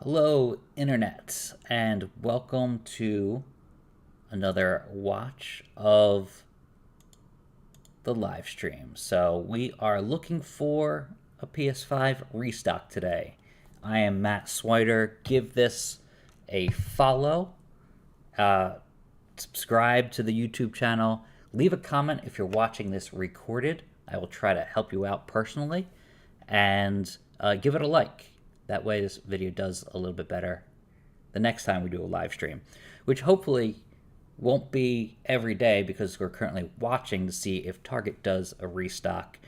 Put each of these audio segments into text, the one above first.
Hello, Internet, and welcome to another watch of the live stream. So, we are looking for a PS5 restock today. I am Matt Swider. Give this a follow, subscribe to the YouTube channel, leave a comment if you're watching this recorded. I will try to help you out personally, and give it a like. That way this video does a little bit better the next time we do a live stream, which hopefully won't be every day because we're currently watching to see if Target does a restock.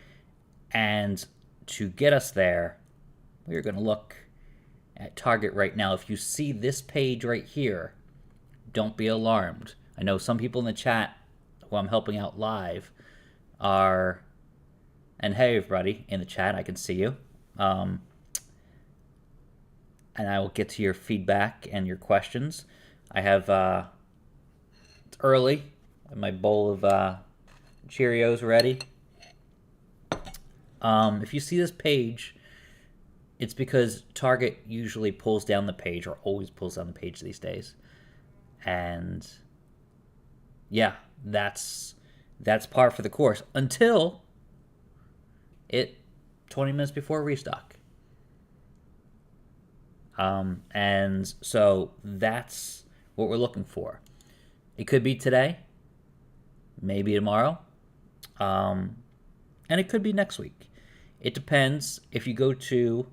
And to get us there, we're going to look at Target right now. If you see this page right here, don't be alarmed. I know some people in the chat who I'm helping out live are, and hey everybody in the chat, I can see you. And I will get to your feedback and your questions. I have, it's early, my bowl of Cheerios ready. If you see this page, it's because Target usually pulls down the page, or always pulls down the page these days. And yeah, that's par for the course until 20 minutes before restock. And so that's what we're looking for. It could be today, maybe tomorrow, and it could be next week. It depends. If you go to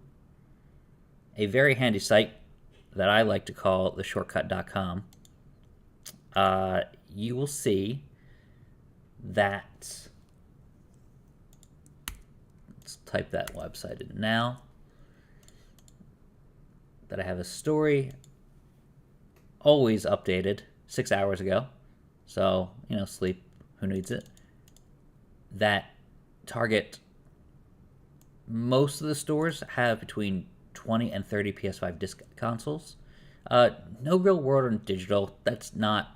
a very handy site that I like to call theshortcut.com, you will see that, let's type that website in now, that I have a story always updated 6 hours ago. So, sleep, who needs it? That Target, most of the stores have between 20 and 30 PS5 Disc consoles. No real world on digital. That's not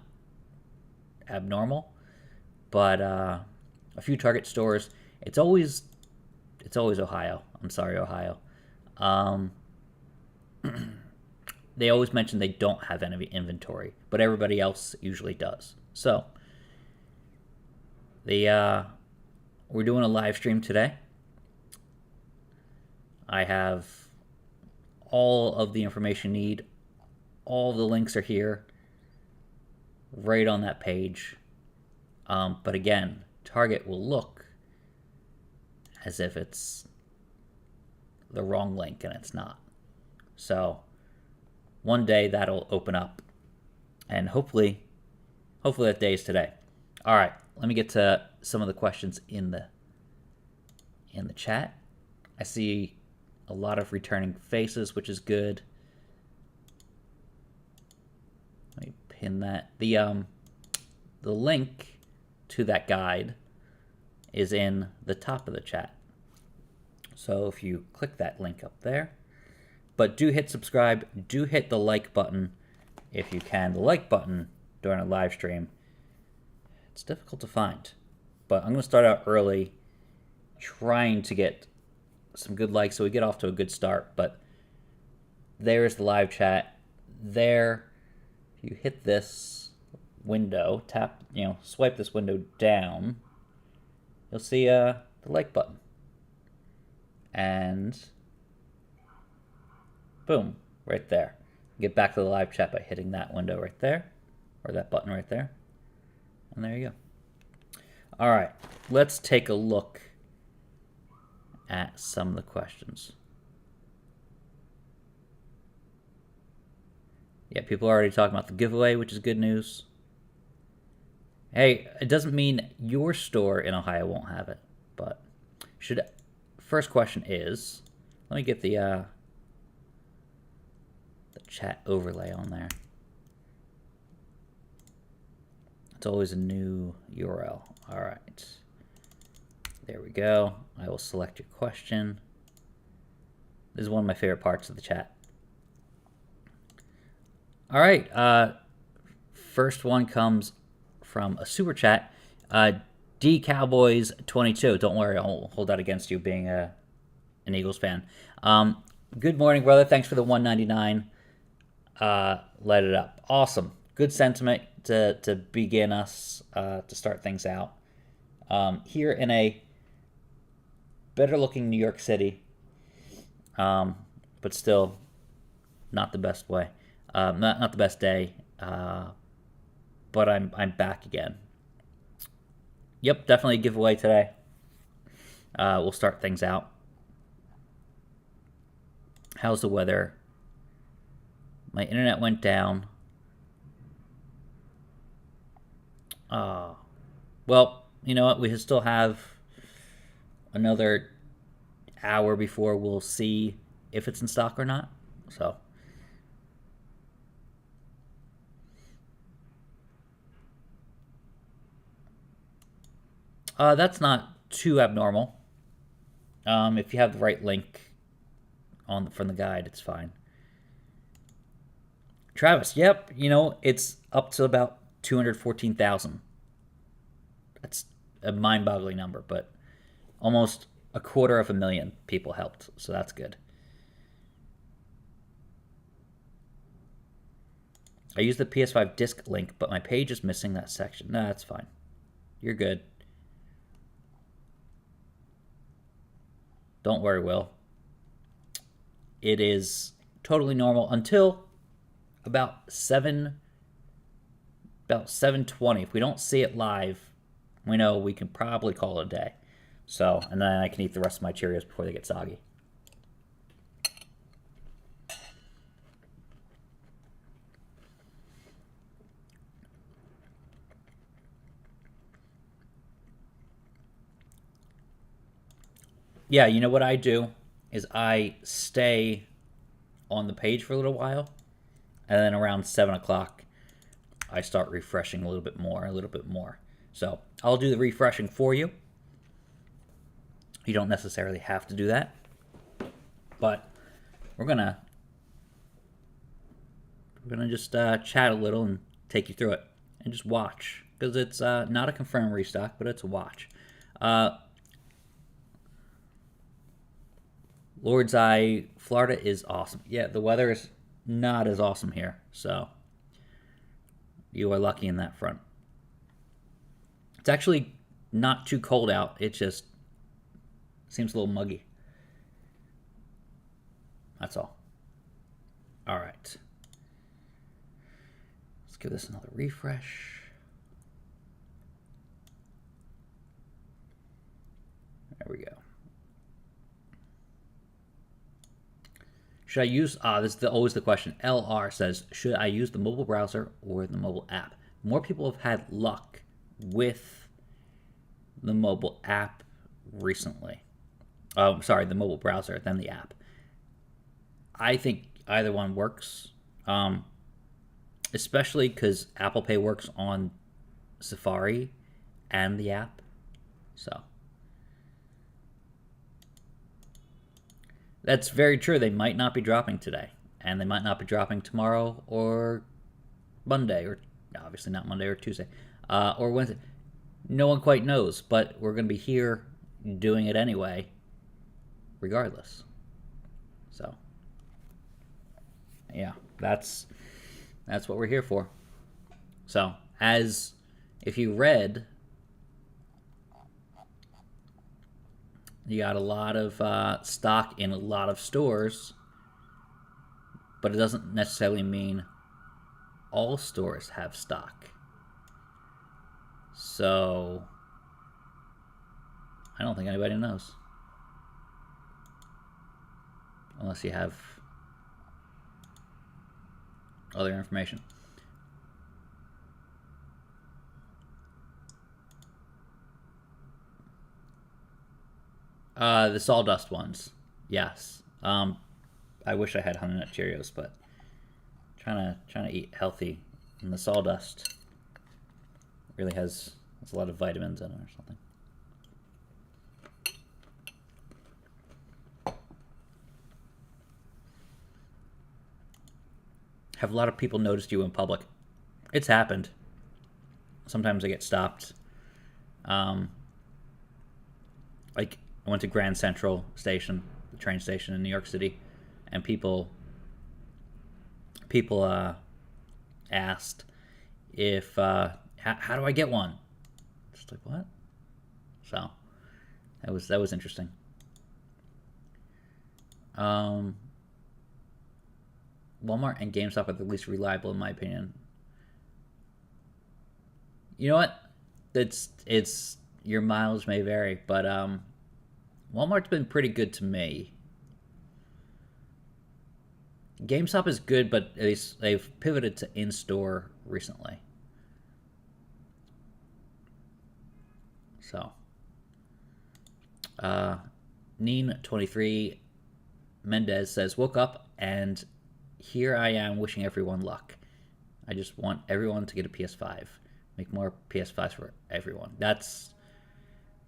abnormal. But a few Target stores, it's always Ohio. I'm sorry, Ohio. They always mention they don't have any inventory, but everybody else usually does. So, we're doing a live stream today. I have all of the information you need. All of the links are here, right on that page. But again, Target will look as if it's the wrong link, and it's not. So one day that'll open up, and hopefully that day is today. All right, let me get to some of the questions in the chat. I see a lot of returning faces, which is good. Let me pin that. The link to that guide is in the top of the chat. So if you click that link up there, but do hit subscribe, do hit the like button if you can. The like button during a live stream, it's difficult to find. But I'm going to start out early, trying to get some good likes so we get off to a good start. But there's the live chat. There, if you hit this window, tap, swipe this window down, you'll see the like button. And boom, right there. Get back to the live chat by hitting that window right there, or that button right there. And there you go. All right, let's take a look at some of the questions. Yeah, people are already talking about the giveaway, which is good news. Hey, it doesn't mean your store in Ohio won't have it, but first question is, let me get the chat overlay on there. It's always a new URL. All right. There we go. I will select your question. This is one of my favorite parts of the chat. All right. First one comes from a super chat. D Cowboys 22. Don't worry, I won't hold that against you being an Eagles fan. Good morning, brother. Thanks for the $1.99. let it up. Awesome. Good sentiment to begin us, to start things out. Here in a better looking New York City, but still not the best way. Not the best day, but I'm back again. Yep, definitely a giveaway today. We'll start things out. How's the weather? My internet went down. Well, you know what? We still have another hour before we'll see if it's in stock or not. So, that's not too abnormal. If you have the right link from the guide, it's fine. Travis, yep, you know, it's up to about 214,000. That's a mind-boggling number, but almost 250,000 people helped, so that's good. I used the PS5 Disc link, but my page is missing that section. No, that's fine. You're good. Don't worry, Will. It is totally normal until about 7:20. If we don't see it live, we know we can probably call it a day. So, and then I can eat the rest of my Cheerios before they get soggy. Yeah, you know what I do is I stay on the page for a little while, and then around 7 o'clock, I start refreshing a little bit more. So I'll do the refreshing for you. You don't necessarily have to do that, but we're gonna just chat a little and take you through it and just watch, because it's not a confirmed restock, but it's a watch. Lord's Eye, Florida is awesome. Yeah, the weather is not as awesome here, so you are lucky in that front. It's actually not too cold out. It just seems a little muggy. That's all. All right. Let's give this another refresh. There we go. Should I use, this is always the question. LR says, should I use the mobile browser or the mobile app? More people have had luck with the mobile app recently. Sorry, the mobile browser than the app. I think either one works, especially because Apple Pay works on Safari and the app. So that's very true. They might not be dropping today, and they might not be dropping tomorrow or Monday, or obviously not Monday or Tuesday, or Wednesday. No one quite knows, but we're going to be here doing it anyway, regardless. So, yeah, that's what we're here for. So, as if you read, you got a lot of stock in a lot of stores, but it doesn't necessarily mean all stores have stock. So, I don't think anybody knows. Unless you have other information. The sawdust ones, yes. I wish I had Honey Nut Cheerios, but trying to eat healthy, and the sawdust really has a lot of vitamins in it or something. Have a lot of people noticed you in public? It's happened. Sometimes I get stopped. Like, I went to Grand Central Station, the train station in New York City, and people people asked if how do I get one? Just like, what? So that was interesting. Walmart and GameStop are the least reliable in my opinion. You know what? It's your mileage may vary, but Walmart's been pretty good to me. GameStop is good, but they've pivoted to in-store recently. So, Neen23 Mendez says, woke up and here I am wishing everyone luck. I just want everyone to get a PS5. Make more PS5s for everyone. That's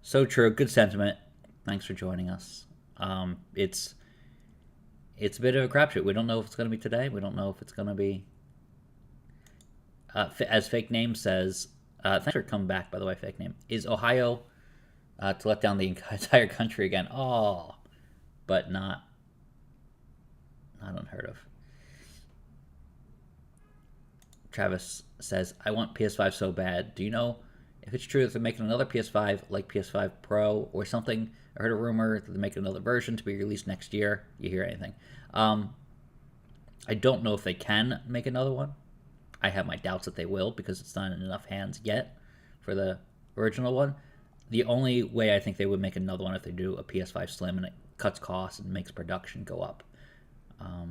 so true. Good sentiment. Thanks for joining us. It's a bit of a crapshoot. We don't know if it's going to be today. We don't know if it's going to be... as Fake Name says, thanks for coming back, by the way, Fake Name. Is Ohio to let down the entire country again? Oh, but not unheard of. Travis says, I want PS5 so bad. Do you know if it's true that they're making another PS5 like PS5 Pro or something? I heard a rumor that they're making another version to be released next year. You hear anything? I don't know if they can make another one. I have my doubts that they will because it's not in enough hands yet for the original one. The only way I think they would make another one if they do a PS5 Slim and it cuts costs and makes production go up. I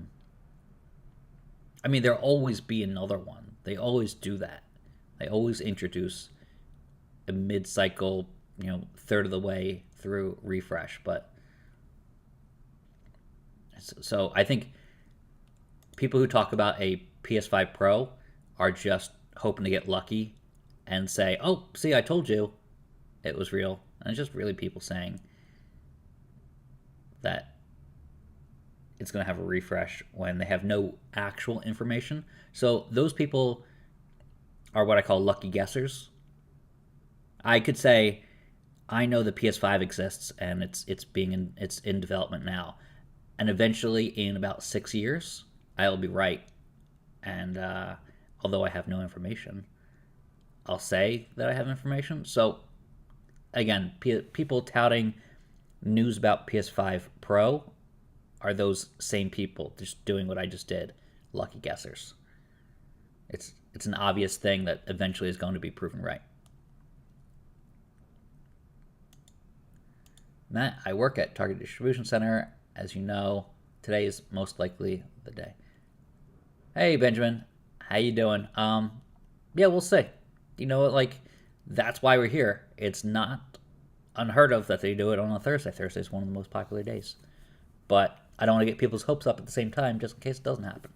mean, there'll always be another one. They always do that. They always introduce a mid-cycle, third of the way through refresh. But so I think people who talk about a PS5 Pro are just hoping to get lucky and say, oh, see, I told you it was real. And it's just really people saying that it's going to have a refresh when they have no actual information. So those people are what I call lucky guessers. I could say, I know the PS5 exists and it's in development now, and eventually in about 6 years I'll be right. And although I have no information, I'll say that I have information. So again, people touting news about PS5 Pro are those same people just doing what I just did, lucky guessers. It's an obvious thing that eventually is going to be proven right. Matt, I work at Target Distribution Center. As you know, today is most likely the day. Hey, Benjamin. How you doing? Yeah, we'll see. You know what? That's why we're here. It's not unheard of that they do it on a Thursday. Thursday is one of the most popular days. But I don't want to get people's hopes up at the same time just in case it doesn't happen.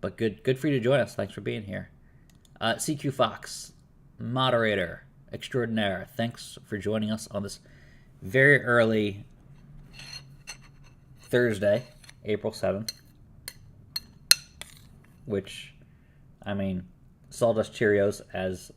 But good for you to join us. Thanks for being here. CQ Fox, moderator extraordinaire. Thanks for joining us on this very early Thursday, April 7th. Which, I mean, Sawdust Cheerios as...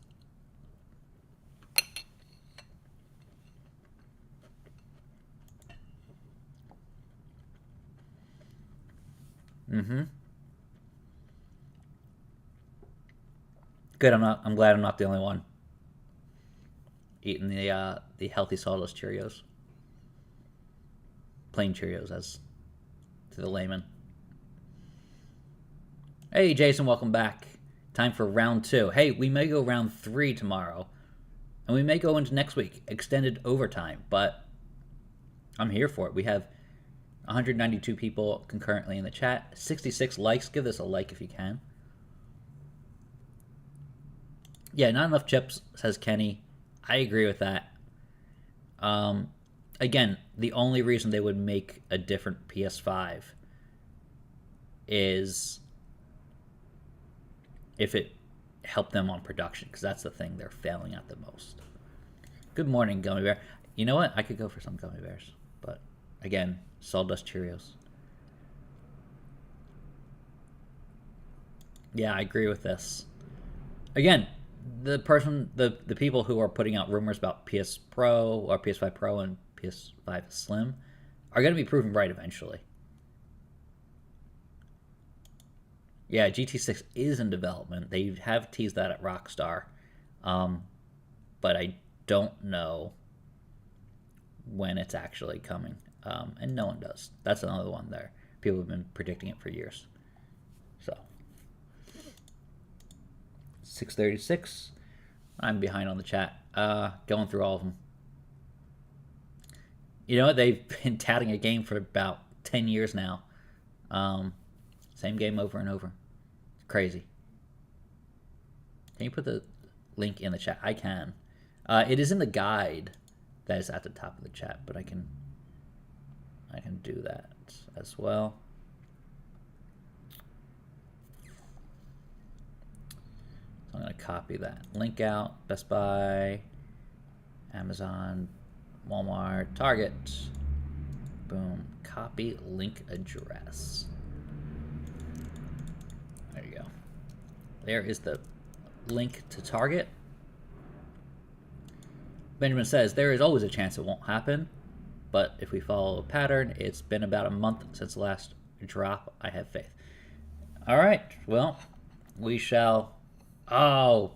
Good. I'm glad I'm not the only one eating the healthy Sawdust Cheerios, plain Cheerios, as to the layman. Hey, Jason, welcome back. Time for round 2. Hey, we may go round 3 tomorrow, and we may go into next week, extended overtime. But I'm here for it. We have 192 people concurrently in the chat, 66 likes. Give this a like if you can. Yeah, not enough chips, says Kenny. I agree with that. Again, the only reason they would make a different PS5 is if it helped them on production, because that's the thing they're failing at the most. Good morning, Gummy Bear. You know what? I could go for some Gummy Bears, but again, Sawdust Cheerios. Yeah, I agree with this. Again, the people who are putting out rumors about PS Pro or PS5 Pro and PS5 Slim are going to be proven right eventually. Yeah, GT6 is in development. They have teased that at Rockstar, but I don't know when it's actually coming, and no one does. That's another one there. People have been predicting it for years. So 636. I'm behind on the chat. Going through all of them. You know what? They've been touting a game for about 10 years now. Same game over and over. It's crazy. Can you put the link in the chat? I can. It is in the guide that is at the top of the chat, but I can do that as well. So I'm going to copy that link out. Best Buy, Amazon, Walmart, Target. Boom. Copy link address. There you go. There is the link to Target. Benjamin says, there is always a chance it won't happen, but if we follow a pattern, it's been about a month since the last drop. I have faith. All right. Well, we shall... Oh.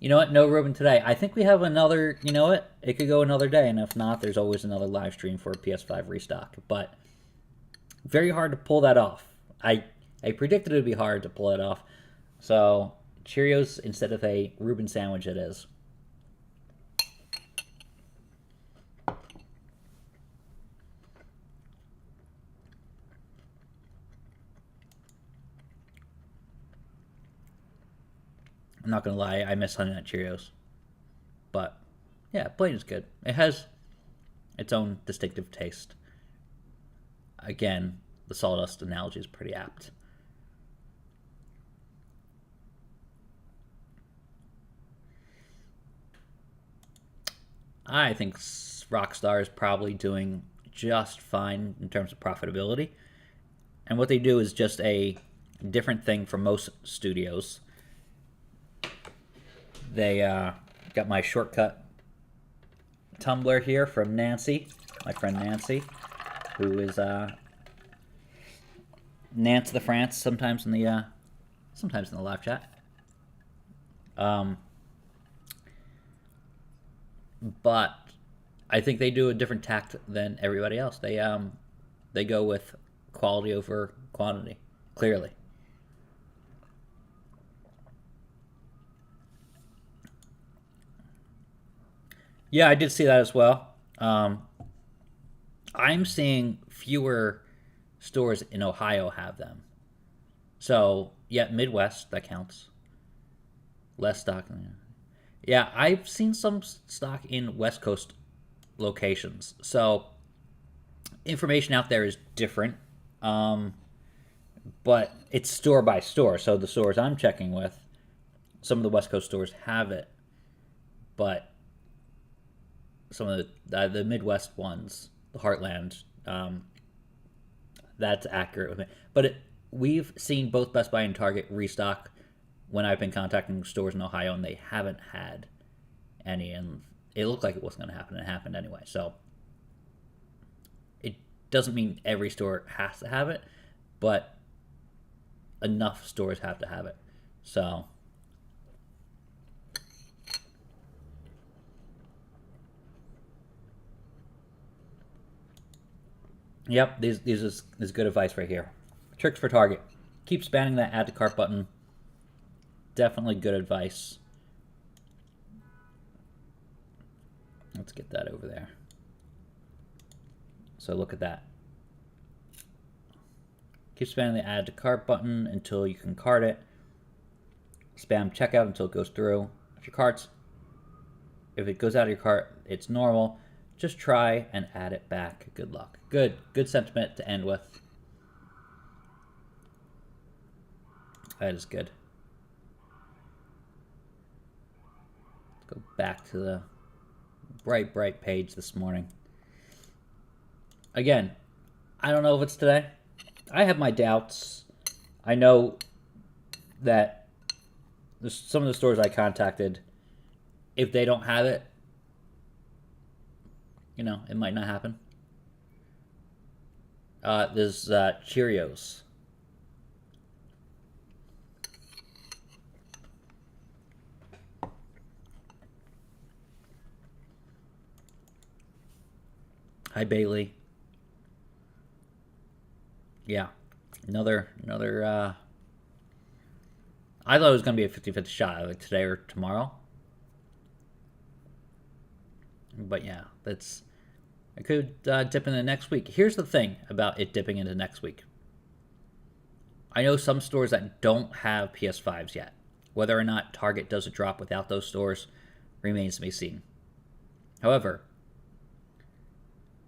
You know what? No Ruben today. I think we have another... You know what? It could go another day, and if not, there's always another live stream for PS5 restock. But very hard to pull that off. I predicted it would be hard to pull it off. So, Cheerios instead of a Reuben sandwich it is. I'm not going to lie, I miss Honey Nut Cheerios. But, yeah, plain is good. It has its own distinctive taste. Again, the sawdust analogy is pretty apt. I think Rockstar is probably doing just fine in terms of profitability. And what they do is just a different thing from most studios. They got my shortcut tumbler here from Nancy, my friend Nancy, who is Nance the France sometimes in the live chat. But I think they do a different tact than everybody else. They go with quality over quantity, clearly. Yeah, I did see that as well. I'm seeing fewer stores in Ohio have them. So, yeah, Midwest, that counts. Less stock. Yeah, I've seen some stock in West Coast locations. So, information out there is different. But it's store by store. So, the stores I'm checking with, some of the West Coast stores have it. But some of the Midwest ones, the Heartland, that's accurate with me. But we've seen both Best Buy and Target restock when I've been contacting stores in Ohio, and they haven't had any, and it looked like it wasn't going to happen, and it happened anyway. So it doesn't mean every store has to have it, but enough stores have to have it. So yep, this is good advice right here. Tricks for Target. Keep spamming that add to cart button. Definitely good advice. Let's get that over there. So look at that. Keep spamming the add to cart button until you can cart it. Spam checkout until it goes through. If it goes out of your cart, it's normal. Just try and add it back. Good luck. Good sentiment to end with. That is good. Let's go back to the bright page this morning. Again, I don't know if it's today. I have my doubts. I know that some of the stores I contacted, if they don't have it, it might not happen. There's Cheerios. Hi, Bailey. Yeah, another. I thought it was gonna be a 50-50 shot, like today or tomorrow. But yeah, that's. I could dip into next week. Here's the thing about it dipping into next week. I know some stores that don't have PS5s yet. Whether or not Target does a drop without those stores remains to be seen. However,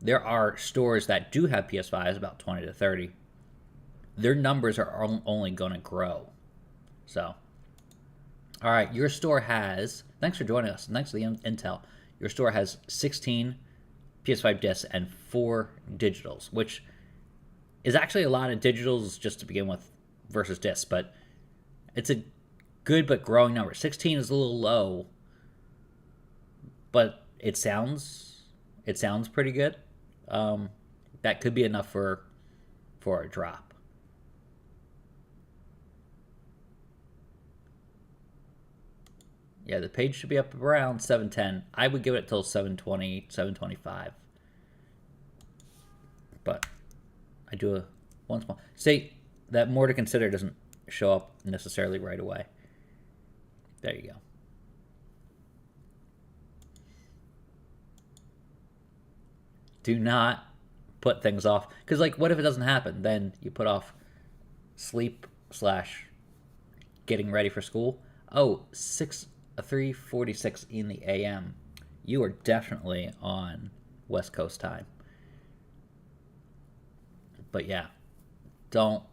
there are stores that do have PS5s, about 20 to 30. Their numbers are only going to grow. So, all right, your store has, thanks for joining us. Thanks for the intel. Your store has 16 PS5 discs and 4 digitals, which is actually a lot of digitals just to begin with versus discs, but it's a good but growing number. 16 is a little low, but it sounds pretty good. That could be enough for a drop. Yeah, the page should be up around 710. I would give it till 720, 725. But I do a one small. See, that more to consider doesn't show up necessarily right away. There you go. Do not put things off. Because, like, what if it doesn't happen? Then you put off sleep / getting ready for school. Oh, 3:46 in the a.m. You are definitely on West Coast time. But yeah, don't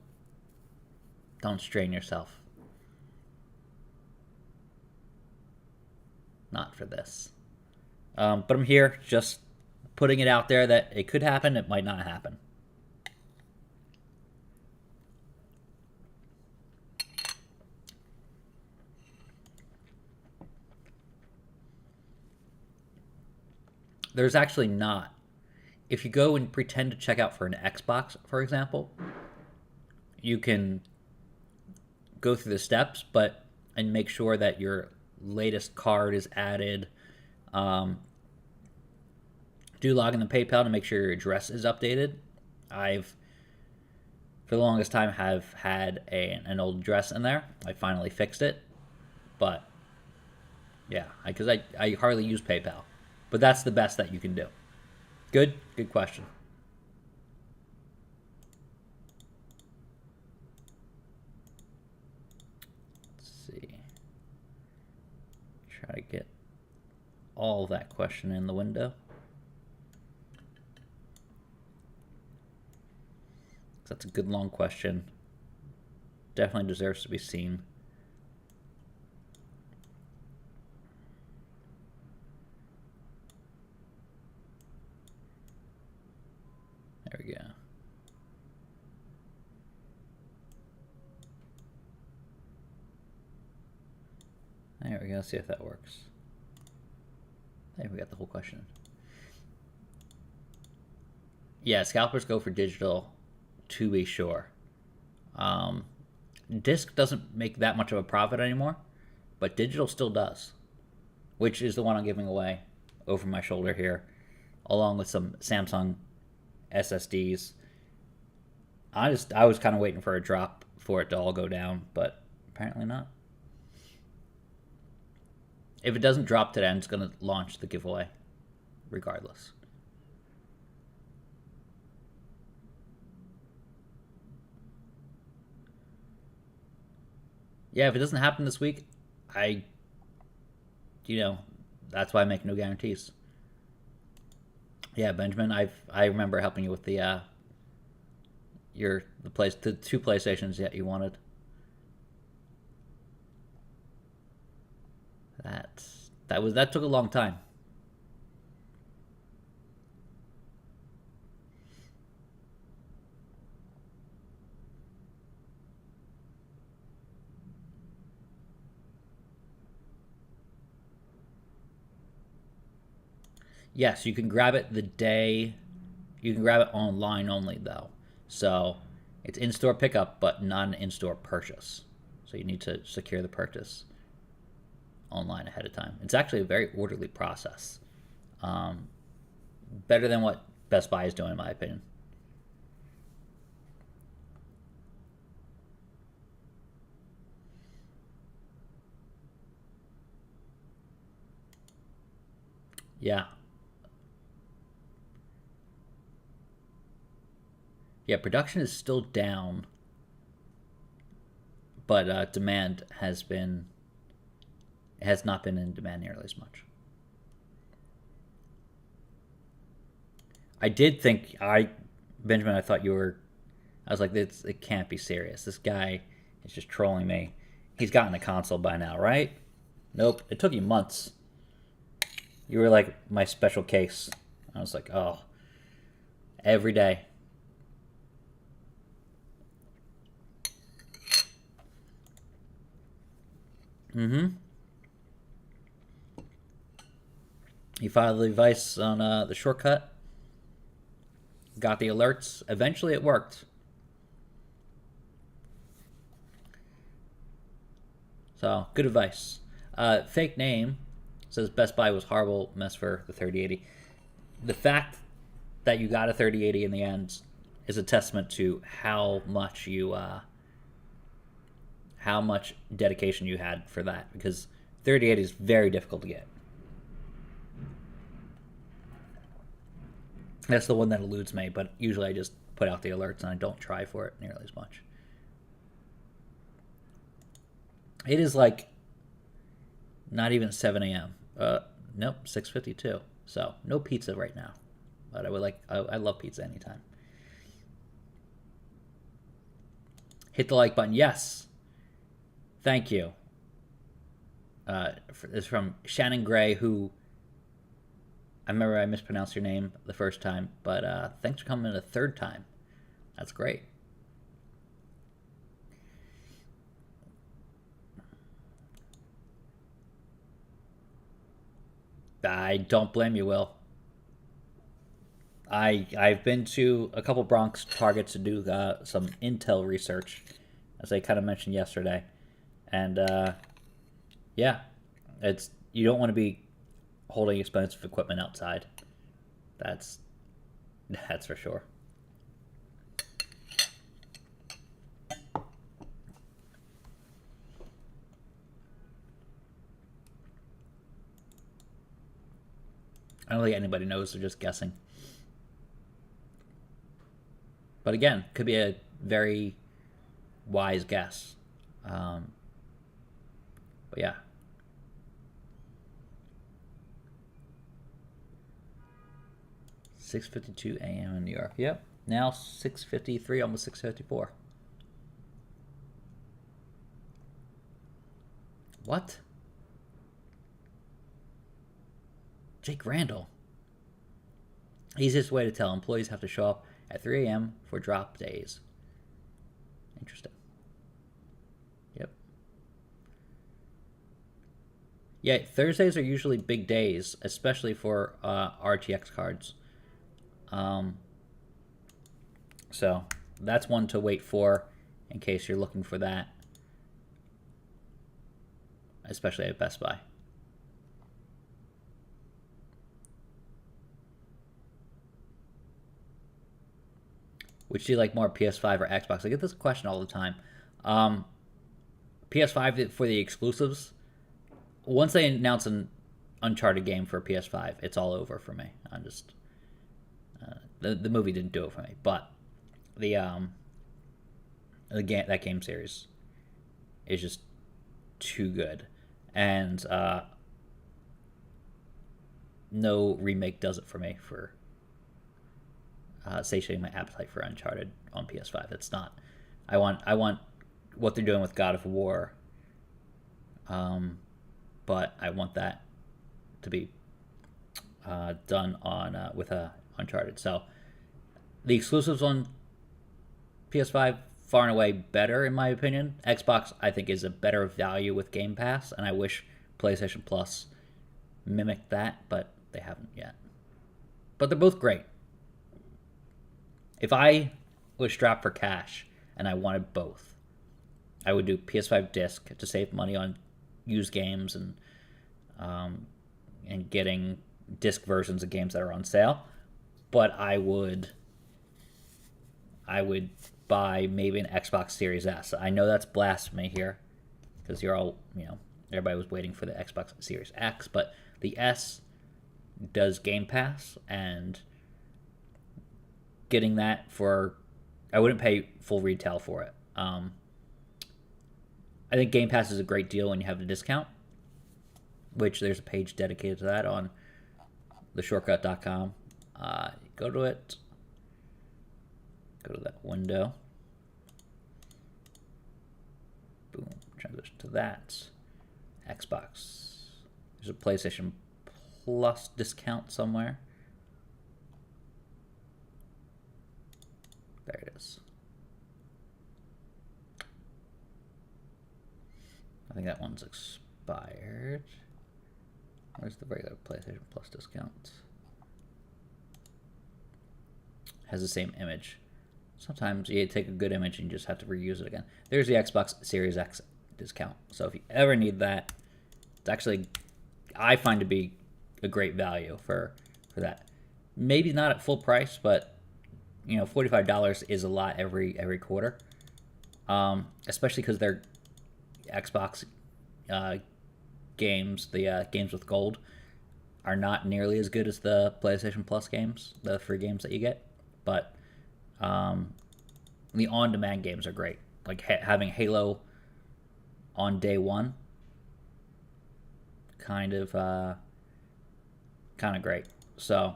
strain yourself. Not for this. But I'm here just putting it out there that it could happen, it might not happen. There's actually not. If you go and pretend to check out for an Xbox, for example, you can go through the steps, and make sure that your latest card is added. Do log in the PayPal to make sure your address is updated. I've, for the longest time, have had an old address in there. I finally fixed it, but yeah, because I hardly use PayPal, but that's the best that you can do. Good question. Let's see. Try to get all that question in the window. That's a good long question. Definitely deserves to be seen. There we go. There we go. Let's see if that works. There we got the whole question. Yeah, scalpers go for digital, to be sure. Disc doesn't make that much of a profit anymore, but digital still does, which is the one I'm giving away over my shoulder here, along with some Samsung SSDs. I was kind of waiting for a drop for it to all go down, but apparently not. If it doesn't drop today, I'm just going to launch the giveaway regardless. Yeah, if it doesn't happen this week, that's why I make no guarantees. Yeah, Benjamin, I remember helping you with the the 2 PlayStations that you wanted. That took a long time. Yes, you can grab it the day. You can grab it online only, though. So it's in-store pickup, but not an in-store purchase. So you need to secure the purchase online ahead of time. It's actually a very orderly process. Better than what Best Buy is doing, in my opinion. Yeah. Yeah, production is still down, but demand has not been in demand nearly as much. I did think Benjamin, I thought you were. I was like, it can't be serious. This guy is just trolling me. He's gotten a console by now, right? Nope. It took you months. You were like my special case. I was like, oh, every day. Mm-hmm. You followed the advice on the shortcut. Got the alerts. Eventually, it worked. So, good advice. Fake name says Best Buy was horrible mess for the 3080. The fact that you got a 3080 in the end is a testament to how much how much dedication you had for that, because 3080 is very difficult to get. That's the one that eludes me, but usually I just put out the alerts and I don't try for it nearly as much. It is like not even 7 a.m. Nope, 6:52. So no pizza right now, but I love pizza anytime. Hit the like button. Yes, thank you. It's from Shannon Gray, who I remember I mispronounced your name the first time, but thanks for coming in a third time. That's great. I don't blame you, Will. I've been to a couple Bronx Targets to do some intel research, as I kind of mentioned yesterday, and yeah, it's you don't want to be holding expensive equipment outside. That's for sure. I don't think anybody knows. They're just guessing. But again, could be a very wise guess. But yeah. "6:52 a.m. in New York." Yep. Now 6:53, almost 6:54. What? Jake Randall. Easiest way to tell: employees have to show up at 3 a.m. for drop days. Interesting. Yep. Yeah, Thursdays are usually big days, especially for RTX cards. So that's one to wait for in case you're looking for that, especially at Best Buy. Which do you like more, PS5 or Xbox? I get this question all the time. PS5 for the exclusives. Once they announce an Uncharted game for PS5, it's all over for me. I'm just the movie didn't do it for me, but the game, that game series is just too good, and no remake does it for me for satiating my appetite for Uncharted on PS5. It's not. I want what they're doing with God of War, but I want that to be done on with Uncharted. So the exclusives on PS5 far and away better in my opinion. Xbox I think is a better value with Game Pass, and I wish PlayStation Plus mimicked that, but they haven't yet. But they're both great. If I was strapped for cash and I wanted both, I would do PS5 Disc to save money on used games and getting disc versions of games that are on sale. but I would buy maybe an Xbox Series S. I know that's blasphemy here, because you're all, everybody was waiting for the Xbox Series X, but the S does Game Pass, and getting that for, I wouldn't pay full retail for it. I think Game Pass is a great deal when you have the discount, which there's a page dedicated to that on theshortcut.com. Go to it. Go to that window. Boom. Transition to that. Xbox. There's a PlayStation Plus discount somewhere. There it is. I think that one's expired. Where's the regular PlayStation Plus discount? Has the same image. Sometimes you take a good image and you just have to reuse it again. There's the Xbox Series X discount. So if you ever need that, it's actually, I find to be a great value for that. Maybe not at full price, but $45 is a lot every quarter. Especially because they're Xbox games, the games with gold, are not nearly as good as the PlayStation Plus games, the free games that you get. But the on-demand games are great. Like having Halo on day one, kind of great. So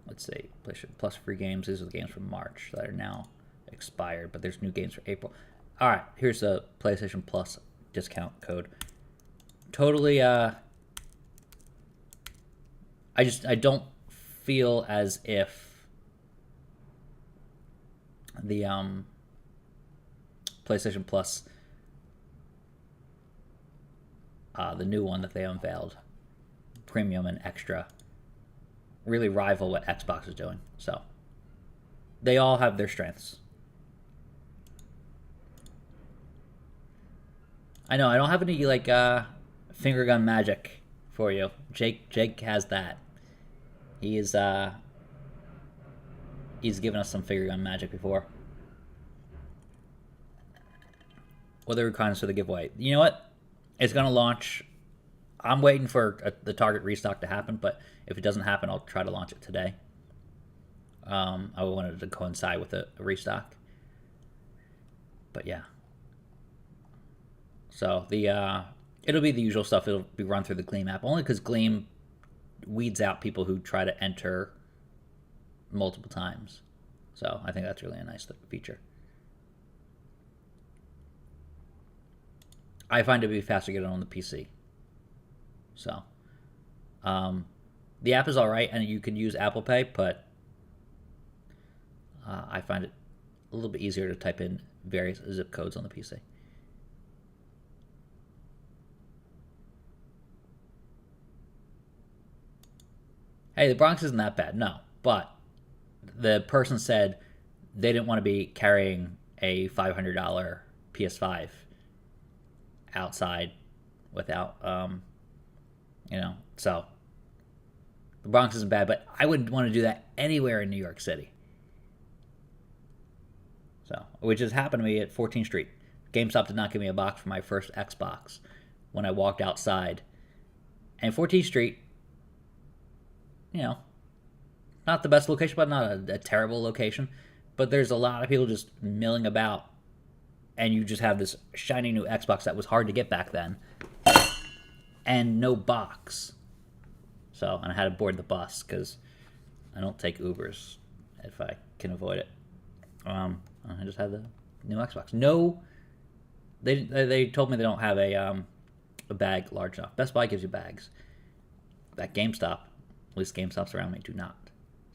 let's see, PlayStation Plus free games. These are the games from March that are now expired, but there's new games for April. All right, here's the PlayStation Plus discount code. Totally, I don't feel as if the PlayStation Plus, the new one that they unveiled, Premium and Extra, really rival what Xbox is doing. So they all have their strengths. I know I don't have any finger gun magic for you. Jake has that. He is he's given us some finger gun magic before. What are the requirements for the giveaway? You know what? It's gonna launch. I'm waiting for the Target restock to happen, but if it doesn't happen, I'll try to launch it today. I wanted to coincide with a restock. But yeah. So it'll be the usual stuff. It'll be run through the Gleam app, only because Gleam weeds out people who try to enter multiple times. So I think that's really a nice feature. I find it to be faster to get it on the PC. So the app is all right, and you can use Apple Pay, but I find it a little bit easier to type in various zip codes on the PC. Hey, the Bronx isn't that bad, no. But the person said they didn't want to be carrying a $500 PS5 outside without, so the Bronx isn't bad, but I wouldn't want to do that anywhere in New York City. So, which has happened to me at 14th Street. GameStop did not give me a box for my first Xbox when I walked outside. And 14th Street, not the best location, but not a terrible location. But there's a lot of people just milling about, and you just have this shiny new Xbox that was hard to get back then, and no box. So, and I had to board the bus because I don't take Ubers if I can avoid it. I just had the new Xbox. No, they told me they don't have a bag large enough. Best Buy gives you bags. At GameStop, at least GameStops around me, do not.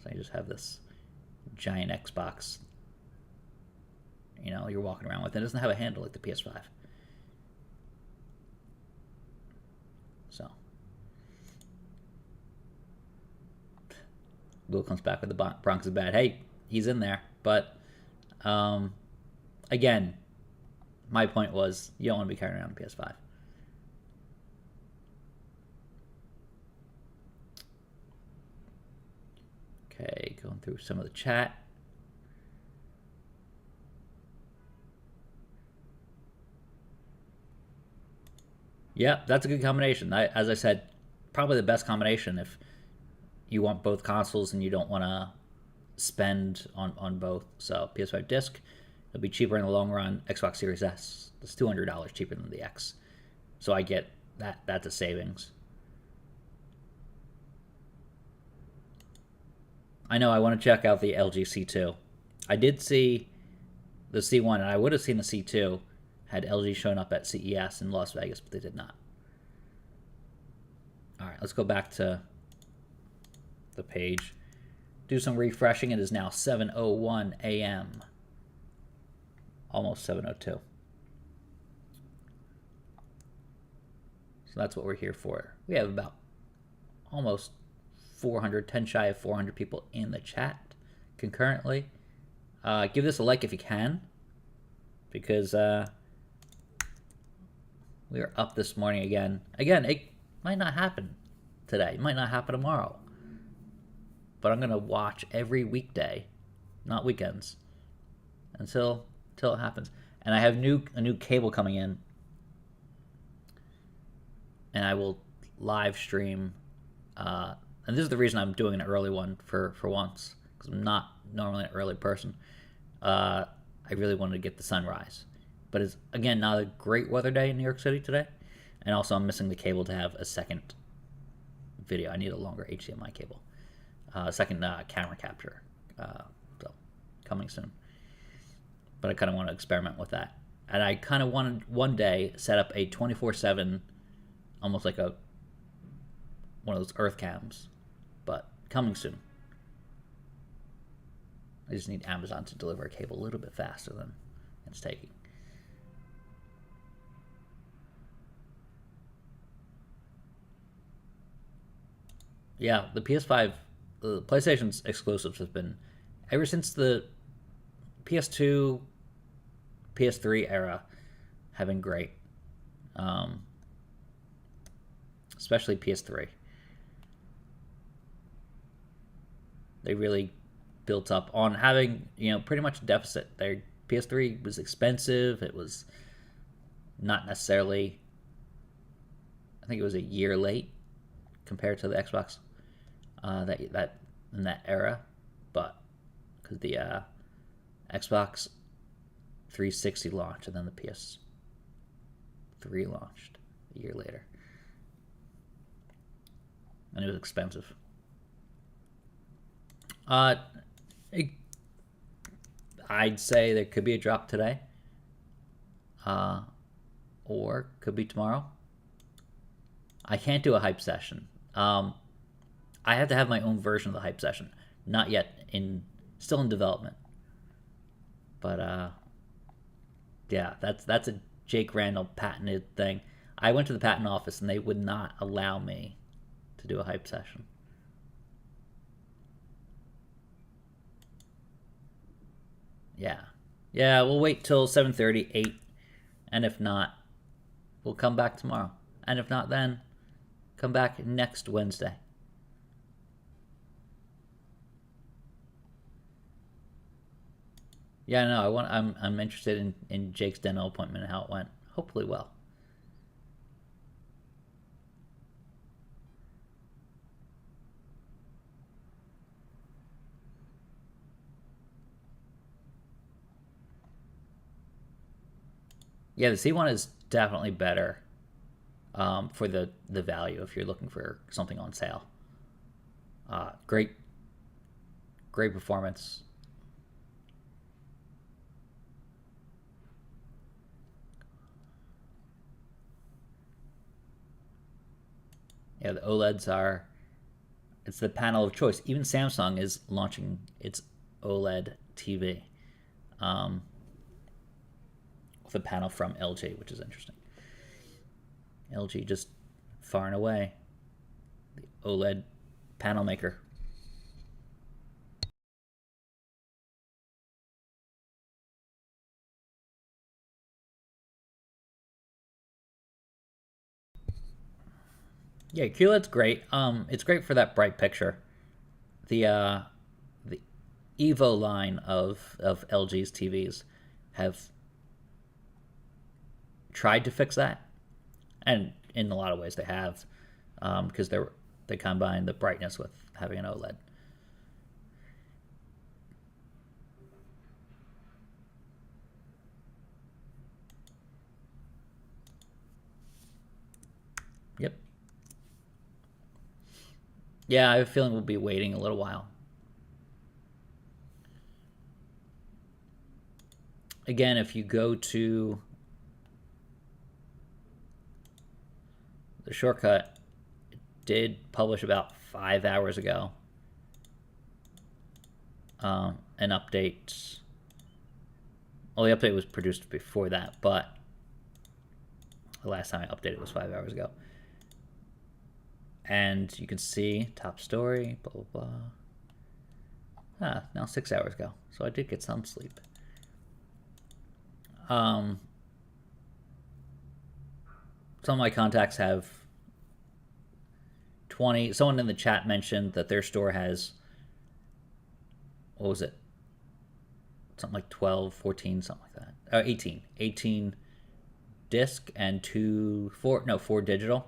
So I just have this giant Xbox, you're walking around with. It doesn't have a handle like the PS5. So Will comes back with the Bronx is bad. Hey, he's in there. But again, my point was you don't want to be carrying around a PS5. Okay, going through some of the chat. Yeah, that's a good combination. As I said, probably the best combination if you want both consoles and you don't want to spend on both. So PS5 Disc, it'll be cheaper in the long run. Xbox Series S, it's $200 cheaper than the X. So I get that. That's a savings. I know I want to check out the LG C2. I did see the C1, and I would have seen the C2 had LG shown up at CES in Las Vegas, but they did not. All right, let's go back to the page. Do some refreshing. It is now 7:01 a.m. Almost 7:02. So that's what we're here for. We have about almost 400, 10 shy of 400 people in the chat concurrently. Give this a like if you can, because we are up this morning again. Again, it might not happen today. It might not happen tomorrow. But I'm going to watch every weekday, not weekends, until it happens. And I have a new cable coming in, and I will live stream. And this is the reason I'm doing an early one for once, because I'm not normally an early person. I really wanted to get the sunrise. But it's, again, not a great weather day in New York City today. And also I'm missing the cable to have a second video. I need a longer HDMI cable. Second camera capture. So coming soon. But I kind of want to experiment with that. And I kind of wanted one day set up a 24/7, almost like one of those Earth cams. But coming soon. I just need Amazon to deliver a cable a little bit faster than it's taking. Yeah, the PS5, the PlayStation's exclusives have been, ever since the PS2, PS3 era, have been great. Especially PS3. They really built up on having, pretty much a deficit. Their PS3 was expensive. It was not necessarily, I think it was a year late compared to the Xbox that in that era, but because the Xbox 360 launched and then the PS3 launched a year later, and it was expensive. I'd say there could be a drop today, or could be tomorrow. I can't do a hype session. I have to have my own version of the hype session. Not yet, still in development. But yeah, that's a Jake Randall patented thing. I went to the patent office and they would not allow me to do a hype session. Yeah, we'll wait till 7:30, 8, and if not, we'll come back tomorrow. And if not then, come back next Wednesday. Yeah, no, I'm interested in Jake's dental appointment and how it went. Hopefully well. Yeah, the C1 is definitely better for the value if you're looking for something on sale. Great performance. Yeah, the OLEDs it's the panel of choice. Even Samsung is launching its OLED TV with a panel from LG, which is interesting. LG just far and away the OLED panel maker. Yeah, QLED's great. It's great for that bright picture. The Evo line of LG's TVs have tried to fix that, and in a lot of ways they have, because they combine the brightness with having an OLED. Yep. Yeah, I have a feeling we'll be waiting a little while. Again, if you go to the shortcut, it did publish about 5 hours ago an update. Well, the update was produced before that, but the last time I updated was 5 hours ago. And you can see top story, blah, blah, blah. Now 6 hours ago. So I did get some sleep. Some of my contacts have 20. Someone in the chat mentioned that their store has, what was it? Something like 12, 14, something like that. 18. 18 disc and 4 digital.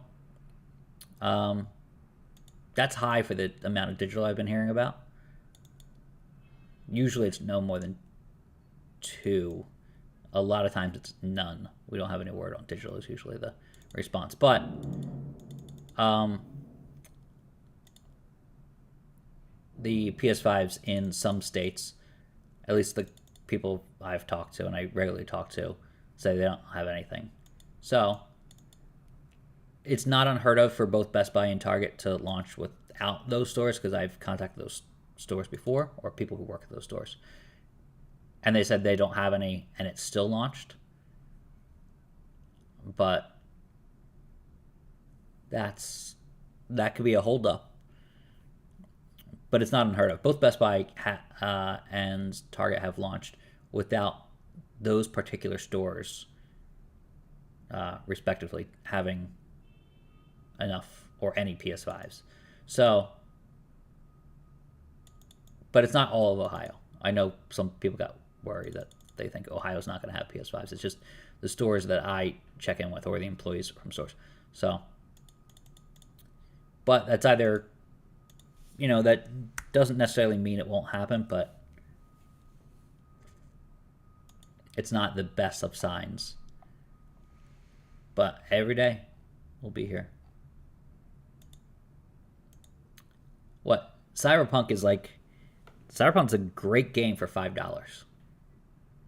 That's high for the amount of digital I've been hearing about. Usually it's no more than 2. A lot of times it's none. We don't have any word on digital is usually the response. But the PS5s in some states, at least the people I've talked to and I regularly talk to, say they don't have anything. So it's not unheard of for both Best Buy and Target to launch without those stores, because I've contacted those stores before, or people who work at those stores. And they said they don't have any, and it's still launched. But that could be a holdup. But it's not unheard of. Both Best Buy and Target have launched without those particular stores, respectively, having enough or any PS5s. So, but it's not all of Ohio. I know some people got worried that they think Ohio's not going to have PS5s. It's just the stores that I check in with, or the employees from stores. So, but that's either, that doesn't necessarily mean it won't happen, but it's not the best of signs. But every day we'll be here. What? Cyberpunk's a great game for $5.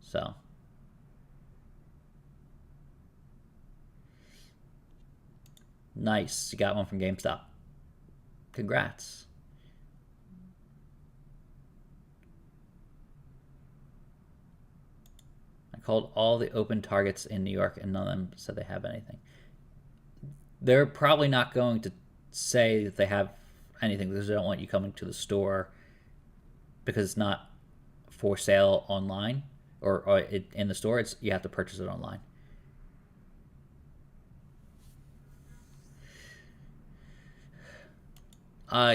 So. Nice. You got one from GameStop. Congrats. I called all the open Targets in New York and none of them said they have anything. They're probably not going to say that they have anything because they don't want you coming to the store, because it's not for sale online or in the store. You have to purchase it online.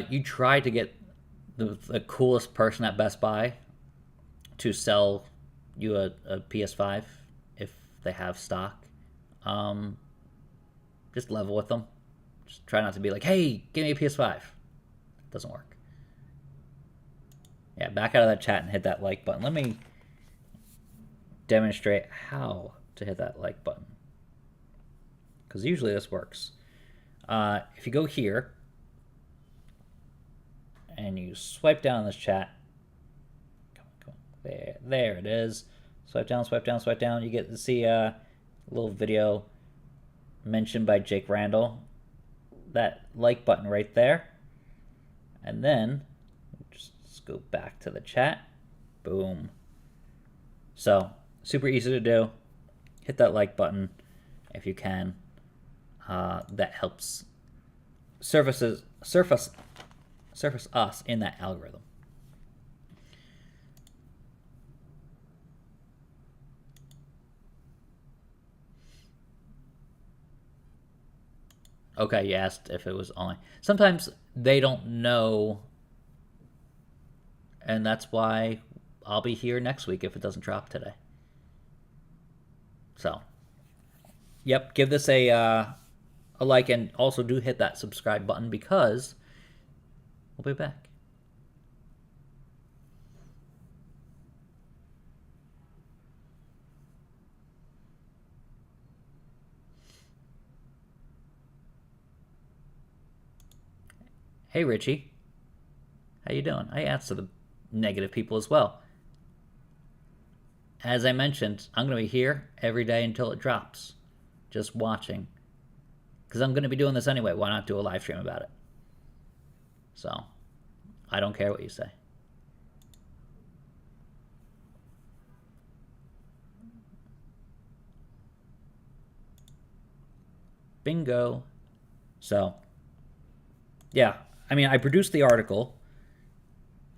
You try to get the coolest person at Best Buy to sell you a PS5 if they have stock. Just level with them. Just try not to be like, hey, give me a PS5. Doesn't work. Yeah, back out of that chat and hit that like button. Let me demonstrate how to hit that like button, because usually this works. If you go here and you swipe down on this chat, come on, there it is. Swipe down, swipe down, swipe down. You get to see a little video mentioned by Jake Randall. That like button right there. And then just go back to the chat. Boom. So super easy to do. Hit that like button if you can. That helps surface us in that algorithm. Okay, you asked if it was online. Sometimes they don't know And that's why I'll be here next week if it doesn't drop today. So, yep, give this a like, and also do hit that subscribe button because we'll be back. Hey Richie, how you doing? I answer the negative people as well. As I mentioned, I'm going to be here every day until it drops, just watching. Because I'm going to be doing this anyway. Why not do a live stream about it? So, I don't care what you say. Bingo. So, yeah. I mean, I produce the article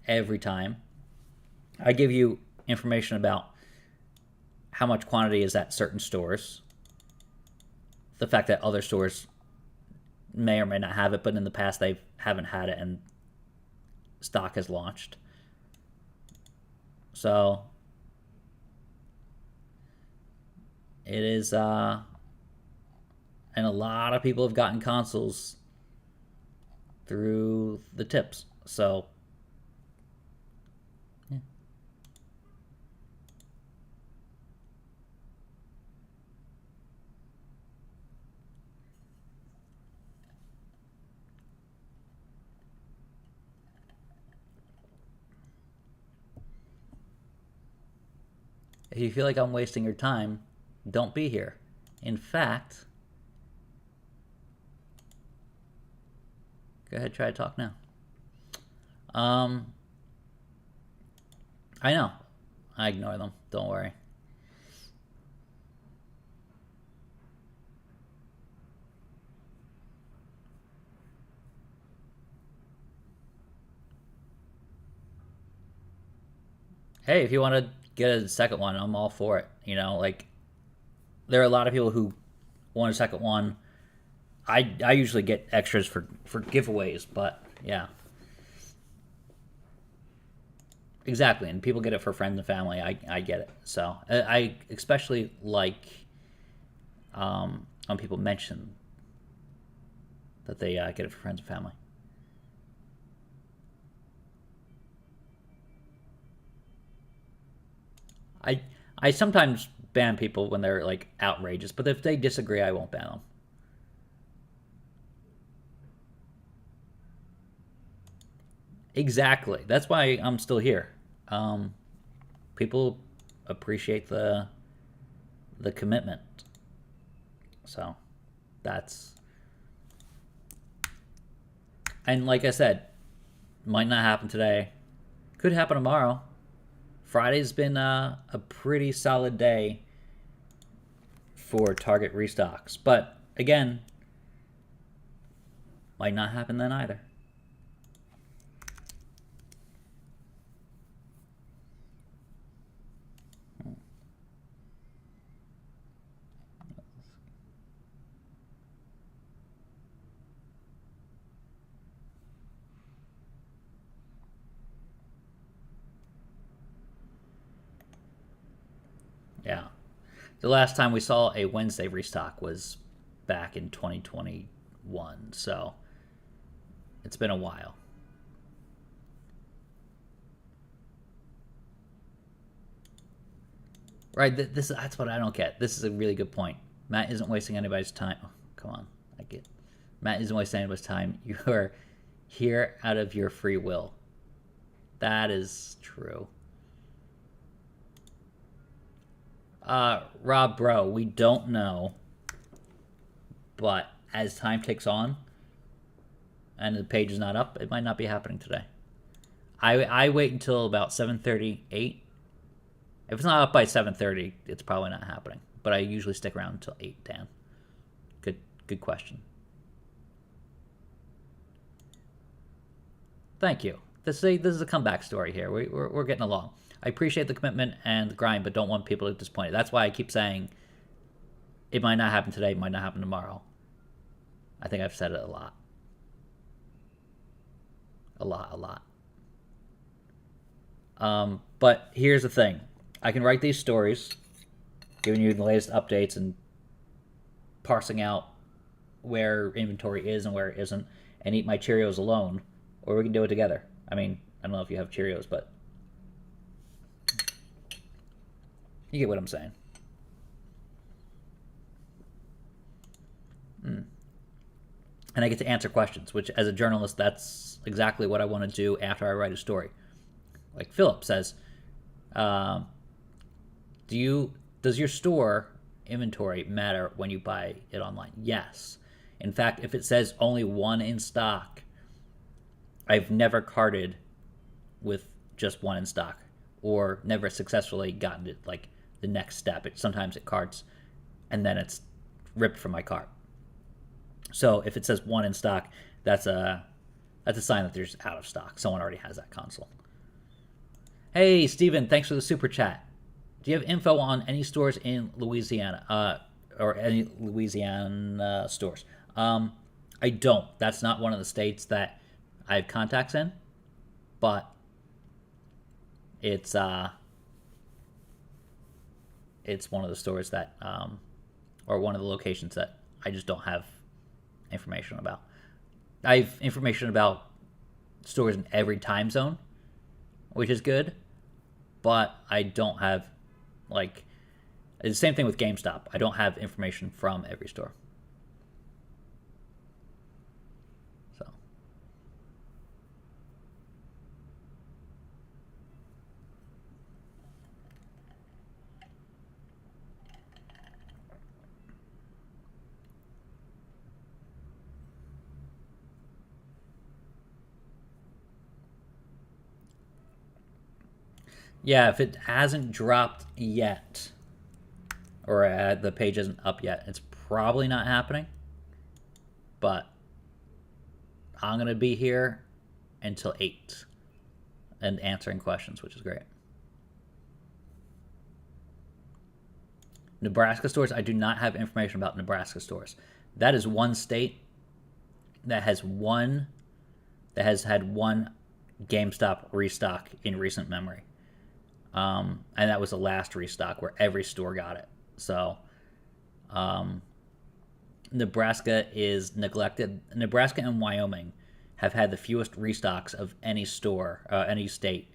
every time. I give you information about how much quantity is at certain stores. The fact that other stores may or may not have it, but in the past they haven't had it and stock has launched. So it is, and a lot of people have gotten consoles through the tips. So yeah. If you feel like I'm wasting your time, don't be here. In fact, go ahead, try to talk now. I know. I ignore them. Don't worry. Hey, if you want to get a second one, I'm all for it. You know, like, there are a lot of people who want a second one. I usually get extras for giveaways, but yeah. Exactly, and people get it for friends and family. I get it. So I especially like when people mention that they get it for friends and family. I sometimes ban people when they're like outrageous, but if they disagree, I won't ban them. Exactly. That's why I'm still here. People appreciate the commitment. So that's, and like I said, might not happen today. Could happen tomorrow. Friday's been a pretty solid day for Target restocks. But again, might not happen then either. Yeah. The last time we saw a Wednesday restock was back in 2021, so it's been a while. Right, that's what I don't get. This is a really good point. Matt isn't wasting anybody's time. Oh, come on, I get. Matt isn't wasting anybody's time. You are here out of your free will. That is true. Rob, bro, we don't know, but as time ticks on and the page is not up, it might not be happening today. I wait until about 7:38. If it's not up by 7:30, it's probably not happening. But I usually stick around until 8, Dan. Good question. Thank you. This is a comeback story here. We're getting along. I appreciate the commitment and the grind, but don't want people to be disappointed. That's why I keep saying it might not happen today, it might not happen tomorrow. I think I've said it a lot. A lot. But here's the thing. I can write these stories, giving you the latest updates and parsing out where inventory is and where it isn't, and eat my Cheerios alone, or we can do it together. I mean, I don't know if you have Cheerios, but you get what I'm saying. And I get to answer questions, which as a journalist, that's exactly what I want to do after I write a story. Like Philip says, does your store inventory matter when you buy it online? Yes. In fact, if it says only one in stock, I've never carted with just one in stock, or never successfully gotten it like the next step. Sometimes it carts and then it's ripped from my cart. So if it says one in stock, that's a sign that there's out of stock. Someone already has that console. Hey, Steven, thanks for the super chat. Do you have info on any stores in Louisiana, or any Louisiana stores? I don't. That's not one of the states that I have contacts in, but it's one of the stores that, or one of the locations that I just don't have information about. I have information about stores in every time zone, which is good, but I don't have, like, it's the same thing with GameStop. I don't have information from every store. So. Yeah, if it hasn't dropped yet, or the page isn't up yet, it's probably not happening. But I'm going to be here until 8 and answering questions, which is great. Nebraska stores, I do not have information about Nebraska stores. That is one state that has had one GameStop restock in recent memory. And that was the last restock where every store got it. So, Nebraska is neglected. Nebraska and Wyoming have had the fewest restocks of any store, any state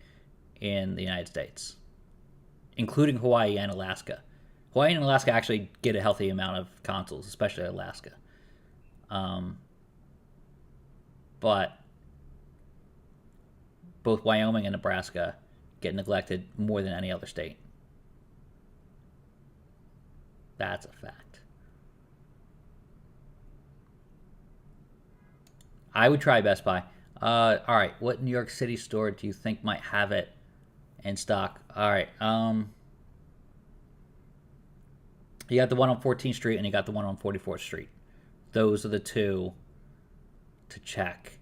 in the United States, including Hawaii and Alaska. Hawaii and Alaska actually get a healthy amount of consoles, especially Alaska. But both Wyoming and Nebraska get neglected more than any other state. That's a fact. I would try Best Buy. All right, what New York City store do you think might have it in stock? All right, you got the one on 14th Street and you got the one on 44th Street. Those are the two to check.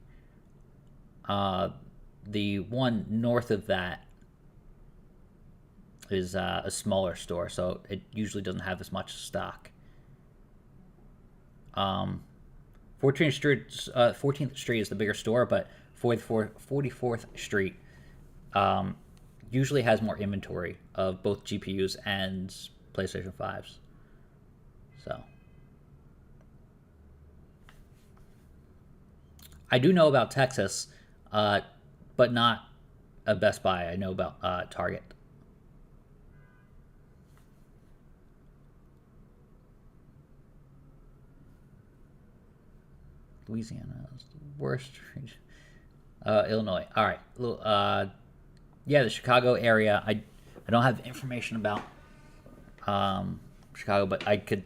The one north of that is a smaller store, so it usually doesn't have as much stock. 14th Street is the bigger store, but 44th Street usually has more inventory of both GPUs and PlayStation 5s. So I do know about Texas, but not a Best Buy. I know about Target. Louisiana is the worst region. Illinois. All right. Yeah, the Chicago area. I don't have information about Chicago, but I could.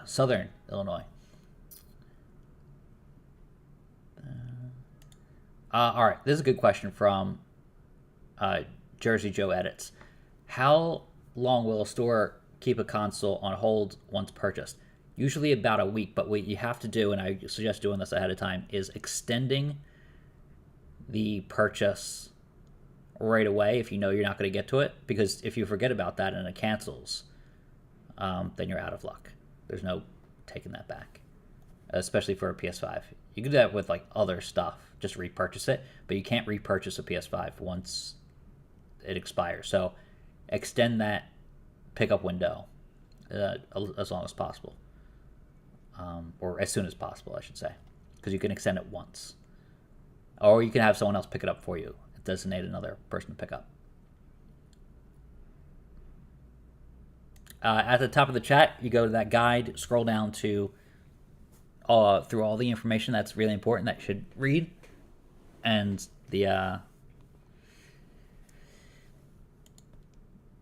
Southern Illinois. All right. This is a good question from Jersey Joe Edits. How long will a store keep a console on hold once purchased? Usually about a week, but what you have to do, and I suggest doing this ahead of time, is extending the purchase right away if you know you're not going to get to it. Because if you forget about that and it cancels, then you're out of luck. There's no taking that back, especially for a PS5. You can do that with like other stuff. Just repurchase it, but you can't repurchase a PS5 once it expires. So extend that pickup window as long as possible, or as soon as possible, I should say, because you can extend it once, or you can have someone else pick it up for you. Designate another person to pick up. At the top of the chat, you go to that guide, scroll down to through all the information that's really important that you should read, and then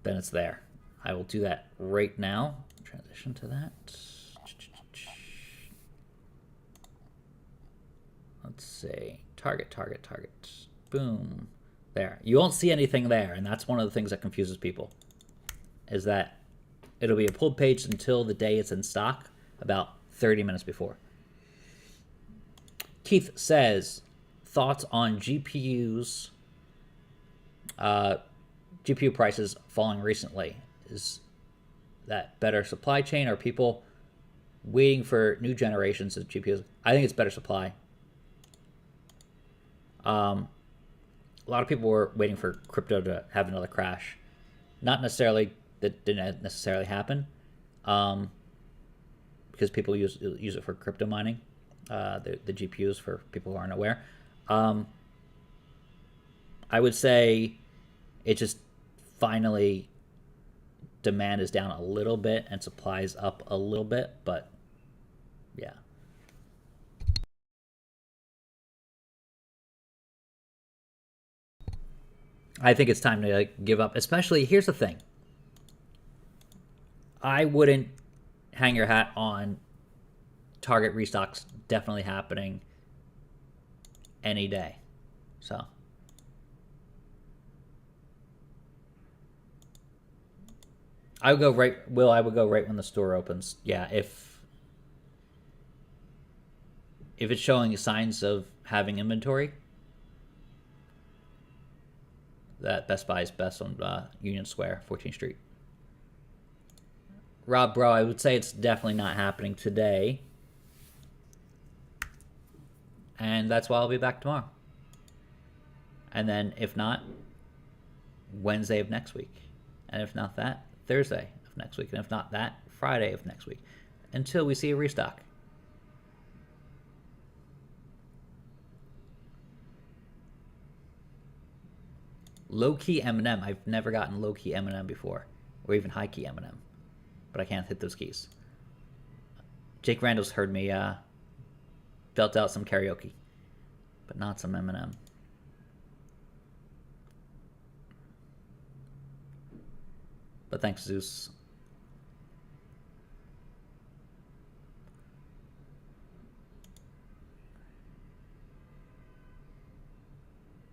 it's there. I will do that right now. Transition to that. Let's see. Target. Boom. There. You won't see anything there, and that's one of the things that confuses people, is that it'll be a pulled page until the day it's in stock, about 30 minutes before. Keith says, thoughts on GPU prices falling recently. Is that better supply chain, or people waiting for new generations of GPUs? I think it's better supply. A lot of people were waiting for crypto to have another crash. Not necessarily, that didn't necessarily happen, because people use it for crypto mining, the GPUs, for people who aren't aware. I would say it just finally, demand is down a little bit and supply is up a little bit, but yeah. I think it's time to give up. Especially, here's the thing. I wouldn't hang your hat on Target restocks definitely happening any day. So I would go right. I would go right when the store opens. Yeah, if it's showing signs of having inventory. That Best Buy is best on Union Square, 14th Street. Rob, bro, I would say it's definitely not happening today. And that's why I'll be back tomorrow. And then, if not, Wednesday of next week. And if not that, Thursday of next week. And if not that, Friday of next week. Until we see a restock. Low-key M&M. I've never gotten low-key M&M before. Or even high-key M&M. But I can't hit those keys. Jake Randall's heard me belt out some karaoke. But not some M&M. But thanks, Zeus.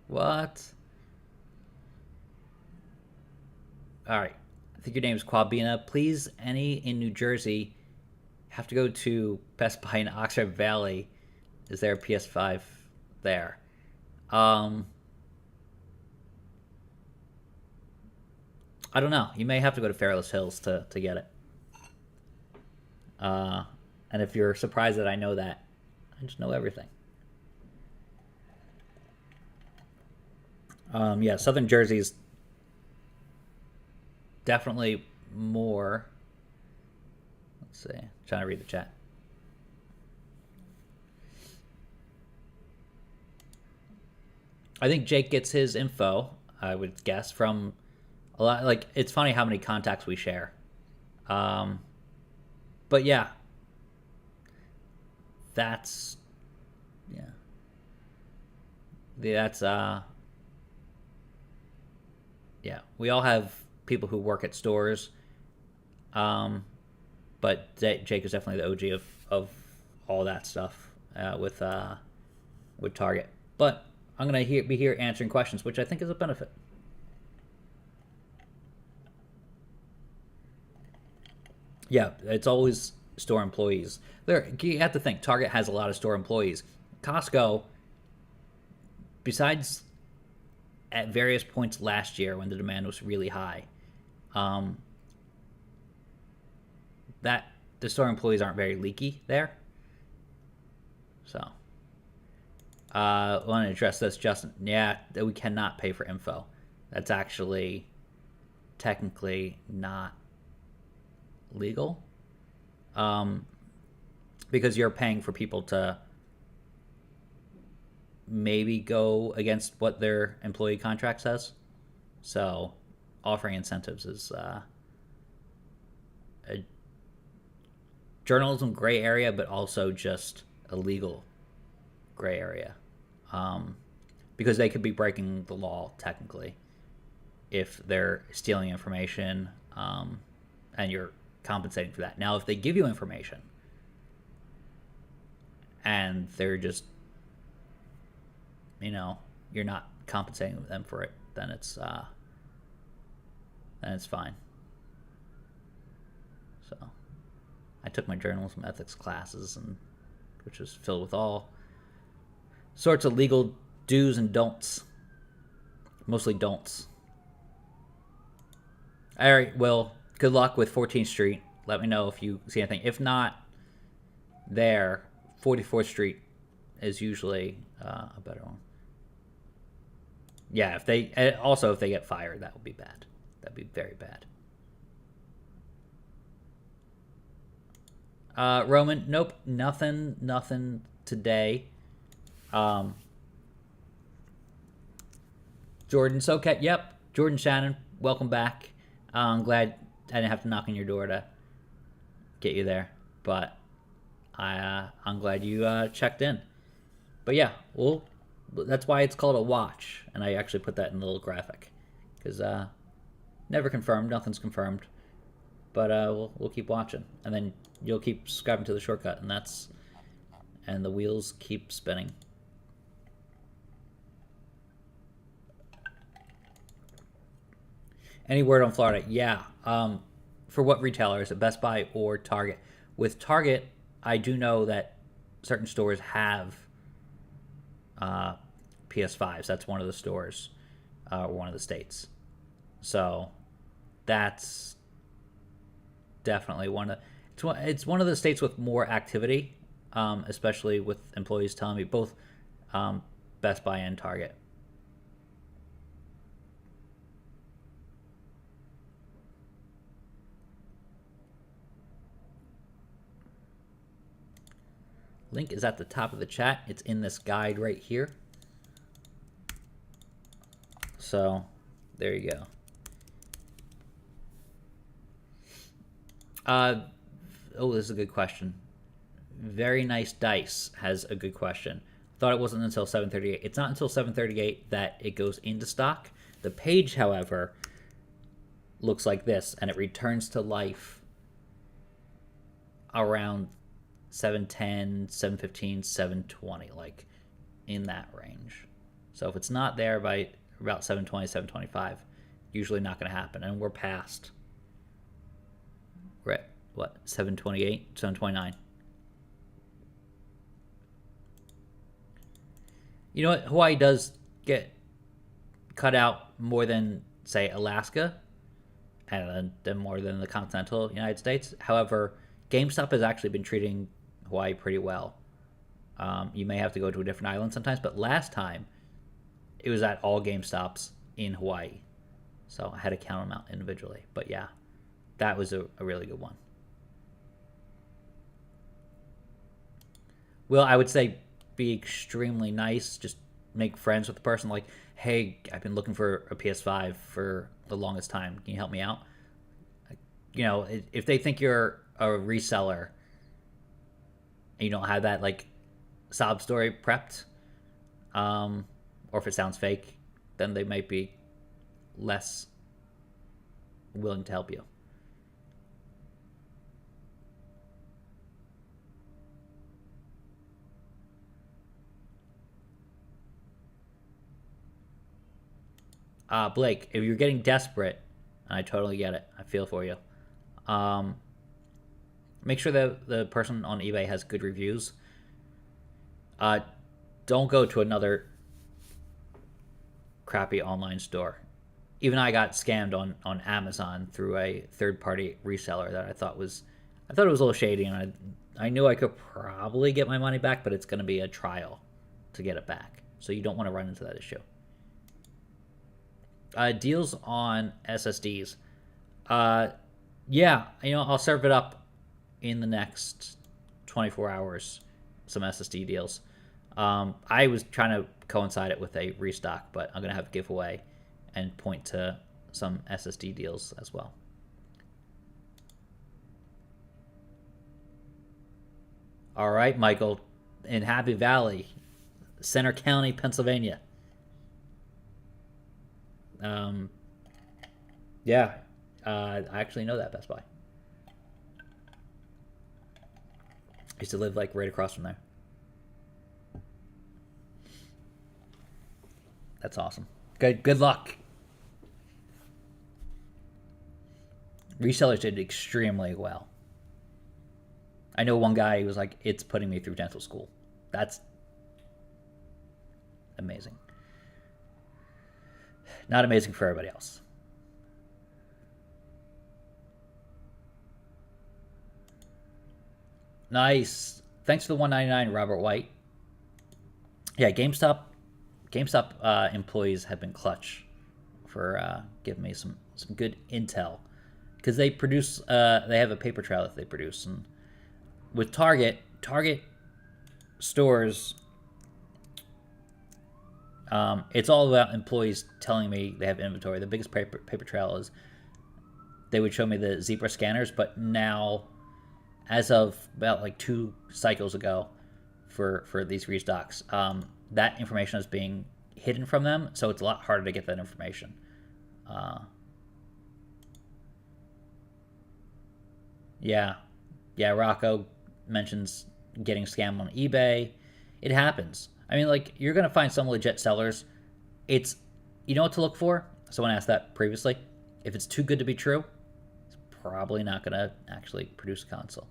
What? All right. I think your name's Quabina. Please, any in New Jersey, have to go to Best Buy in Oxford Valley. Is there a PS5 there? I don't know. You may have to go to Fairless Hills to get it. And if you're surprised that I know that, I just know everything. Yeah, Southern Jersey's definitely more. Let's see. I'm trying to read the chat. I think Jake gets his info, I would guess, from a lot. Like, it's funny how many contacts we share. But yeah, that's yeah. We all have people who work at stores, but Jake is definitely the OG of all that stuff with Target. But I'm gonna be here answering questions, which I think is a benefit. Yeah, it's always store employees. You have to think, Target has a lot of store employees. Costco, besides at various points last year when the demand was really high, that the store employees aren't very leaky there. So I want to address this, Justin. Yeah, we cannot pay for info. That's actually technically not legal, because you're paying for people to maybe go against what their employee contract says. So offering incentives is a journalism gray area, but also just a legal gray area, because they could be breaking the law technically if they're stealing information, and you're compensating for that. Now, if they give you information and they're just, you're not compensating them for it, then it's fine. So, I took my journalism ethics classes, which was filled with all sorts of legal do's and don'ts. Mostly don'ts. All right, well, good luck with 14th Street. Let me know if you see anything. If not, 44th Street is usually a better one. Yeah, if they get fired, that would be bad. That'd be very bad. Roman, nope, nothing today. Jordan Soket, yep, Jordan Shannon, welcome back. I'm glad I didn't have to knock on your door to get you there, but I'm glad you checked in. But yeah, well, that's why it's called a watch, and I actually put that in the little graphic, because never confirmed, nothing's confirmed, but we'll keep watching, and then you'll keep subscribing to the shortcut, and the wheels keep spinning. Any word on Florida? Yeah. For what retailer? Is it Best Buy or Target? With Target, I do know that certain stores have PS5s. That's one of the stores, one of the states. So that's definitely it's one of the states with more activity, especially with employees telling me, both Best Buy and Target. Link is at the top of the chat. It's in this guide right here. So there you go. Oh, this is a good question. Very Nice Dice has a good question. Thought it wasn't until 7:38. It's not until 7:38 that it goes into stock. The page, however, looks like this, and it returns to life around 7:10, 7:15, 7:20, like in that range. So if it's not there by about 7:20, 7:25, usually not going to happen. And we're past, we're at what, 7:28, 7:29. You know what? Hawaii does get cut out more than, say, Alaska, and then more than the continental United States. However, GameStop has actually been treating Hawaii pretty well. You may have to go to a different island sometimes, but last time it was at all GameStops in Hawaii. So I had to count them out individually. But yeah, that was a really good one. Well, I would say be extremely nice. Just make friends with the person. Like, hey, I've been looking for a PS5 for the longest time. Can you help me out? If they think you're a reseller and you don't have that like sob story prepped, or if it sounds fake, then they might be less willing to help you. Blake, if you're getting desperate, and I totally get it, I feel for you. Make sure that the person on eBay has good reviews. Don't go to another crappy online store. Even I got scammed on Amazon through a third-party reseller that I thought it was a little shady, and I knew I could probably get my money back, but it's going to be a trial. to get it back. So you don't want to run into that issue. Deals on SSDs. Yeah, I'll serve it up in the next 24 hours, some SSD deals. I was trying to coincide it with a restock, but I'm going to have a giveaway and point to some SSD deals as well. All right, Michael, in Happy Valley, Center County, Pennsylvania. Yeah, I actually know that Best Buy. I used to live like right across from there. That's awesome. Good luck. Resellers did extremely well. I know one guy who was like, it's putting me through dental school. That's amazing. Not amazing for everybody else. Nice. Thanks for the $1.99, Robert White. Yeah, GameStop employees have been clutch for giving me some good intel, because they produce they have a paper trail that they produce, and with Target stores, it's all about employees telling me they have inventory. The biggest paper trail is they would show me the Zebra scanners, but now, as of about like 2 cycles ago, for these restocks, that information is being hidden from them, so it's a lot harder to get that information. Yeah, Rocco mentions getting scammed on eBay. It happens. I mean, like, you're gonna find some legit sellers. It's, you know what to look for? Someone asked that previously. If it's too good to be true, it's probably not gonna actually produce a console.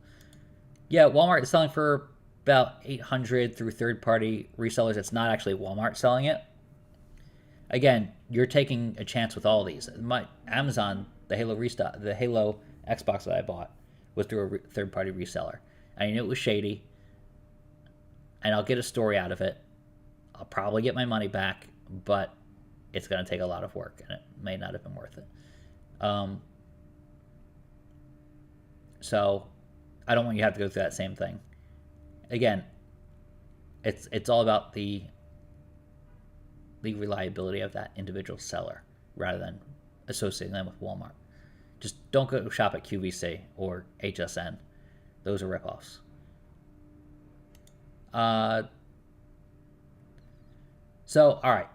Yeah, Walmart is selling for about $800 through third-party resellers. It's not actually Walmart selling it. Again, you're taking a chance with all these. My Amazon, the Halo Xbox that I bought was through a third-party reseller. I knew it was shady, and I'll get a story out of it. I'll probably get my money back, but it's going to take a lot of work, and it may not have been worth it. So I don't want you to have to go through that same thing. Again, it's all about the reliability of that individual seller rather than associating them with Walmart. Just don't go shop at QVC or HSN. Those are ripoffs. So, all right.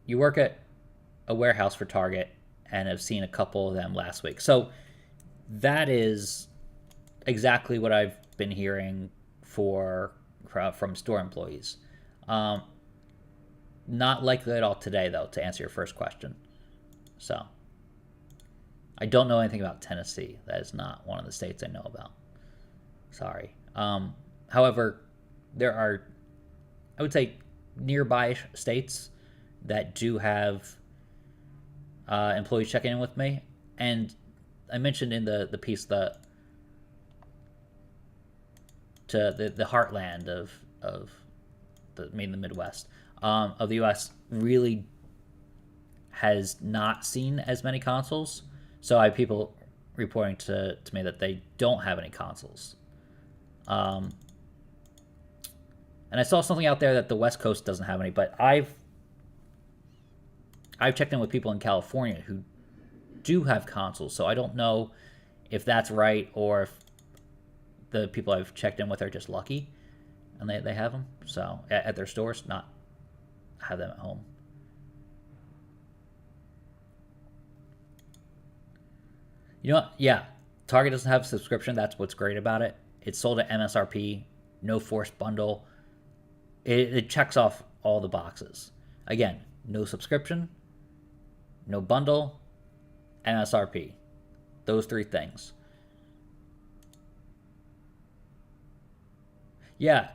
You work at a warehouse for Target and have seen a couple of them last week. So that is exactly what I've been hearing from store employees. Not likely at all today, though, to answer your first question. So I don't know anything about Tennessee. That is not one of the states I know about. Sorry. However, there are, I would say, nearby states that do have employees checking in with me. And I mentioned in the piece that the heartland of the Midwest of the U.S. really has not seen as many consoles. So I have people reporting to me that they don't have any consoles. And I saw something out there that the West Coast doesn't have any, but I've checked in with people in California who do have consoles, so I don't know if that's right or if the people I've checked in with are just lucky and they have them. So at their stores, not have them at home. You know what? Yeah, Target doesn't have a subscription. That's what's great about it. It's sold at MSRP, no forced bundle. It checks off all the boxes. Again, no subscription, no bundle, MSRP. Those 3 things. Yeah,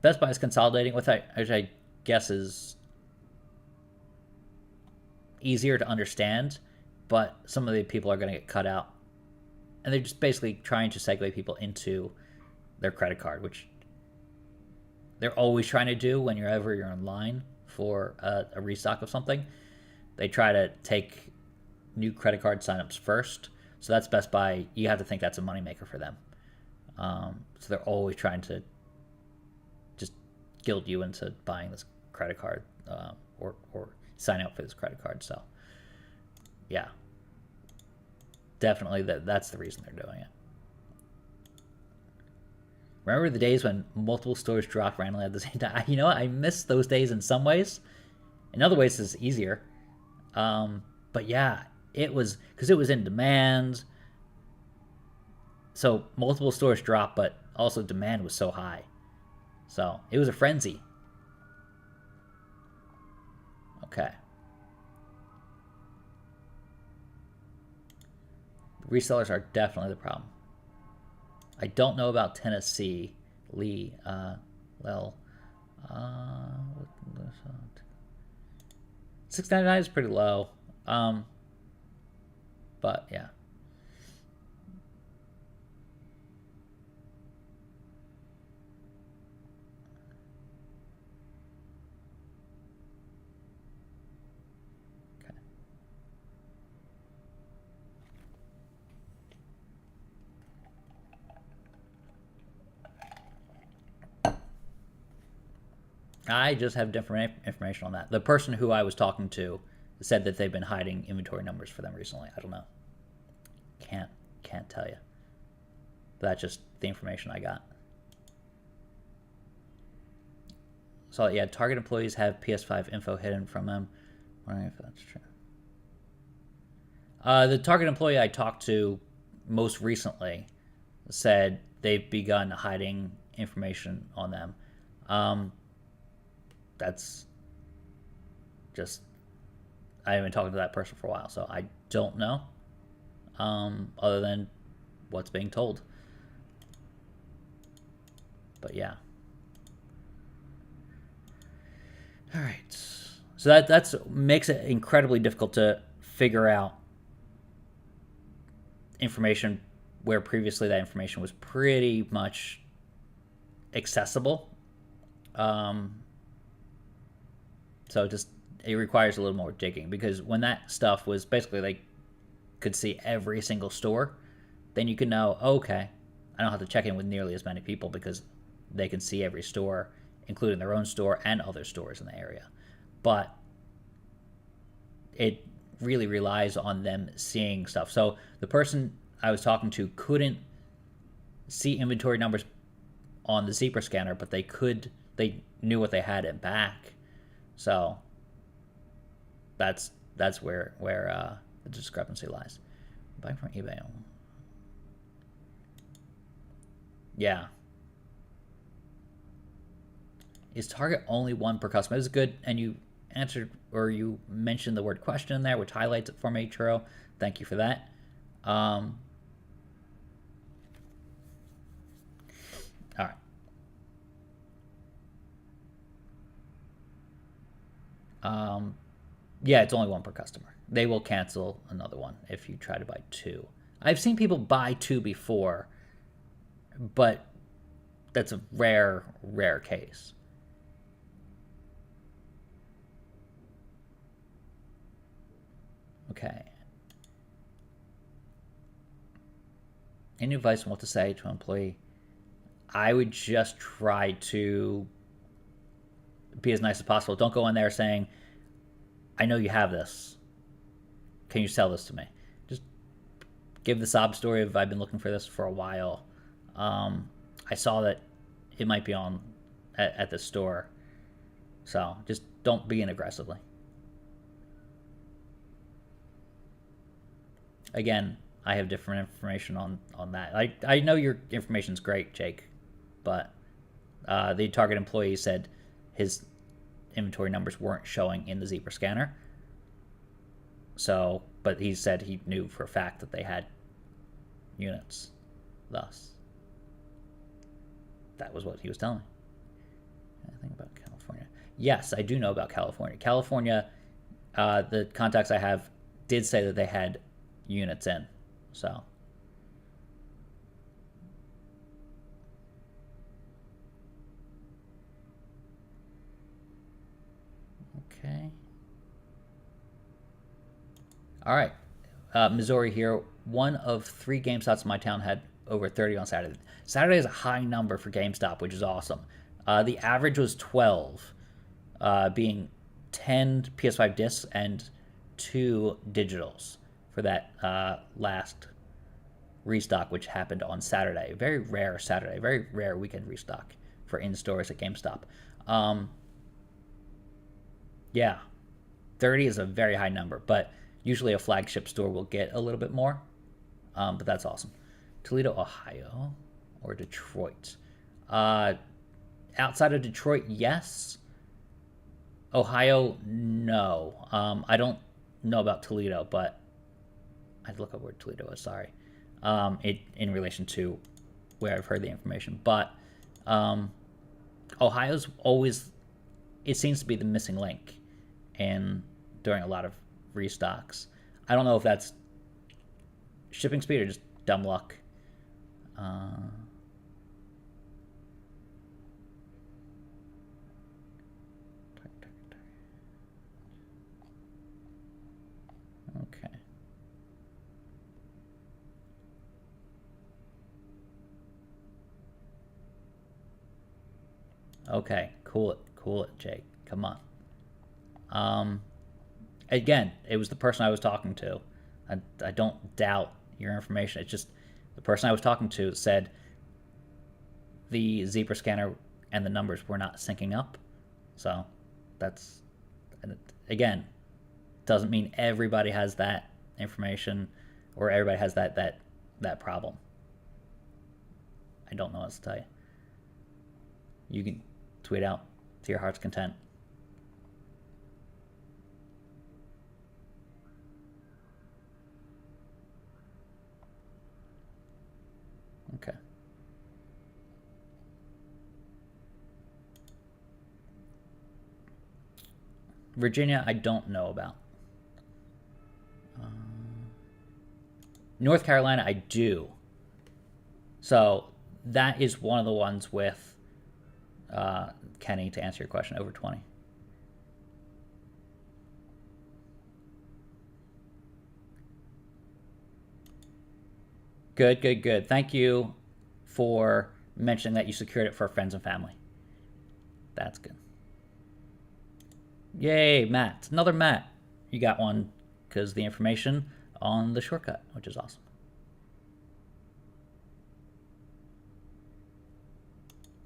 Best Buy is consolidating, which I guess is easier to understand, but some of the people are going to get cut out. And they're just basically trying to segue people into their credit card, which they're always trying to do whenever you're in line for a restock of something. They try to take new credit card signups first. So that's Best Buy. You have to think that's a moneymaker for them. So they're always trying to just guilt you into buying this credit card or signing up for this credit card. So yeah, definitely that's the reason they're doing it. Remember the days when multiple stores dropped randomly at the same time? You know what? I miss those days in some ways. In other ways, it's easier. But yeah, it was because it was in demand. So multiple stores dropped, but also demand was so high. So it was a frenzy. Okay. Resellers are definitely the problem. I don't know about Tennessee. Lee, well, $6.99 is pretty low. But yeah. Okay. I just have different information on that. The person who I was talking to said that they've been hiding inventory numbers for them recently. I don't know. Can't tell you. But that's just the information I got. So yeah, Target employees have PS5 info hidden from them. Wondering if that's true. The Target employee I talked to most recently said they've begun hiding information on them. That's just, I haven't talked to that person for a while, so I don't know, other than what's being told. But yeah. All right. So that's makes it incredibly difficult to figure out information where previously that information was pretty much accessible. So it requires a little more digging, because when that stuff was basically they could see every single store, then you can know, okay, I don't have to check in with nearly as many people because they can see every store, including their own store and other stores in the area. But it really relies on them seeing stuff. So the person I was talking to couldn't see inventory numbers on the Zebra scanner, but they knew what they had in back. So that's where the discrepancy lies. Buying from eBay. Yeah. Is Target only one per customer? This is good, and you answered, or you mentioned the word question in there, which highlights it for me, Churro. Thank you for that. All right. Yeah, it's only one per customer. They will cancel another one if you try to buy two. I've seen people buy two before, but that's a rare case. Okay. Any advice on what to say to an employee? I would just try to be as nice as possible. Don't go in there saying, I know you have this. Can you sell this to me? Just give the sob story of, I've been looking for this for a while. I saw that it might be on at the store. So just don't begin aggressively. Again, I have different information on that. I know your information's great, Jake, but the Target employee said his inventory numbers weren't showing in the Zebra scanner. So, but he said he knew for a fact that they had units. Thus, that was what he was telling me. Anything about California? Yes, I do know about California. California, the contacts I have did say that they had units in. So All right. Missouri here. One of 3 GameStops in my town had over 30 on Saturday. Saturday is a high number for GameStop, which is awesome. The average was 12, being 10 PS5 discs and 2 digitals for that last restock, which happened on Saturday. Very rare Saturday, very rare weekend restock for in-stores at GameStop. Yeah, 30 is a very high number, but usually a flagship store will get a little bit more, but that's awesome. Toledo, Ohio, or Detroit? Outside of Detroit, yes. Ohio, no. I don't know about Toledo, but I'd look up where Toledo is. Sorry, in relation to where I've heard the information, but Ohio's always, it seems to be the missing link, and during a lot of restocks, I don't know if that's shipping speed or just dumb luck. Okay. Okay, cool it, Jake. Come on. Again, it was the person I was talking to. I don't doubt your information. It's just the person I was talking to said the zebra scanner and the numbers were not syncing up. So that's, again, doesn't mean everybody has that information or everybody has that problem. I don't know what to tell you. You can tweet out to your heart's content. Okay. Virginia, I don't know about. North Carolina, I do. So that is one of the ones with Kenny, to answer your question, over 20. Good. Thank you for mentioning that you secured it for friends and family. That's good. Yay, Matt. Another Matt. You got one because the information on the shortcut, which is awesome.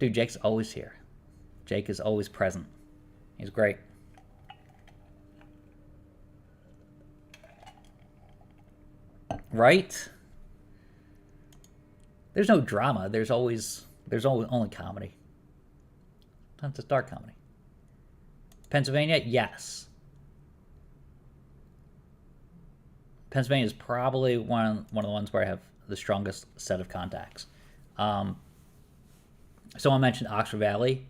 Dude, Jake's always here. Jake is always present. He's great. Right? There's no drama. There's always only comedy. That's just dark comedy. Pennsylvania, yes. Pennsylvania is probably one of the ones where I have the strongest set of contacts. Someone mentioned Oxford Valley,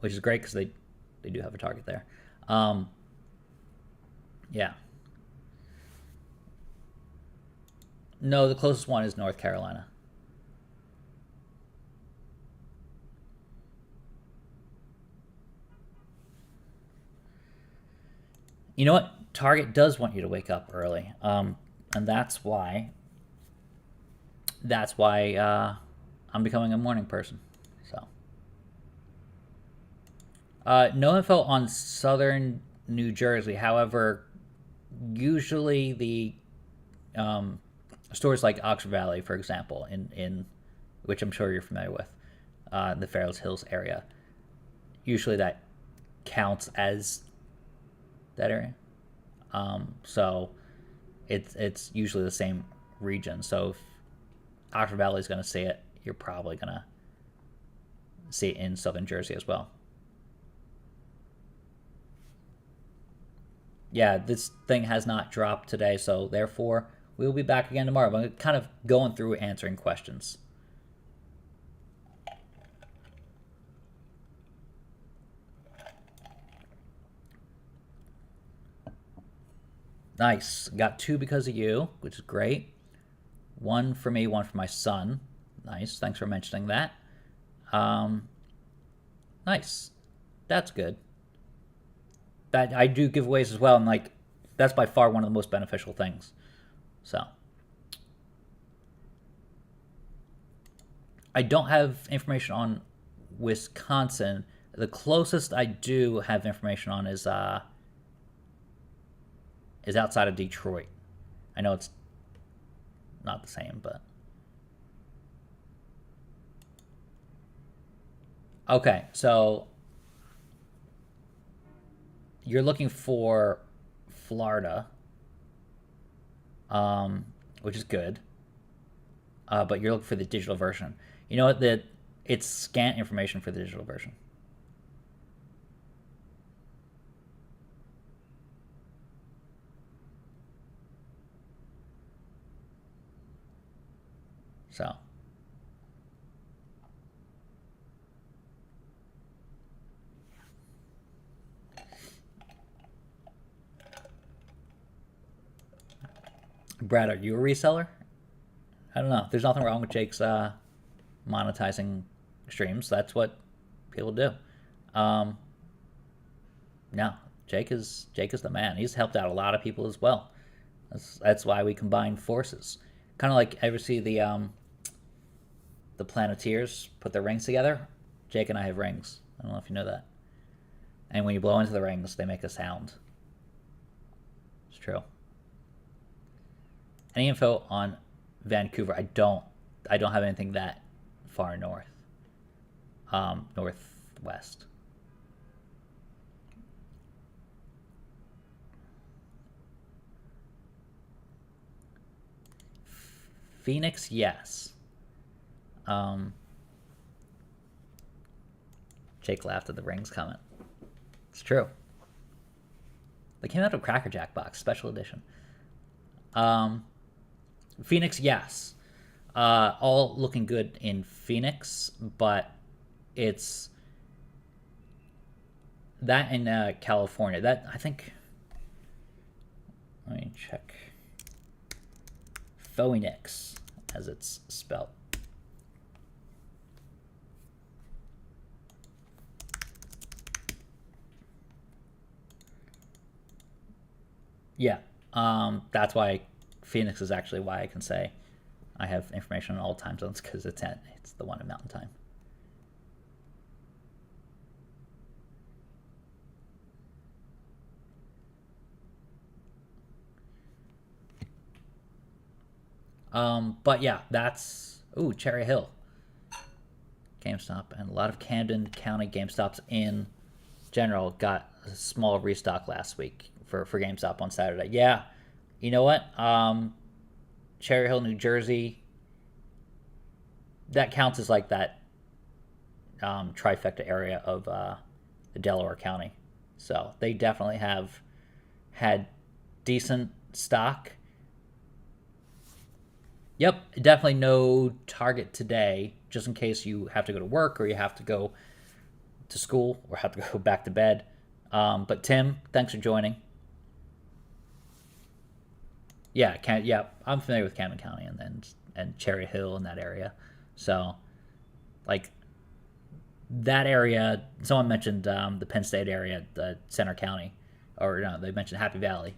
which is great because they do have a Target there. Yeah. No, the closest one is North Carolina. You know what? Target does want you to wake up early, and that's why I'm becoming a morning person. So, no info on southern New Jersey. However, usually the stores like Oxford Valley, for example, in which I'm sure you're familiar with, the Fair Hills area, usually that counts as that area. So it's usually the same region. So if Oxford Valley is going to see it, you're probably going to see it in southern Jersey as well. Yeah, this thing has not dropped today, so therefore we'll be back again tomorrow. I'm kind of going through answering questions. Nice. Got 2 because of you, which is great. 1 for me, 1 for my son. Nice. Thanks for mentioning that. Nice. That's good. That I do giveaways as well, and like that's by far one of the most beneficial things. So I don't have information on Wisconsin. The closest I do have information on is outside of Detroit. I know it's not the same, but okay. So you're looking for Florida, which is good, but you're looking for the digital version. You know what? It's scant information for the digital version. So Brad, are you a reseller? I don't know. There's nothing wrong with Jake's monetizing streams. That's what people do. No, Jake is the man. He's helped out a lot of people as well. That's why we combine forces. Kind of like, ever see the Planeteers put their rings together? Jake and I have rings. I don't know if you know that. And when you blow into the rings, they make a sound. It's true. Any info on Vancouver? I don't have anything that far north. Northwest. Phoenix, yes. Jake laughed at the rings comment. It's true. They came out of Cracker Jack box, special edition. Phoenix, yes. All looking good in Phoenix, but it's that in California. That, I think, let me check. Phoenix, as it's spelled. Yeah, that's why Phoenix is actually why I can say I have information on all time zones, because it's the one in Mountain Time. But yeah, that's Cherry Hill, GameStop, and a lot of Camden County GameStops in general got a small restock last week for GameStop on Saturday. Yeah, you know what? Cherry Hill, New Jersey, that counts as like that trifecta area of the Delaware County. So they definitely have had decent stock. Yep, definitely no Target today, just in case you have to go to work or you have to go to school or have to go back to bed. But Tim, thanks for joining. Yeah, I'm familiar with Camden County and Cherry Hill in that area. So, like, that area, someone mentioned the Penn State area, the Center County, or no, they mentioned Happy Valley.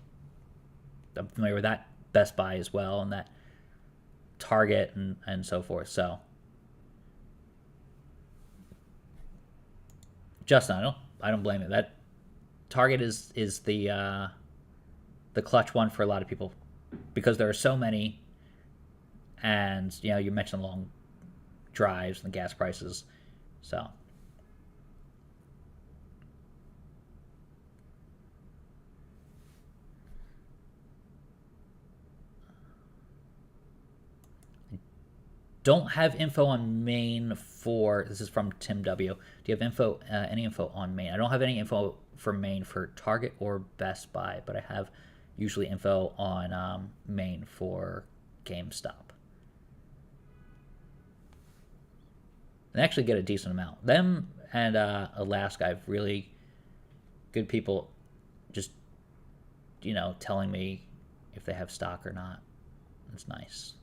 I'm familiar with that, Best Buy as well, and that Target and so forth. So, Justin, I don't blame you. That Target is the clutch one for a lot of people, because there are so many, and you mentioned long drives and the gas prices. So don't have info on Maine for, this is from Tim W. Do you have any info on Maine? I don't have any info for Maine for Target or Best Buy, but I have usually info on Maine for GameStop. They actually get a decent amount. Them and Alaska, I have really good people just, telling me if they have stock or not. It's nice.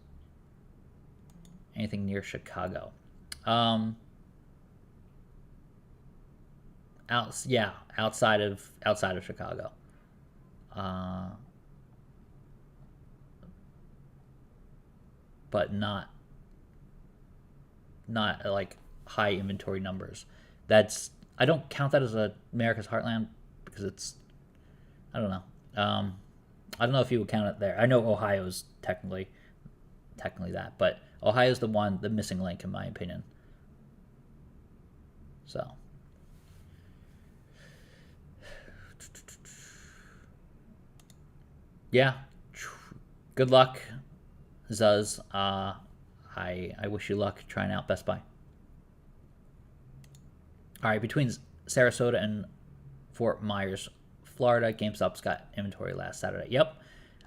Anything near Chicago? Outside of Chicago. but not like high inventory numbers. I don't count that as a America's Heartland because it's, I don't know. I don't know if you would count it there. I know Ohio's technically that, but Ohio's the missing link in my opinion. So. Yeah. Good luck, Zuz. I wish you luck trying out Best Buy. All right, between Sarasota and Fort Myers, Florida, GameStop's got inventory last Saturday. Yep,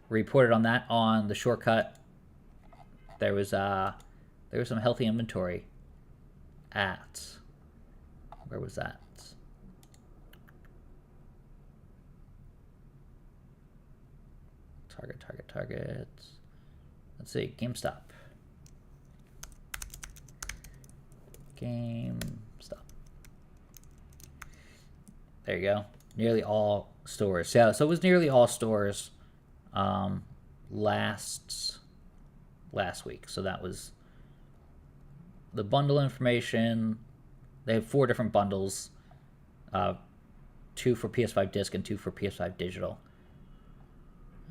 reported on that on the shortcut. There was some healthy inventory at, where was that? Target. Let's see, GameStop. There you go. Nearly all stores. Yeah, so it was nearly all stores last week. So that was the bundle information. They have 4 different bundles. 2 for PS5 Disc and 2 for PS5 Digital.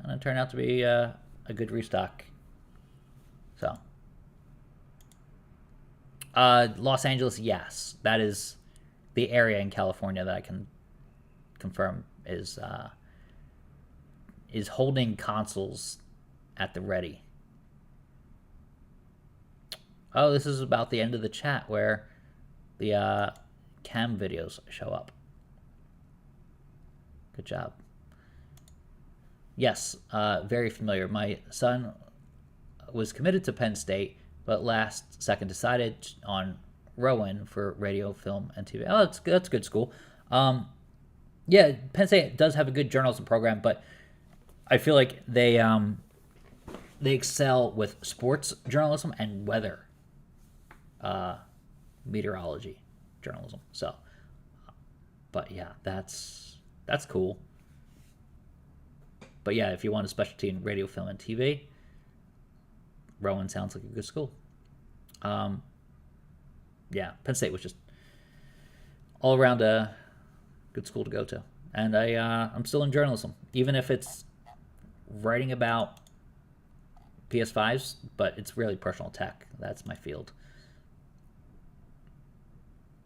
And it turned out to be a good restock. So, Los Angeles, yes, that is the area in California that I can confirm is holding consoles at the ready. Oh, this is about the end of the chat where the cam videos show up. Good job. Yes, very familiar. My son was committed to Penn State, but last second decided on Rowan for radio, film, and TV. Oh, that's good school. Yeah, Penn State does have a good journalism program, but I feel like they excel with sports journalism and weather, meteorology journalism. So, but yeah, that's cool. But yeah, if you want a specialty in radio, film, and TV, Rowan sounds like a good school. Yeah, Penn State was just all around a good school to go to. And I'm still in journalism, even if it's writing about PS5s, but it's really personal tech. That's my field.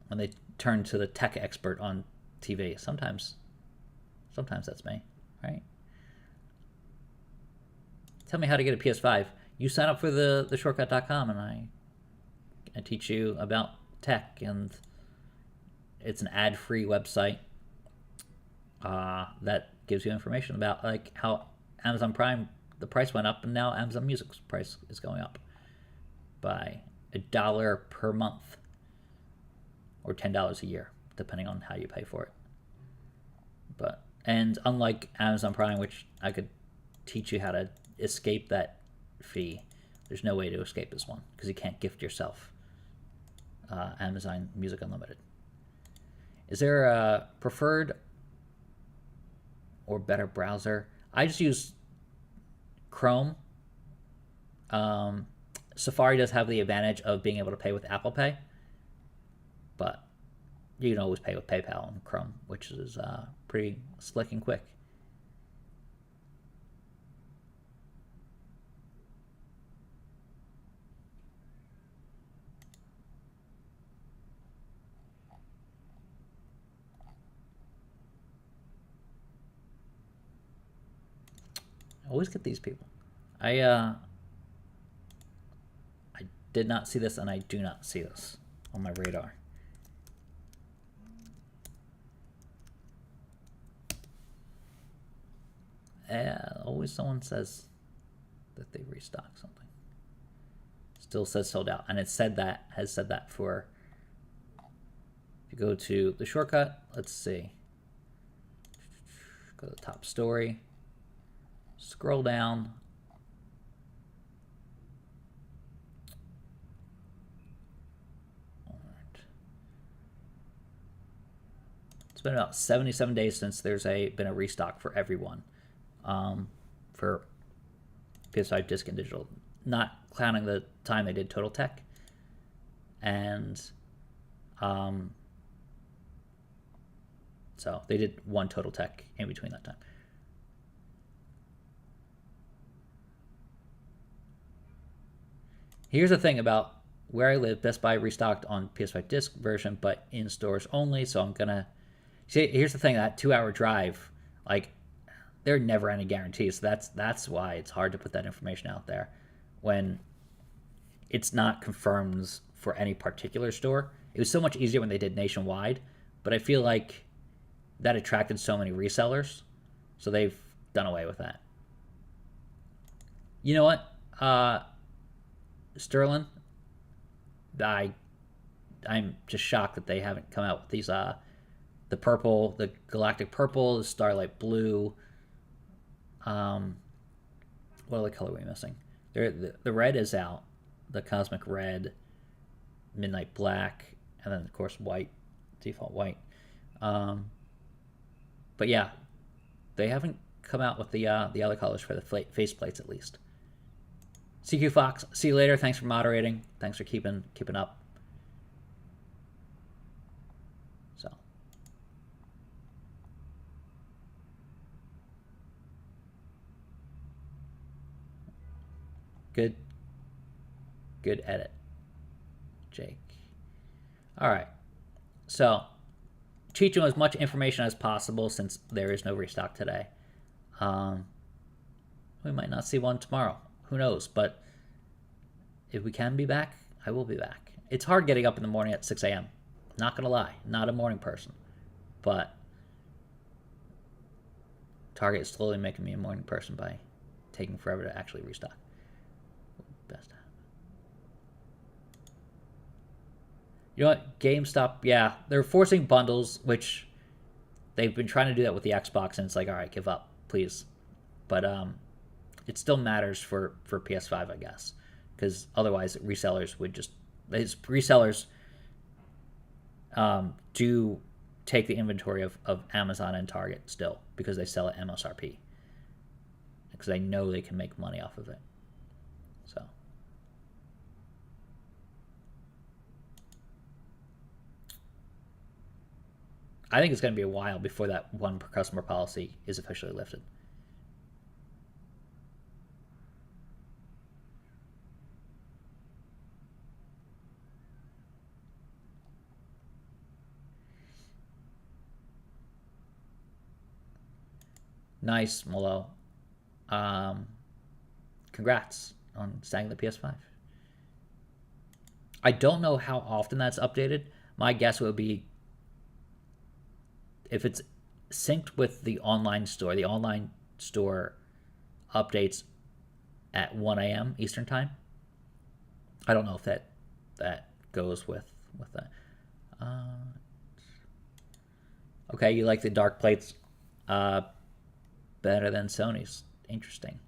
When they turn to the tech expert on TV, sometimes that's me, right? Tell me how to get a PS5. You sign up for the shortcut.com and I teach you about tech, and it's an ad-free website that gives you information about like how Amazon Prime, the price went up, and now Amazon Music's price is going up by $1 per month or $10 a year, depending on how you pay for it. And unlike Amazon Prime, which I could teach you how to escape that fee, there's no way to escape this one because you can't gift yourself Amazon Music Unlimited. Is there a preferred or better browser? I just use Chrome. Safari does have the advantage of being able to pay with Apple Pay, but you can always pay with PayPal on Chrome, which is pretty slick and quick. I always get these people. I did not see this, and I do not see this on my radar. Always someone says that they restock something. Still says sold out, and has said that for. If you go to the shortcut, let's see. Go to the top story. Scroll down. All right. It's been about 77 days since there's been a restock for everyone, for PS5 Disc and Digital. not counting the time they did Total Tech. And so they did one Total Tech in between that time. Here's the thing about where I live. Best Buy restocked on PS5 Disc version, but in stores only. So I'm gonna see. Here's the thing: that 2-hour drive, like, there are never any guarantees. So that's why it's hard to put that information out there when it's not confirmed for any particular store. It was so much easier when they did nationwide, but I feel like that attracted so many resellers, so they've done away with that. You know what, Sterling? I'm just shocked that they haven't come out with these the purple, the galactic purple, the starlight blue. What other color are we missing? The red is out, the cosmic red, midnight black, and then of course white, default white. But yeah, they haven't come out with the other colors for the faceplates at least. CQ Fox, see you later. Thanks for moderating. Thanks for keeping up. So good edit, Jake. All right, so cheat you as much information as possible since there is no restock today. We might not see one tomorrow. Who knows? But if we can be back, I will be back. It's hard getting up in the morning at 6 a.m. Not going to lie. Not a morning person. But Target is slowly making me a morning person by taking forever to actually restock. Best time. You know what? GameStop, yeah. They're forcing bundles, which they've been trying to do that with the Xbox, and it's like, all right, give up, please. But it still matters for PS5, I guess, because otherwise resellers would just resellers do take the inventory of Amazon and Target still because they sell at MSRP because they know they can make money off of it. So I think it's going to be a while before that one per customer policy is officially lifted. Nice, Molo. Congrats on snagging the PS5. I don't know how often that's updated. My guess would be if it's synced with the online store updates at 1 a.m. Eastern time. I don't know if that goes with that. Okay, you like the dark plates better than Sony's. Interesting.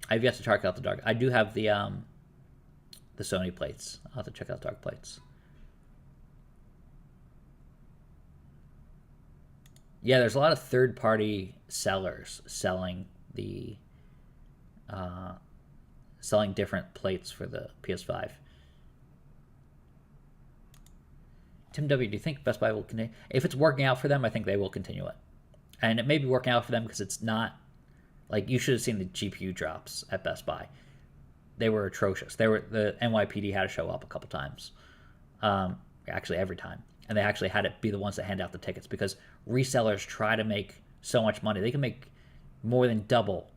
I've yet to check out the dark. I do have the Sony plates. I'll have to check out dark plates. Yeah, there's a lot of third-party sellers selling the selling different plates for the PS5. Tim W, do you think Best Buy will continue? If it's working out for them, I think they will continue it. And it may be working out for them because it's not like you should have seen the GPU drops at Best Buy. They were atrocious. The NYPD had to show up a couple times, actually every time, and they actually had to be the ones that hand out the tickets because resellers try to make so much money. They can make more than double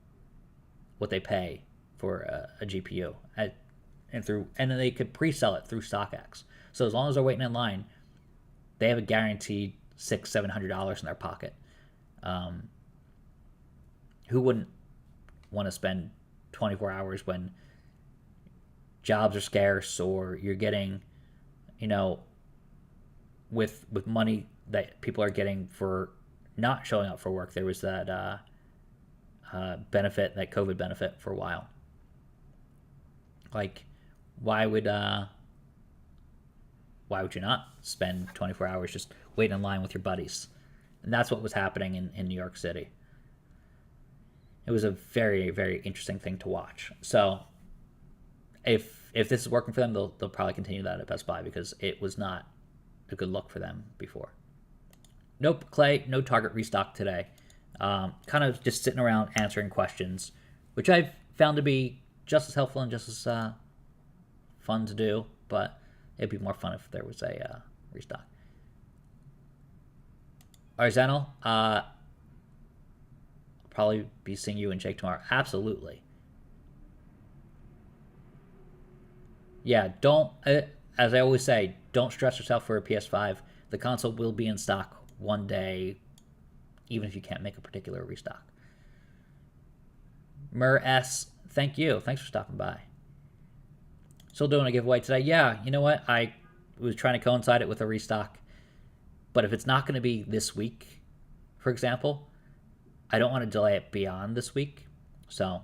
what they pay for a GPU, and then they could pre-sell it through StockX. So as long as they're waiting in line, they have a guaranteed $600-700 in their pocket. Who wouldn't want to spend 24 hours when jobs are scarce or you're getting, with money that people are getting for not showing up for work? There was that benefit, that COVID benefit for a while. Like, why would you not spend 24 hours just waiting in line with your buddies? And that's what was happening in New York City. It was a very, very interesting thing to watch. So if this is working for them, they'll probably continue that at Best Buy because it was not a good look for them before. Nope, Clay, no Target restock today. Kind of just sitting around answering questions, which I've found to be just as helpful and just as fun to do, but it'd be more fun if there was a restock. Arzano, I'll probably be seeing you and Jake tomorrow. Absolutely. Yeah, don't, as I always say, don't stress yourself for a PS5. The console will be in stock one day, even if you can't make a particular restock. Mur S, thank you. Thanks for stopping by. Still doing a giveaway today. Yeah, you know what? I was trying to coincide it with a restock. But if it's not going to be this week, for example, I don't want to delay it beyond this week. So,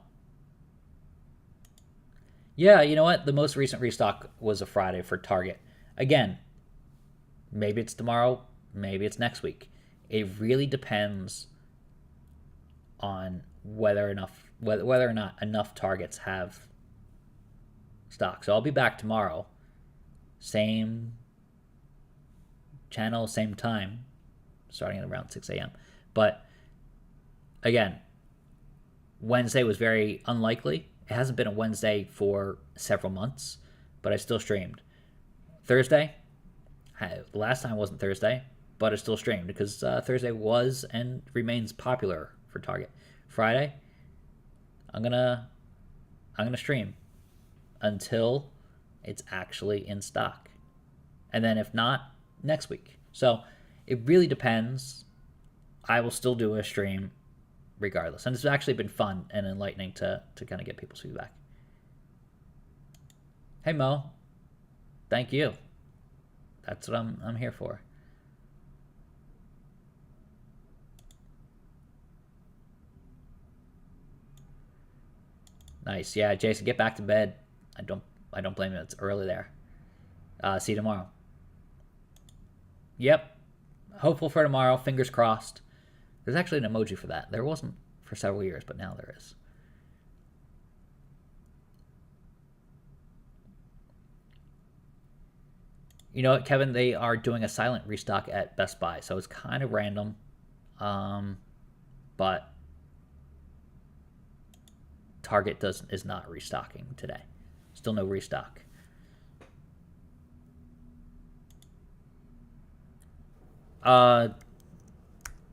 yeah, you know what? The most recent restock was a Friday for Target. Again, maybe it's tomorrow, maybe it's next week. It really depends on whether or not enough Targets have stock. So I'll be back tomorrow, same channel, same time, starting at around 6 a.m. But again, Wednesday was very unlikely. It hasn't been a Wednesday for several months, but I still streamed. Thursday, last time wasn't Thursday, but I still streamed because Thursday was and remains popular for Target. Friday, I'm gonna stream until it's actually in stock, and then if not, next week. So it really depends. I will still do a stream regardless, and it's actually been fun and enlightening to kind of get people's feedback. Hey Mo, thank you. That's what I'm here for. Nice. Yeah, Jason, get back to bed. I don't blame you. It's early there. See you tomorrow. Yep. Hopeful for tomorrow. Fingers crossed. There's actually an emoji for that. There wasn't for several years, but now there is. You know what, Kevin? They are doing a silent restock at Best Buy, so it's kind of random. But Target is not restocking today. Still no restock.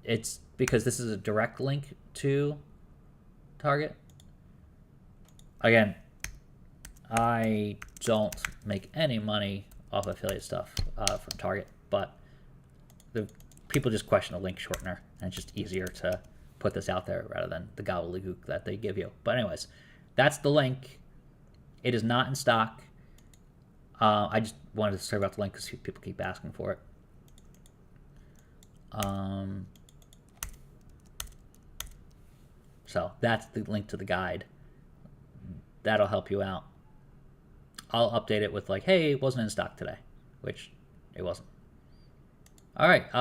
It's because this is a direct link to Target. Again, I don't make any money off affiliate stuff from Target, but the people just question the link shortener, and it's just easier to put this out there rather than the gobbledygook that they give you. But anyways, that's the link. It is not in stock. I just wanted to serve out the link because people keep asking for it. So that's the link to the guide. That'll help you out. I'll update it with like, hey, it wasn't in stock today, which it wasn't. All right,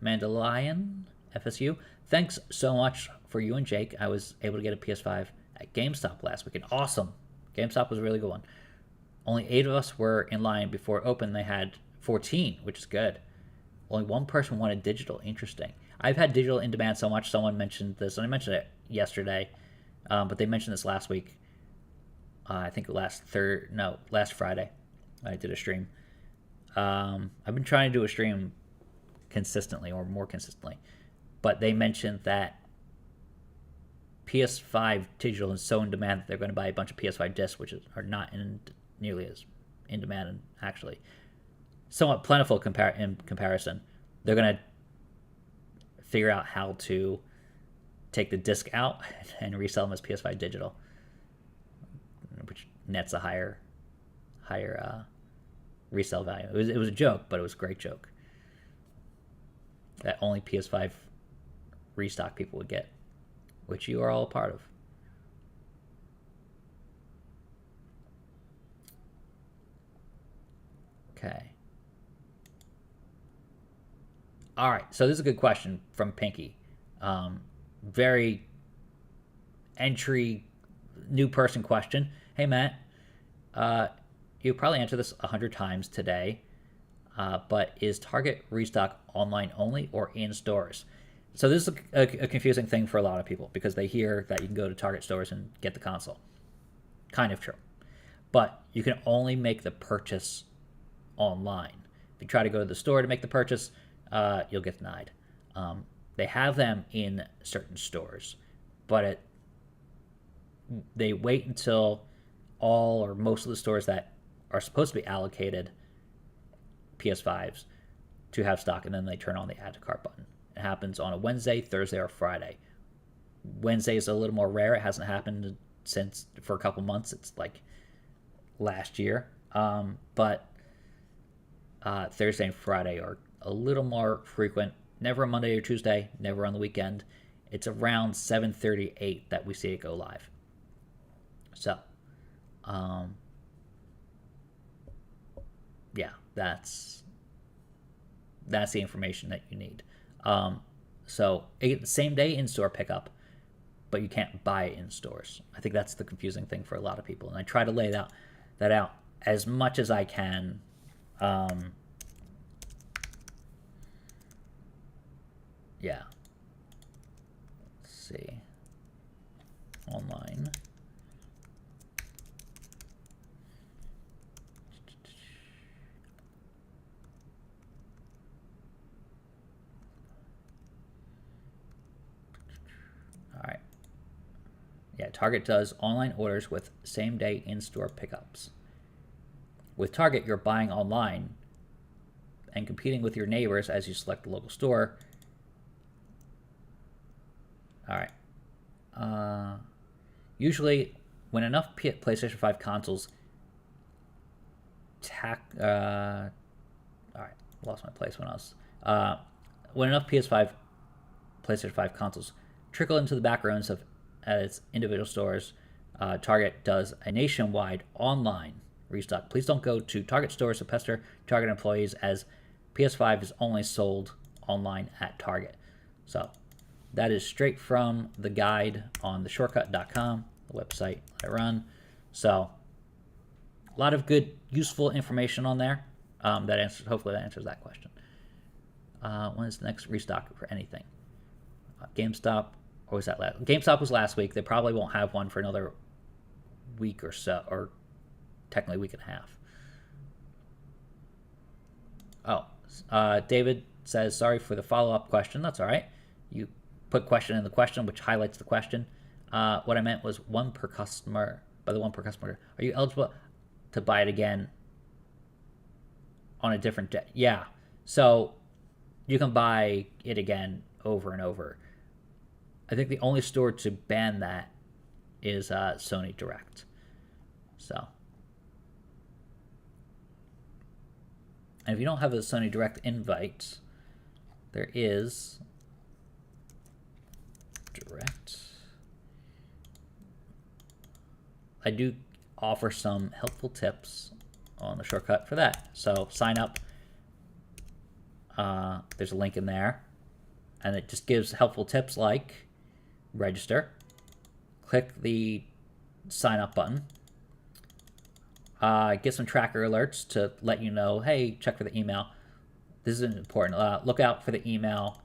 Mandalorian FSU, thanks so much for you and Jake. I was able to get a PS5 at GameStop last weekend. Awesome. GameStop was a really good one. Only 8 of us were in line before it opened. They had 14, which is good. Only one person wanted digital. Interesting. I've had digital in demand so much. Someone mentioned this, and I mentioned it yesterday, but they mentioned this last week. I think last Friday, I did a stream. I've been trying to do a stream consistently or more consistently, but they mentioned that PS5 digital is so in demand that they're going to buy a bunch of PS5 discs, which are not nearly as in demand and actually somewhat plentiful in comparison. They're going to figure out how to take the disc out and resell them as PS5 digital, which nets a higher resale value. It was a joke, but it was a great joke that only PS5 restock people would get, which you are all a part of. Okay. All right, so this is a good question from Pinky. very entry new person question. Hey, Matt, you probably answered this 100 times today, but is Target restock online only or in stores? So this is a confusing thing for a lot of people because they hear that you can go to Target stores and get the console. Kind of true. But you can only make the purchase online. If you try to go to the store to make the purchase, you'll get denied. They have them in certain stores, but they wait until all or most of the stores that are supposed to be allocated PS5s to have stock, and then they turn on the add to cart button. It happens on a Wednesday, Thursday, or Friday. Wednesday is a little more rare. It hasn't happened since for a couple months. It's like last year. But Thursday and Friday are a little more frequent. Never on Monday or Tuesday, never on the weekend. It's around 7:38 that we see it go live. So, yeah, that's the information that you need. So same day in-store pickup, but you can't buy it in stores. I think that's the confusing thing for a lot of people, and I try to lay that out as much as I can. Yeah. Let's see. Online. All right. Yeah, Target does online orders with same-day in-store pickups. With Target, you're buying online and competing with your neighbors as you select the local store. All right. Usually, when enough PlayStation 5 consoles all right, lost my place when I was. When enough PlayStation 5 consoles trickle into the back rooms at its individual stores, Target does a nationwide online restock. Please don't go to Target stores to pester Target employees, as PS5 is only sold online at Target. So that is straight from the guide on theshortcut.com, the website I run. So a lot of good, useful information on there. Hopefully that answers that question. When is the next restock for anything? GameStop, or was that last? GameStop was last week. They probably won't have one for another week or so, or technically a week and a half. David says, sorry for the follow-up question. That's all right. You put question in the question, which highlights the question. What I meant was one per customer. By the one per customer, are you eligible to buy it again on a different day? Yeah. So you can buy it again over and over. I think the only store to ban that is Sony Direct. So, and if you don't have a Sony Direct invite, there is Direct. I do offer some helpful tips on the shortcut for that. So sign up. There's a link in there, and it just gives helpful tips like register, click the sign up button, get some tracker alerts to let you know, hey, check for the email. This is important. Look out for the email.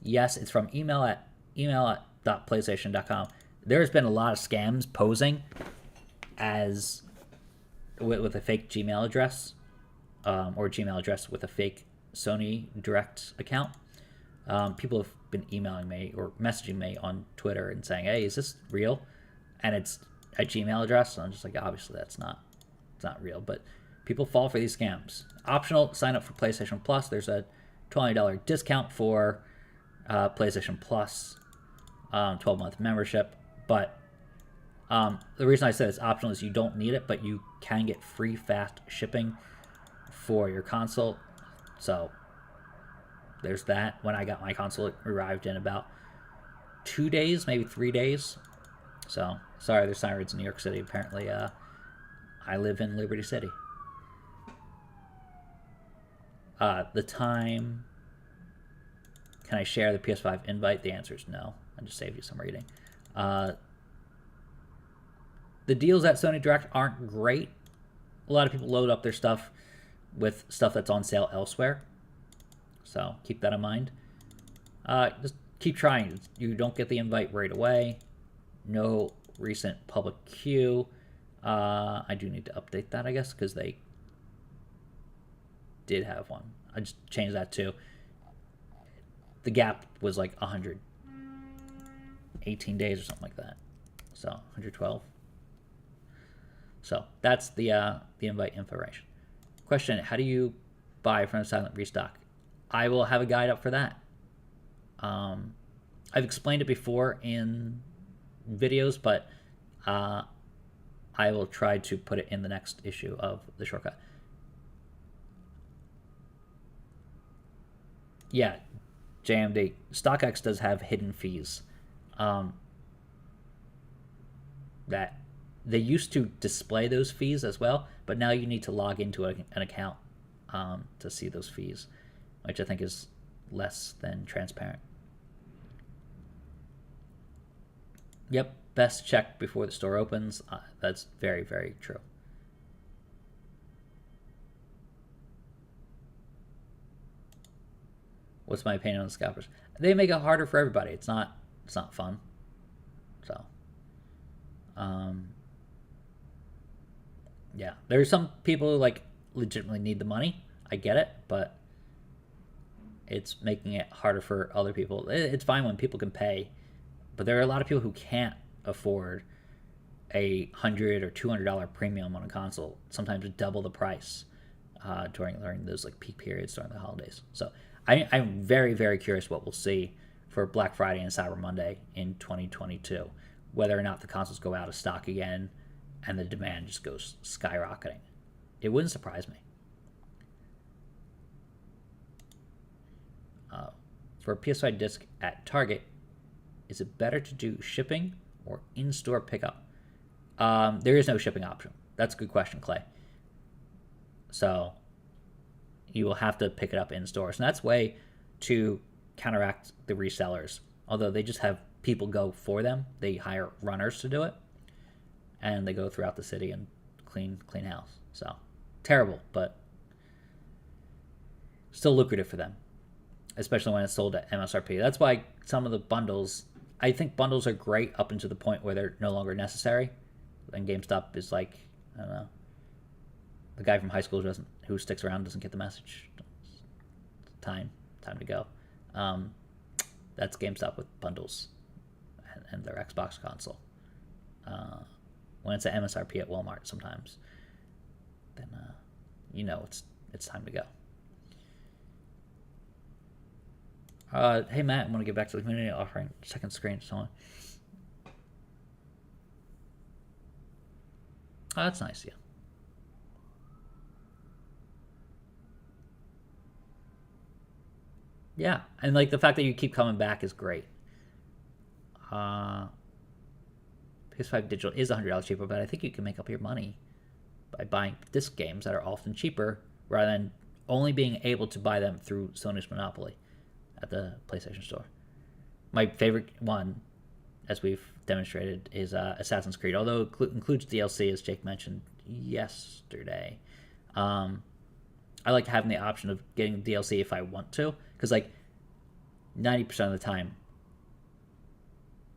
Yes, it's from email at playstation.com. There's been a lot of scams posing as with a fake Gmail address, or Gmail address with a fake Sony Direct account. People have been emailing me or messaging me on Twitter and saying, hey, is this real? And it's a Gmail address. And I'm just like, obviously it's not real, but people fall for these scams. Optional, sign up for PlayStation Plus. There's a $20 discount for PlayStation Plus, 12-month membership. But the reason I said it's optional is you don't need it, but you can get free fast shipping for your console. So there's that. When I got my console, it arrived in about 2 days, maybe 3 days. So sorry, there's sirens in New York City. Apparently, I live in Liberty City. The time. Can I share the PS5 invite? The answer is no. I just saved you some reading. The deals at Sony Direct aren't great. A lot of people load up their stuff with stuff that's on sale elsewhere. So keep that in mind. Just keep trying. You don't get the invite right away. No recent public queue. I do need to update that, I guess, because they did have one. I just changed that too. The gap was like 118 days or something like that. So 112. So that's the invite information. Question: how do you buy from a silent restock? I will have a guide up for that. I've explained it before in videos, but I will try to put it in the next issue of the shortcut. Yeah, JMD. StockX does have hidden fees. That they used to display those fees as well, but now you need to log into an account to see those fees, which I think is less than transparent. Yep, best check before the store opens. That's very, very true. What's my opinion on the scalpers? They make it harder for everybody. It's not fun. So, yeah, there's some people who like legitimately need the money. I get it, but it's making it harder for other people. It's fine when people can pay, but there are a lot of people who can't afford a $100 or $200 premium on a console. Sometimes double the price during those like peak periods during the holidays. So I'm very, very curious what we'll see for Black Friday and Cyber Monday in 2022. Whether or not the consoles go out of stock again and the demand just goes skyrocketing. It wouldn't surprise me. For a PS5 disc at Target, is it better to do shipping or in-store pickup? There is no shipping option. That's a good question, Clay. So you will have to pick it up in stores. And that's a way to counteract the resellers. Although they just have people go for them. They hire runners to do it. And they go throughout the city and clean house. So terrible, but still lucrative for them, especially when it's sold at MSRP. That's why some of the bundles, I think bundles are great up until the point where they're no longer necessary. And GameStop is like, I don't know, the guy from high school who sticks around doesn't get the message. Time to go. That's GameStop with bundles and their Xbox console. When it's at MSRP at Walmart sometimes, then it's time to go. Hey Matt, I want to get back to the community offering second screen and so on. Oh, that's nice, yeah. Yeah, and like the fact that you keep coming back is great. PS5 Digital is $100 cheaper, but I think you can make up your money by buying disc games that are often cheaper rather than only being able to buy them through Sony's monopoly at the PlayStation Store. My favorite one, as we've demonstrated, is Assassin's Creed, although it includes DLC, as Jake mentioned yesterday. I like having the option of getting DLC if I want to, because like 90% of the time,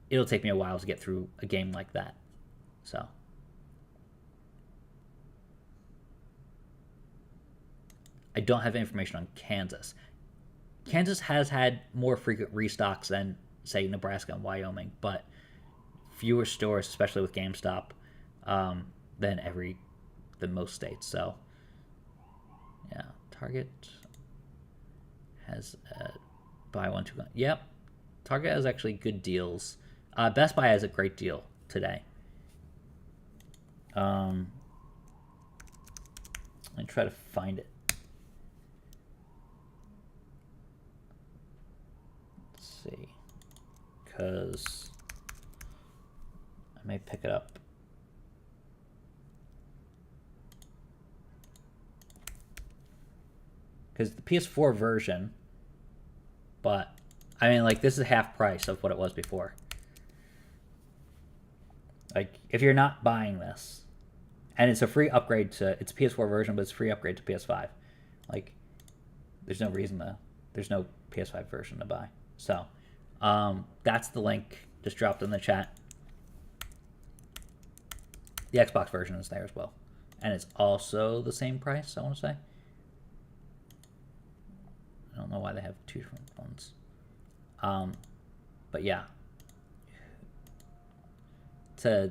it'll take me a while to get through a game like that. So I don't have information on Kansas. Kansas has had more frequent restocks than, say, Nebraska and Wyoming, but fewer stores, especially with GameStop, than most states. So yeah, Target has buy one, two. Yep, Target has actually good deals. Best Buy has a great deal today. I try to find it. Let's see, because I may pick it up. Because the PS4 version, but I mean, like, this is half price of what it was before. Like, if you're not buying this, and it's a free upgrade to, it's a PS4 version, but it's a free upgrade to PS5. Like, there's no reason to, there's no PS5 version to buy. So, that's the link just dropped in the chat. The Xbox version is there as well. And it's also the same price, I want to say. I don't know why they have two different ones. But yeah. I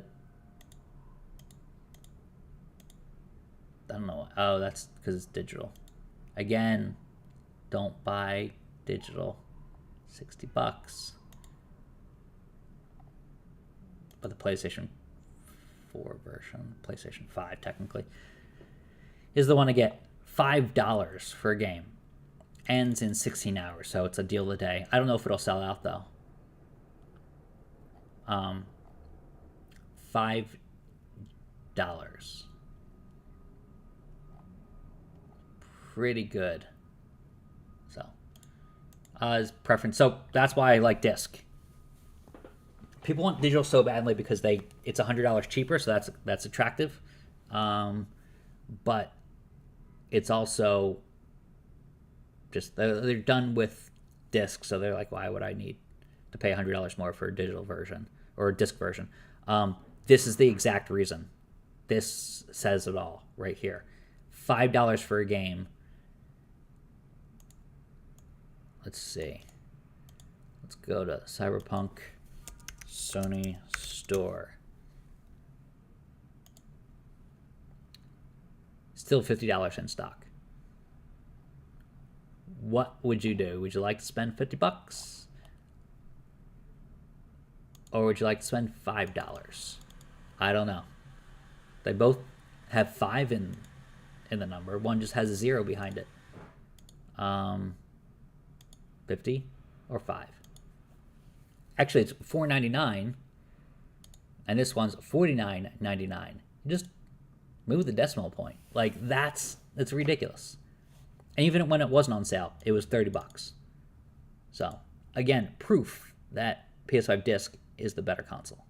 don't know. Oh, that's because it's digital. Again, don't buy digital. $60. But the PlayStation 4 version, PlayStation 5 technically, is the one to get $5 for a game. Ends in 16 hours, so it's a deal of the day. I don't know if it'll sell out though. $5. Pretty good. So, his preference. So that's why I like disc. People want digital so badly because it's $100 cheaper, so that's attractive. But it's also just they're done with disc, so they're like, why would I need to pay $100 more for a digital version or a disc version? This is the exact reason. This says it all right here. $5 for a game. Let's see. Let's go to Cyberpunk Sony Store. Still $50 in stock. What would you do? Would you like to spend $50? Or would you like to spend $5? I don't know. They both have 5 in the number. One just has a 0 behind it. 50 or 5. Actually, it's $4.99, and this one's $49.99. Just move the decimal point. Like, it's ridiculous. And even when it wasn't on sale, it was $30. So, again, proof that PS5 Disc is the better console.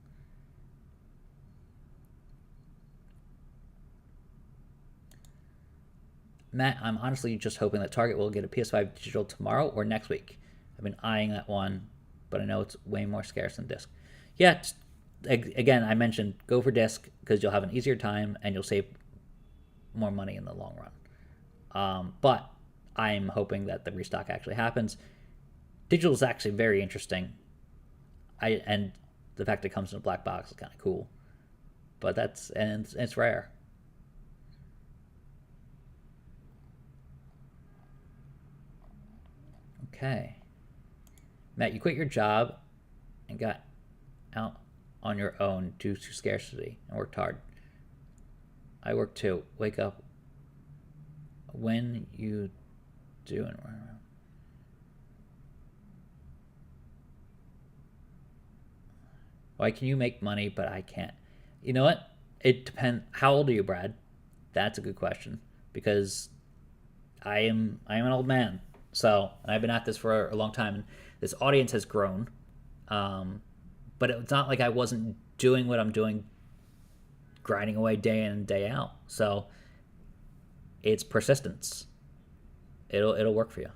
Matt, I'm honestly just hoping that Target will get a PS5 digital tomorrow or next week. I've been eyeing that one, but I know it's way more scarce than disc. Yeah, again, I mentioned go for disc because you'll have an easier time and you'll save more money in the long run. But I'm hoping that the restock actually happens. Digital is actually very interesting. And the fact it comes in a black box is kind of cool. But it's rare. Okay. Matt, you quit your job and got out on your own due to scarcity and worked hard. I work too. Wake up when you do. Why can you make money but I can't? You know what? It depends. How old are you, Brad? That's a good question because I am an old man. So, and I've been at this for a long time, and this audience has grown. But it's not like I wasn't doing what I'm doing, grinding away day in and day out. So, it's persistence. It'll work for you.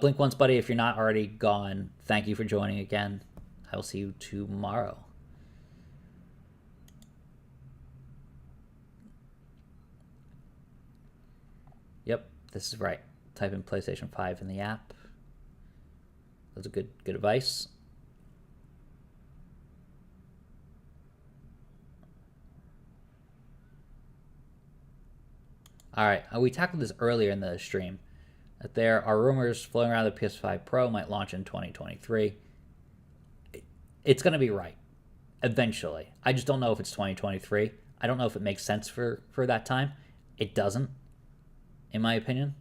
Blink once, buddy. If you're not already gone, thank you for joining again. I will see you tomorrow. Yep, this is right. Type in PlayStation 5 in the app. That's a good advice. All right, we tackled this earlier in the stream. That there are rumors floating around the PS5 Pro might launch in 2023. It's going to be right eventually. I just don't know if it's 2023. I don't know if it makes sense for that time. It doesn't. In my opinion,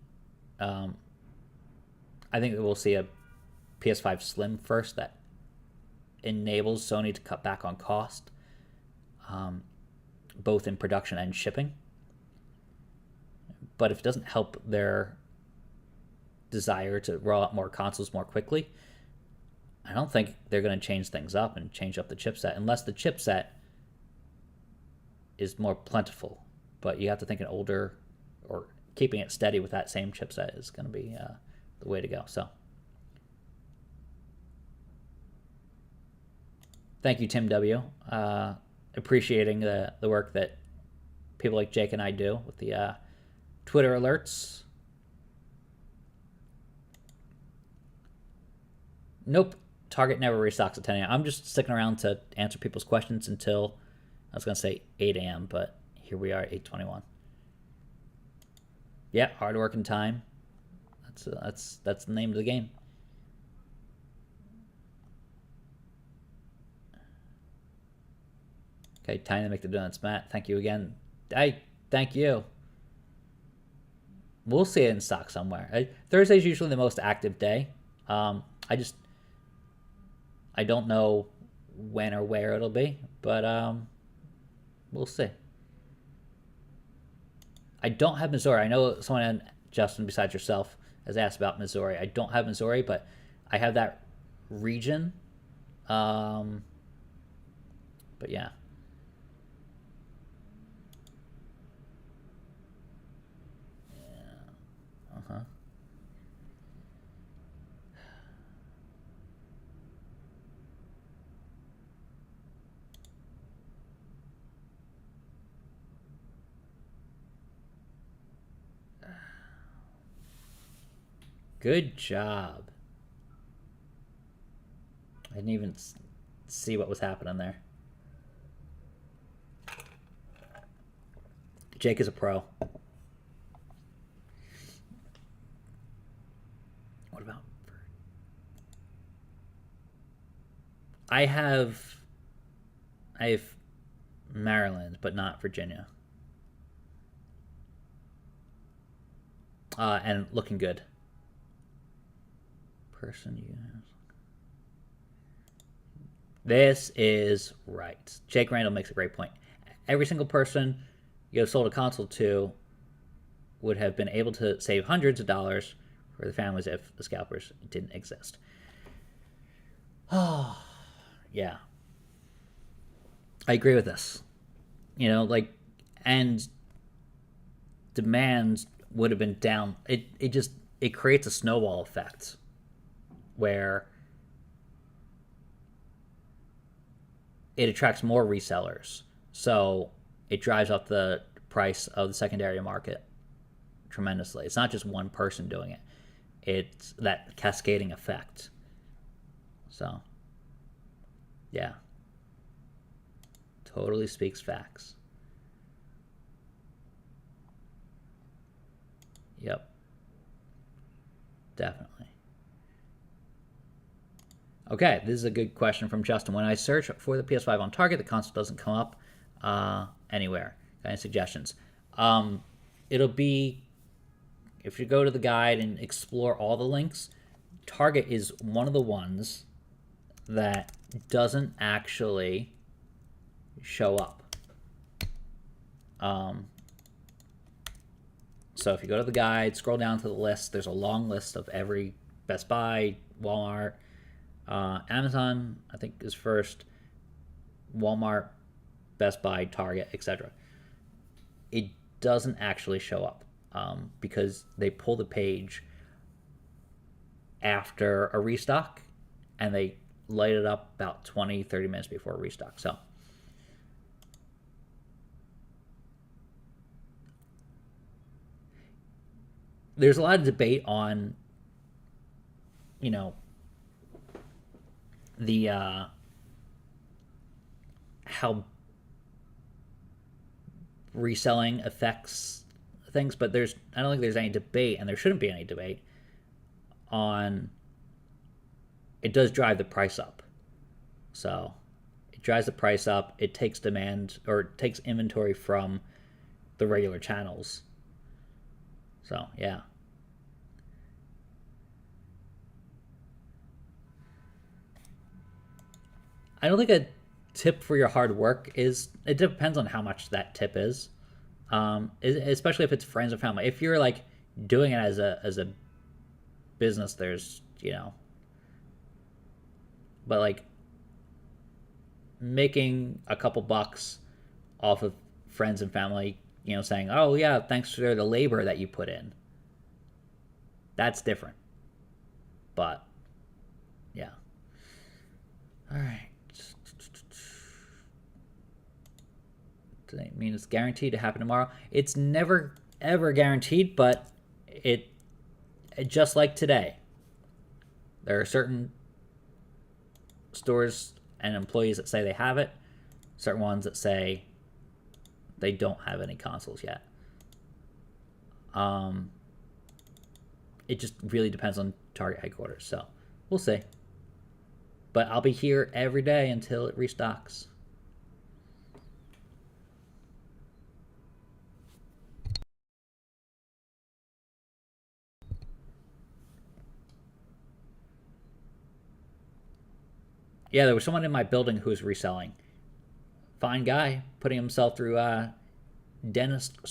I think that we'll see a PS5 Slim first that enables Sony to cut back on cost, both in production and shipping. But if it doesn't help their desire to roll out more consoles more quickly, I don't think they're going to change things up and change up the chipset unless the chipset is more plentiful. But you have to think an older or keeping it steady with that same chipset is going to be the way to go. So thank you, Tim W. Appreciating the work that people like Jake and I do with the Twitter alerts. Nope. Target never restocks at 10 a.m. I'm just sticking around to answer people's questions until, I was going to say 8 a.m., but here we are, 8:21. Yeah, hard work and time. That's the name of the game. Okay, time to make the donuts, Matt. Thank you again. Thank you. We'll see it in stock somewhere. Thursday's usually the most active day. I don't know when or where it'll be, but we'll see. I don't have Missouri. I know someone, Justin, besides yourself, has asked about Missouri. I don't have Missouri, but I have that region. But yeah. Good job. I didn't even see what was happening there. Jake is a pro. What about... I have Maryland, but not Virginia. And looking good. Person you have. This is right. Jake Randall makes a great point. Every single person you have sold a console to would have been able to save hundreds of dollars for the families if the Scalpers didn't exist. Oh, yeah. I agree with this. You know, like, and demand would have been down. It creates a snowball effect where it attracts more resellers. So it drives up the price of the secondary market tremendously. It's not just one person doing it. It's that cascading effect. So, yeah. Totally speaks facts. Yep. Definitely. Okay, this is a good question from Justin. When I search for the PS5 on Target, the console doesn't come up anywhere. Got any suggestions? It'll be, if you go to the guide and explore all the links, Target is one of the ones that doesn't actually show up. So if you go to the guide, scroll down to the list, there's a long list of every Best Buy, Walmart, Amazon, I think, is first, Walmart, Best Buy, Target, etc. It doesn't actually show up because they pull the page after a restock and they light it up about 20-30 minutes before a restock. So there's a lot of debate on, you know, the how reselling affects things, but I don't think there's any debate, and there shouldn't be any debate on, it does drive the price up. So it drives the price up, it takes demand, or it takes inventory from the regular channels. So yeah. I don't think a tip for your hard work is, it depends on how much that tip is, especially if it's friends or family. If you're like doing it as a business, there's, but like making a couple bucks off of friends and family, saying, oh yeah, thanks for the labor that you put in. That's different. But yeah. All right. Does that mean it's guaranteed to happen tomorrow? It's never ever guaranteed, but it just like today. There are certain stores and employees that say they have it, certain ones that say they don't have any consoles yet. It just really depends on Target headquarters, so we'll see. But I'll be here every day until it restocks. Yeah, there was someone in my building who was reselling. Fine guy, putting himself through dentistry.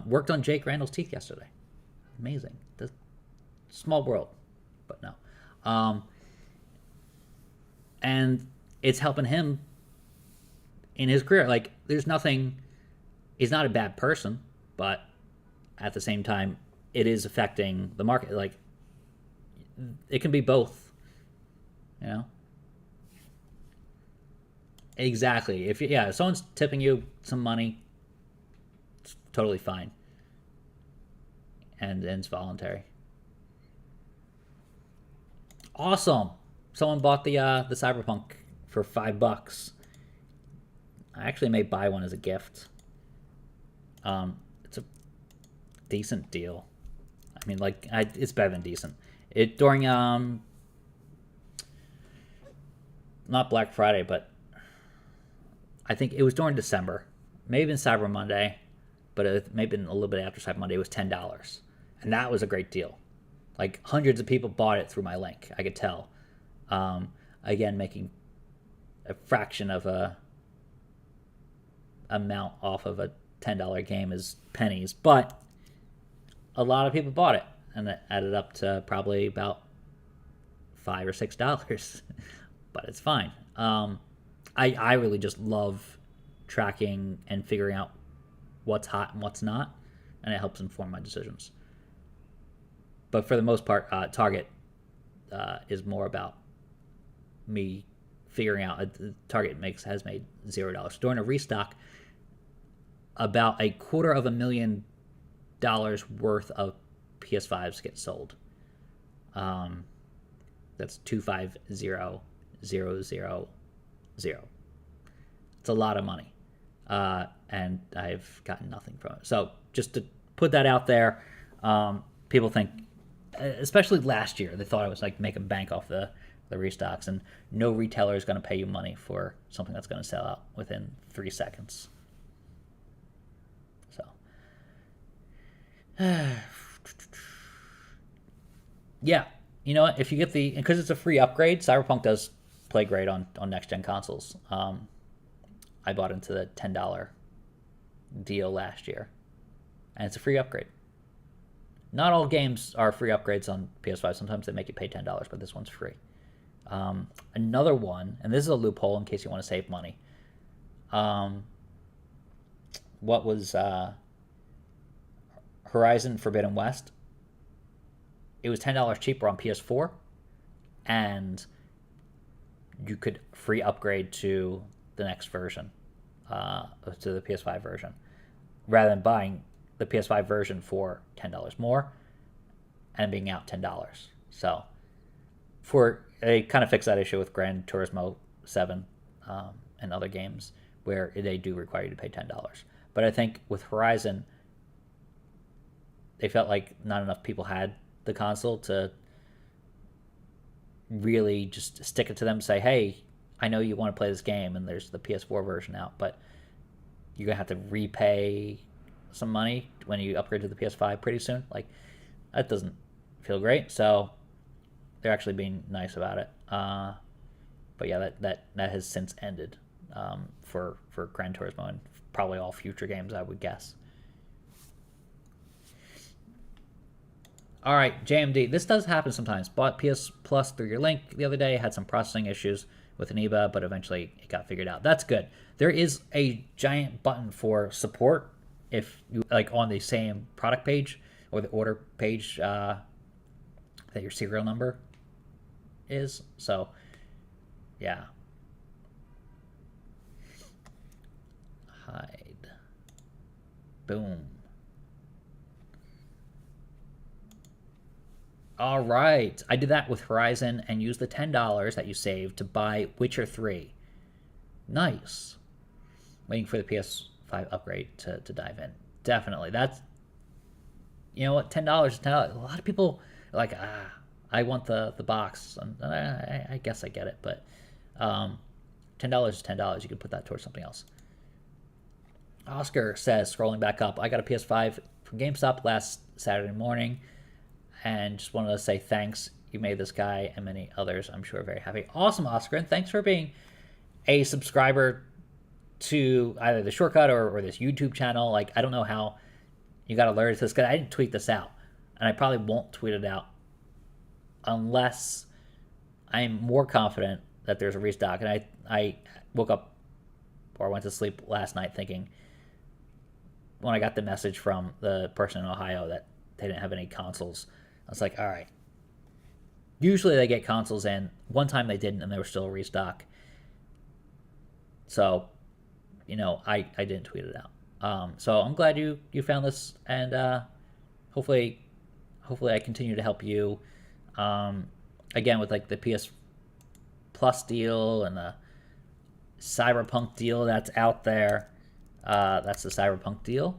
Worked on Jake Randall's teeth yesterday. Amazing. Small world, but no. And it's helping him in his career. Like, there's nothing. He's not a bad person, but at the same time, it is affecting the market. Like, it can be both. Exactly. If someone's tipping you some money, it's totally fine, and it's voluntary. Awesome. Someone bought the Cyberpunk for $5. I actually may buy one as a gift. It's a decent deal. I mean, it's better than decent. It during not Black Friday, but I think it was during December. Maybe in Cyber Monday, but it may have been a little bit after Cyber Monday. It was $10, and that was a great deal. Like, hundreds of people bought it through my link. I could tell. Again, making a fraction of a amount off of a $10 game is pennies, but a lot of people bought it, and it added up to probably about $5 or $6. But it's fine. I really just love tracking and figuring out what's hot and what's not, and it helps inform my decisions. But for the most part, Target is more about me figuring out. Target has made $0 during a restock. About $250,000 worth of PS5s get sold. That's 250,000. It's a lot of money, and I've gotten nothing from it. So just to put that out there, people think, especially last year, they thought I was like making bank off the restocks, and no retailer is going to pay you money for something that's going to sell out within 3 seconds. So yeah, you know what? If you get because it's a free upgrade, Cyberpunk does play great on next gen consoles. I bought into the $10 deal last year, and it's a free upgrade. Not all games are free upgrades on PS5. Sometimes they make you pay $10, but this one's free. Another one, and this is a loophole in case you want to save money. What was Horizon Forbidden West? It was $10 cheaper on PS4, and you could free upgrade to the next version, to the PS5 version, rather than buying the PS5 version for $10 more and being out $10. So they kind of fix that issue with Gran Turismo 7 and other games where they do require you to pay $10. But I think with Horizon, they felt like not enough people had the console to really just stick it to them and say, hey, I know you want to play this game and there's the PS4 version out, but you're going to have to repay some money when you upgrade to the PS5 pretty soon. Like, that doesn't feel great. So they're actually being nice about it. But yeah, that has since ended for Gran Turismo and probably all future games, I would guess. All right, JMD. This does happen sometimes. Bought PS Plus through your link the other day. Had some processing issues with Aniba, but eventually it got figured out. That's good. There is a giant button for support if you like on the same product page or the order page that your serial number is. So, yeah. Hide. Boom. All right. I did that with Horizon and used the $10 that you saved to buy Witcher 3. Nice. Waiting for the PS5 upgrade to dive in. Definitely. That's, you know what, $10 is $10. A lot of people are like, I want the box. And I guess I get it, but $10 is $10. You can put that towards something else. Oscar says, scrolling back up, I got a PS5 from GameStop last Saturday morning and just wanted to say thanks. You made this guy and many others, I'm sure, very happy. Awesome, Oscar, and thanks for being a subscriber to either the Shortcut or this YouTube channel. Like, I don't know how you got alerted to this, because I didn't tweet this out, and I probably won't tweet it out unless I'm more confident that there's a restock. And I woke up or went to sleep last night thinking, when I got the message from the person in Ohio that they didn't have any consoles, I was like, all right. Usually they get consoles in. One time they didn't, and they were still a restock. So, you know, I didn't tweet it out. So I'm glad you found this, and hopefully I continue to help you. Again, with like the PS Plus deal and the Cyberpunk deal that's out there. That's the Cyberpunk deal,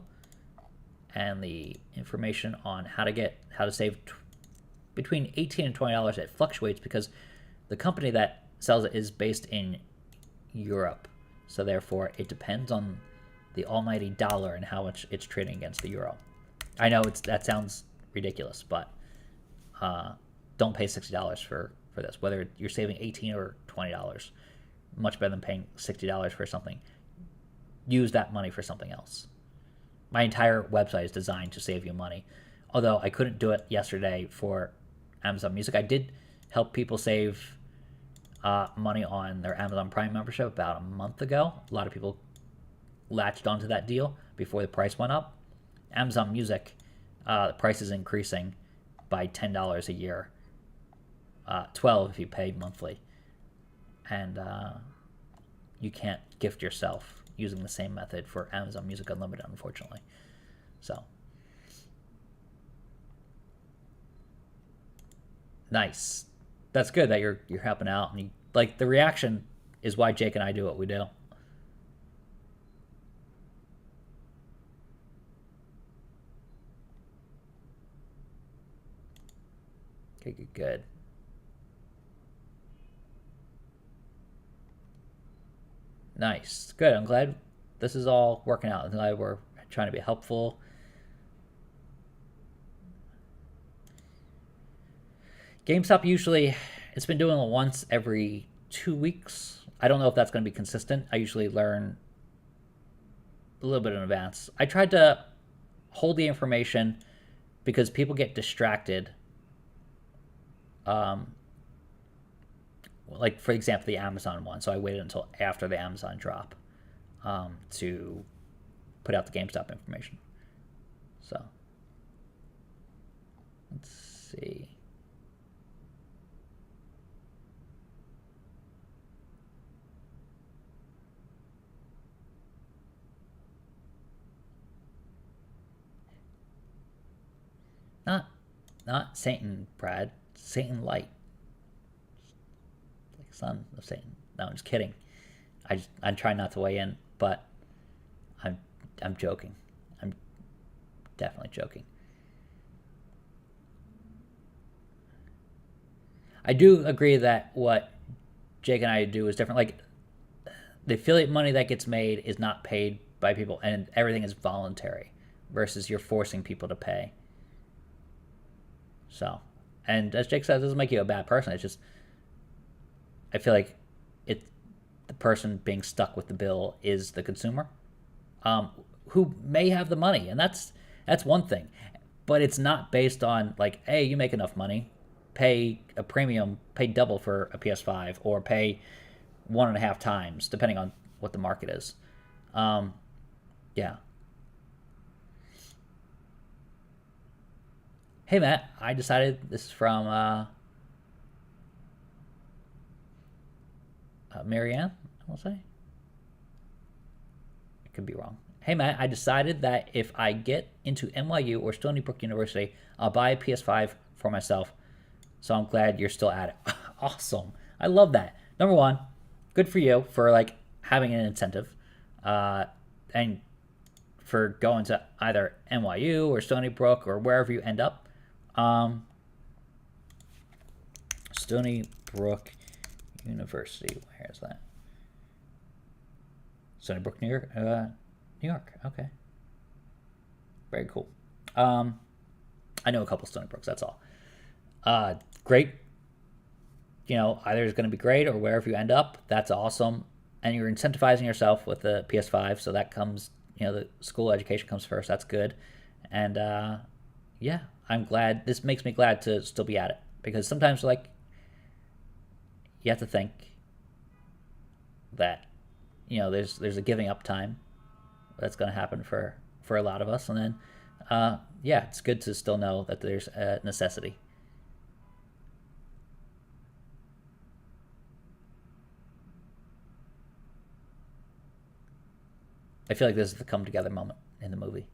and the information on how to save between $18 and $20. It fluctuates because the company that sells it is based in Europe, so therefore it depends on the almighty dollar and how much it's trading against the euro. I know that sounds ridiculous, but don't pay $60 for this. Whether you're saving $18 or $20, much better than paying $60 for something. Use that money for something else. My entire website is designed to save you money. Although I couldn't do it yesterday for Amazon Music. I did help people save money on their Amazon Prime membership about a month ago. A lot of people latched onto that deal before the price went up. Amazon Music, the price is increasing by $10 a year. $12 if you pay monthly. And you can't gift yourself using the same method for Amazon Music Unlimited, unfortunately. So, nice. That's good that you're helping out, and like the reaction is why Jake and I do what we do. Okay, good. Nice. Good. I'm glad this is all working out. I'm glad we're trying to be helpful. GameStop usually, it's been doing it once every 2 weeks. I don't know if that's going to be consistent. I usually learn a little bit in advance. I tried to hold the information because people get distracted. Like, for example, the Amazon one. So I waited until after the Amazon drop to put out the GameStop information. So let's see. Not Satan, Brad. Satan Light. Like son of Satan. No, I'm just kidding. I'm trying not to weigh in, but I'm joking. I'm definitely joking. I do agree that what Jake and I do is different. Like, the affiliate money that gets made is not paid by people, and everything is voluntary, versus you're forcing people to pay. So, and as Jake says, it doesn't make you a bad person. It's just, I feel like the person being stuck with the bill is the consumer, who may have the money, and that's one thing. but it's not based on like, hey, you make enough money, pay a premium, pay double for a PS5, or pay 1.5 times, depending on what the market is. Yeah. Hey Matt, I decided this is from Marianne, I will say. I could be wrong. Hey Matt, I decided that if I get into NYU or Stony Brook University, I'll buy a PS5 for myself. So I'm glad you're still at it. Awesome. I love that. Number one, good for you for like having an incentive, and for going to either NYU or Stony Brook or wherever you end up. Stony Brook University. Where is that? Stony Brook, New York. New York. Okay. Very cool. I know a couple Stony Brooks. That's all. Great. You know, either it's going to be great or wherever you end up, that's awesome. And you're incentivizing yourself with the PS5, so that comes, you know, the school education comes first. That's good. And yeah, I'm glad. This makes me glad to still be at it, because sometimes, like, you have to think that, you know, there's a giving up time that's going to happen for a lot of us. And then, yeah, it's good to still know that there's a necessity. I feel like this is the come together moment in the movie.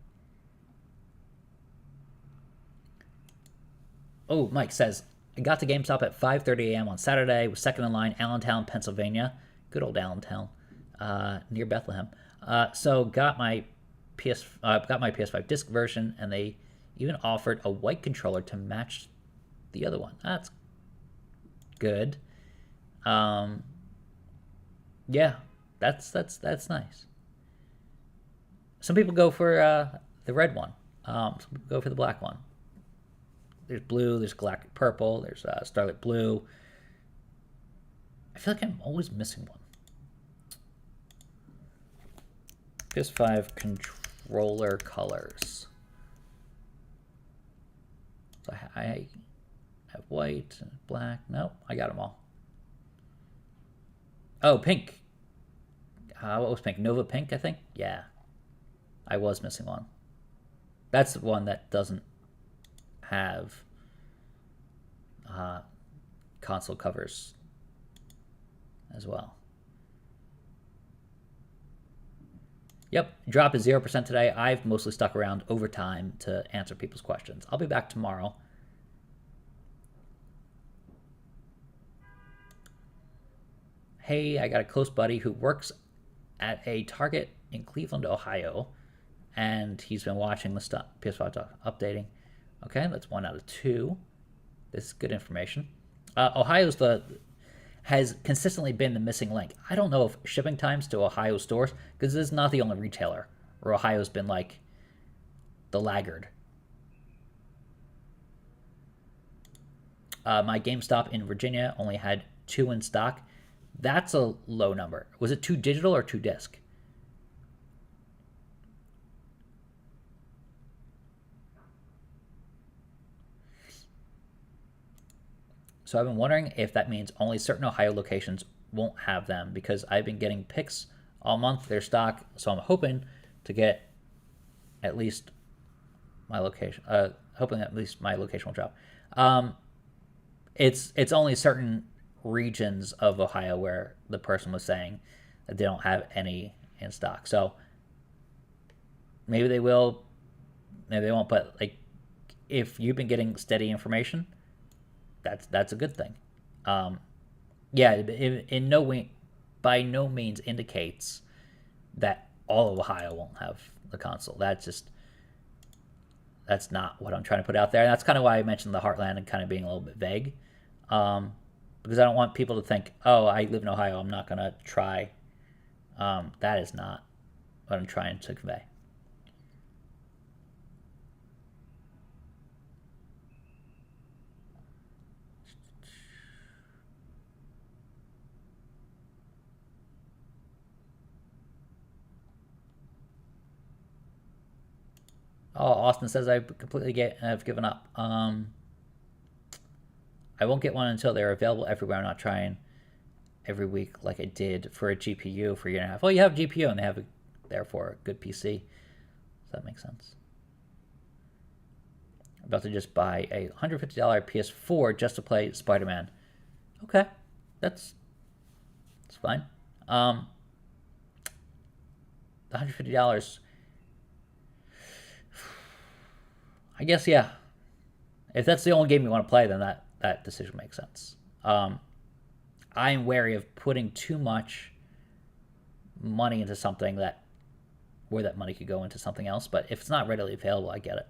Oh, Mike says, I got to GameStop at 5:30 a.m. on Saturday, was second in line, Allentown, Pennsylvania. Good old Allentown, near Bethlehem. So got my PS5 Disc version, and they even offered a white controller to match the other one. That's good. Yeah, that's nice. Some people go for the red one. Some people go for the black one. There's blue, there's galactic purple, there's starlit blue. I feel like I'm always missing one. PS5 controller colors. So I have white, black. Nope, I got them all. Oh, pink. What was pink? Nova Pink, I think? Yeah. I was missing one. That's the one that doesn't have console covers as well. Yep, drop is 0% today. I've mostly stuck around overtime to answer people's questions. I'll be back tomorrow. Hey, I got a close buddy who works at a Target in Cleveland, Ohio, and he's been watching the stuff, PS5 stuff, updating. Okay, that's 1 out of 2. This is good information. Ohio's has consistently been the missing link. I don't know if shipping times to Ohio stores, because this is not the only retailer where Ohio's been like the laggard. My GameStop in Virginia only had 2 in stock. That's a low number. Was it 2 digital or 2 disc? So I've been wondering if that means only certain Ohio locations won't have them, because I've been getting picks all month, their stock. So I'm hoping to get at least my location. Hoping at least my location will drop. It's only certain regions of Ohio where the person was saying that they don't have any in stock. So maybe they will, maybe they won't. But like, if you've been getting steady information, that's a good thing. Yeah, in no way, by no means indicates that all of Ohio won't have the console. That's not what I'm trying to put out there. And that's kind of why I mentioned the Heartland and kind of being a little bit vague, because I don't want people to think, oh, I live in Ohio, I'm not going to try. That is not what I'm trying to convey. Austin says I've given up. I won't get one until they're available everywhere. I'm not trying every week like I did for a GPU for a year and a half. Well, you have a GPU and they have therefore a good PC. Does that make sense? I'm about to just buy a $150 PS4 just to play Spider-Man. Okay, that's fine. The $150. I guess, yeah. If that's the only game you want to play, then that decision makes sense. I'm wary of putting too much money into something where that money could go into something else. But if it's not readily available, I get it.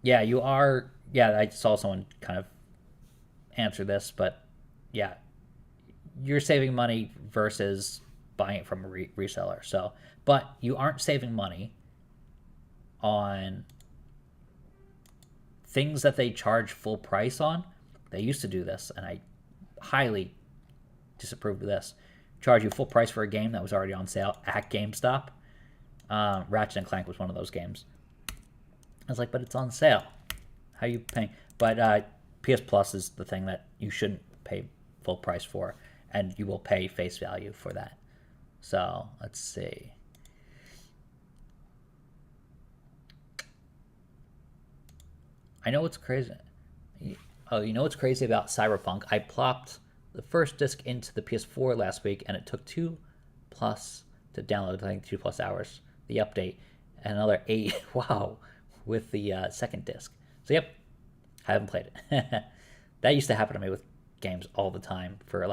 Yeah, you are. Yeah, I saw someone kind of answer this, but yeah, you're saving money versus buying it from a reseller. So, but you aren't saving money on things that they charge full price on. They used to do this, and I highly disapprove of this. Charge you full price for a game that was already on sale at GameStop. Ratchet and Clank was one of those games. I was like, but it's on sale. How are you paying? But PS Plus is the thing that you shouldn't pay full price for, and you will pay face value for that. So let's see. I know what's crazy. Oh, you know what's crazy about Cyberpunk? I plopped the first disc into the PS4 last week, and it took 2+ to download. I think 2+ hours. The update, and another 8. Wow, with the second disc. So yep, I haven't played it. That used to happen to me with games all the time. For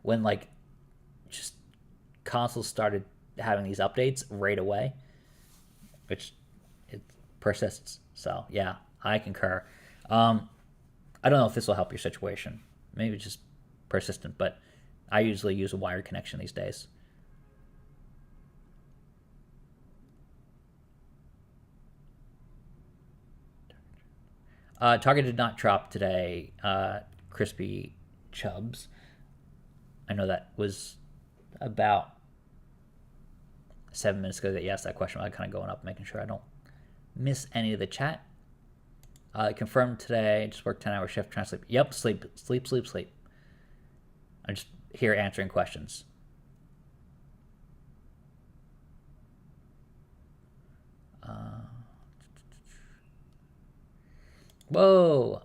when just consoles started having these updates right away, which it persists. So yeah, I concur. I don't know if this will help your situation. Maybe it's just persistent, but I usually use a wired connection these days. Target did not drop today. Crispy Chubs. I know that was about 7 minutes ago that you asked that question. I'm kind of going up, making sure I don't miss any of the chat. Confirmed today. Just worked 10-hour shift. Trying to sleep. Yep, sleep. I'm just here answering questions. Whoa,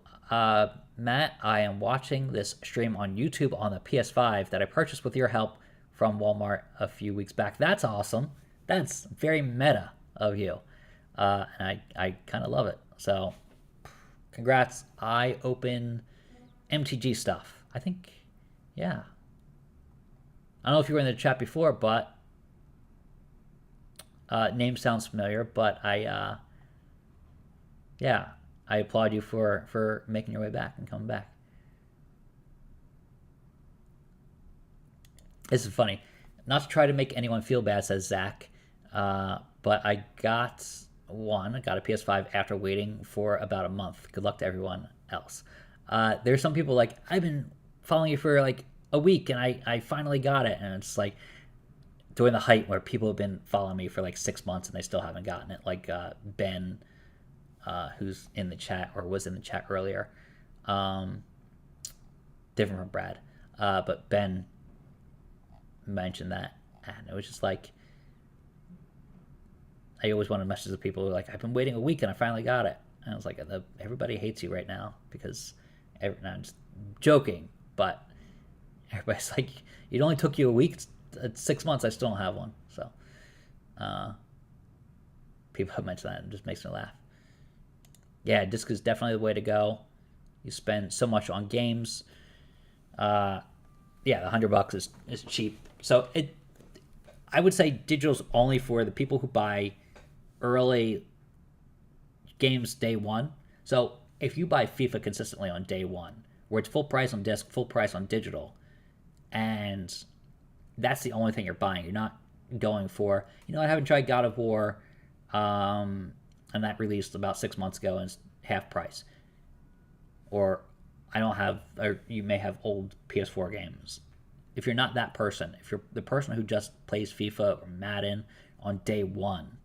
Matt, I am watching this stream on YouTube on the PS5 that I purchased with your help from Walmart a few weeks back. That's awesome. That's very meta of you. And I kind of love it. So congrats. I open MTG stuff. I think, yeah. I don't know if you were in the chat before, but name sounds familiar, but yeah, I applaud you for making your way back and coming back. This is funny. Not to try to make anyone feel bad, says Zach, but I got a PS5 after waiting for about a month. Good luck to everyone else. There's some people I've been following you for a week and I finally got it. And it's during the height where people have been following me for 6 months and they still haven't gotten it. Ben, who's in the chat or was in the chat earlier. Different from Brad. But Ben mentioned that. And it was just I always want to message the people who are I've been waiting a week and I finally got it. And I was everybody hates you right now because I'm just joking, but everybody's it only took you a week. It's 6 months. I still don't have one. So people have mentioned that. It just makes me laugh. Yeah, disc is definitely the way to go. You spend so much on games. Yeah, the $100 is cheap. So I would say digital's only for the people who buy early games day one. So if you buy FIFA consistently on day one, where it's full price on disc, full price on digital, and that's the only thing you're buying. You're not going for, I haven't tried God of War, and that released about 6 months ago and it's half price. Or you may have old PS4 games. If you're not that person, if you're the person who just plays FIFA or Madden on day one,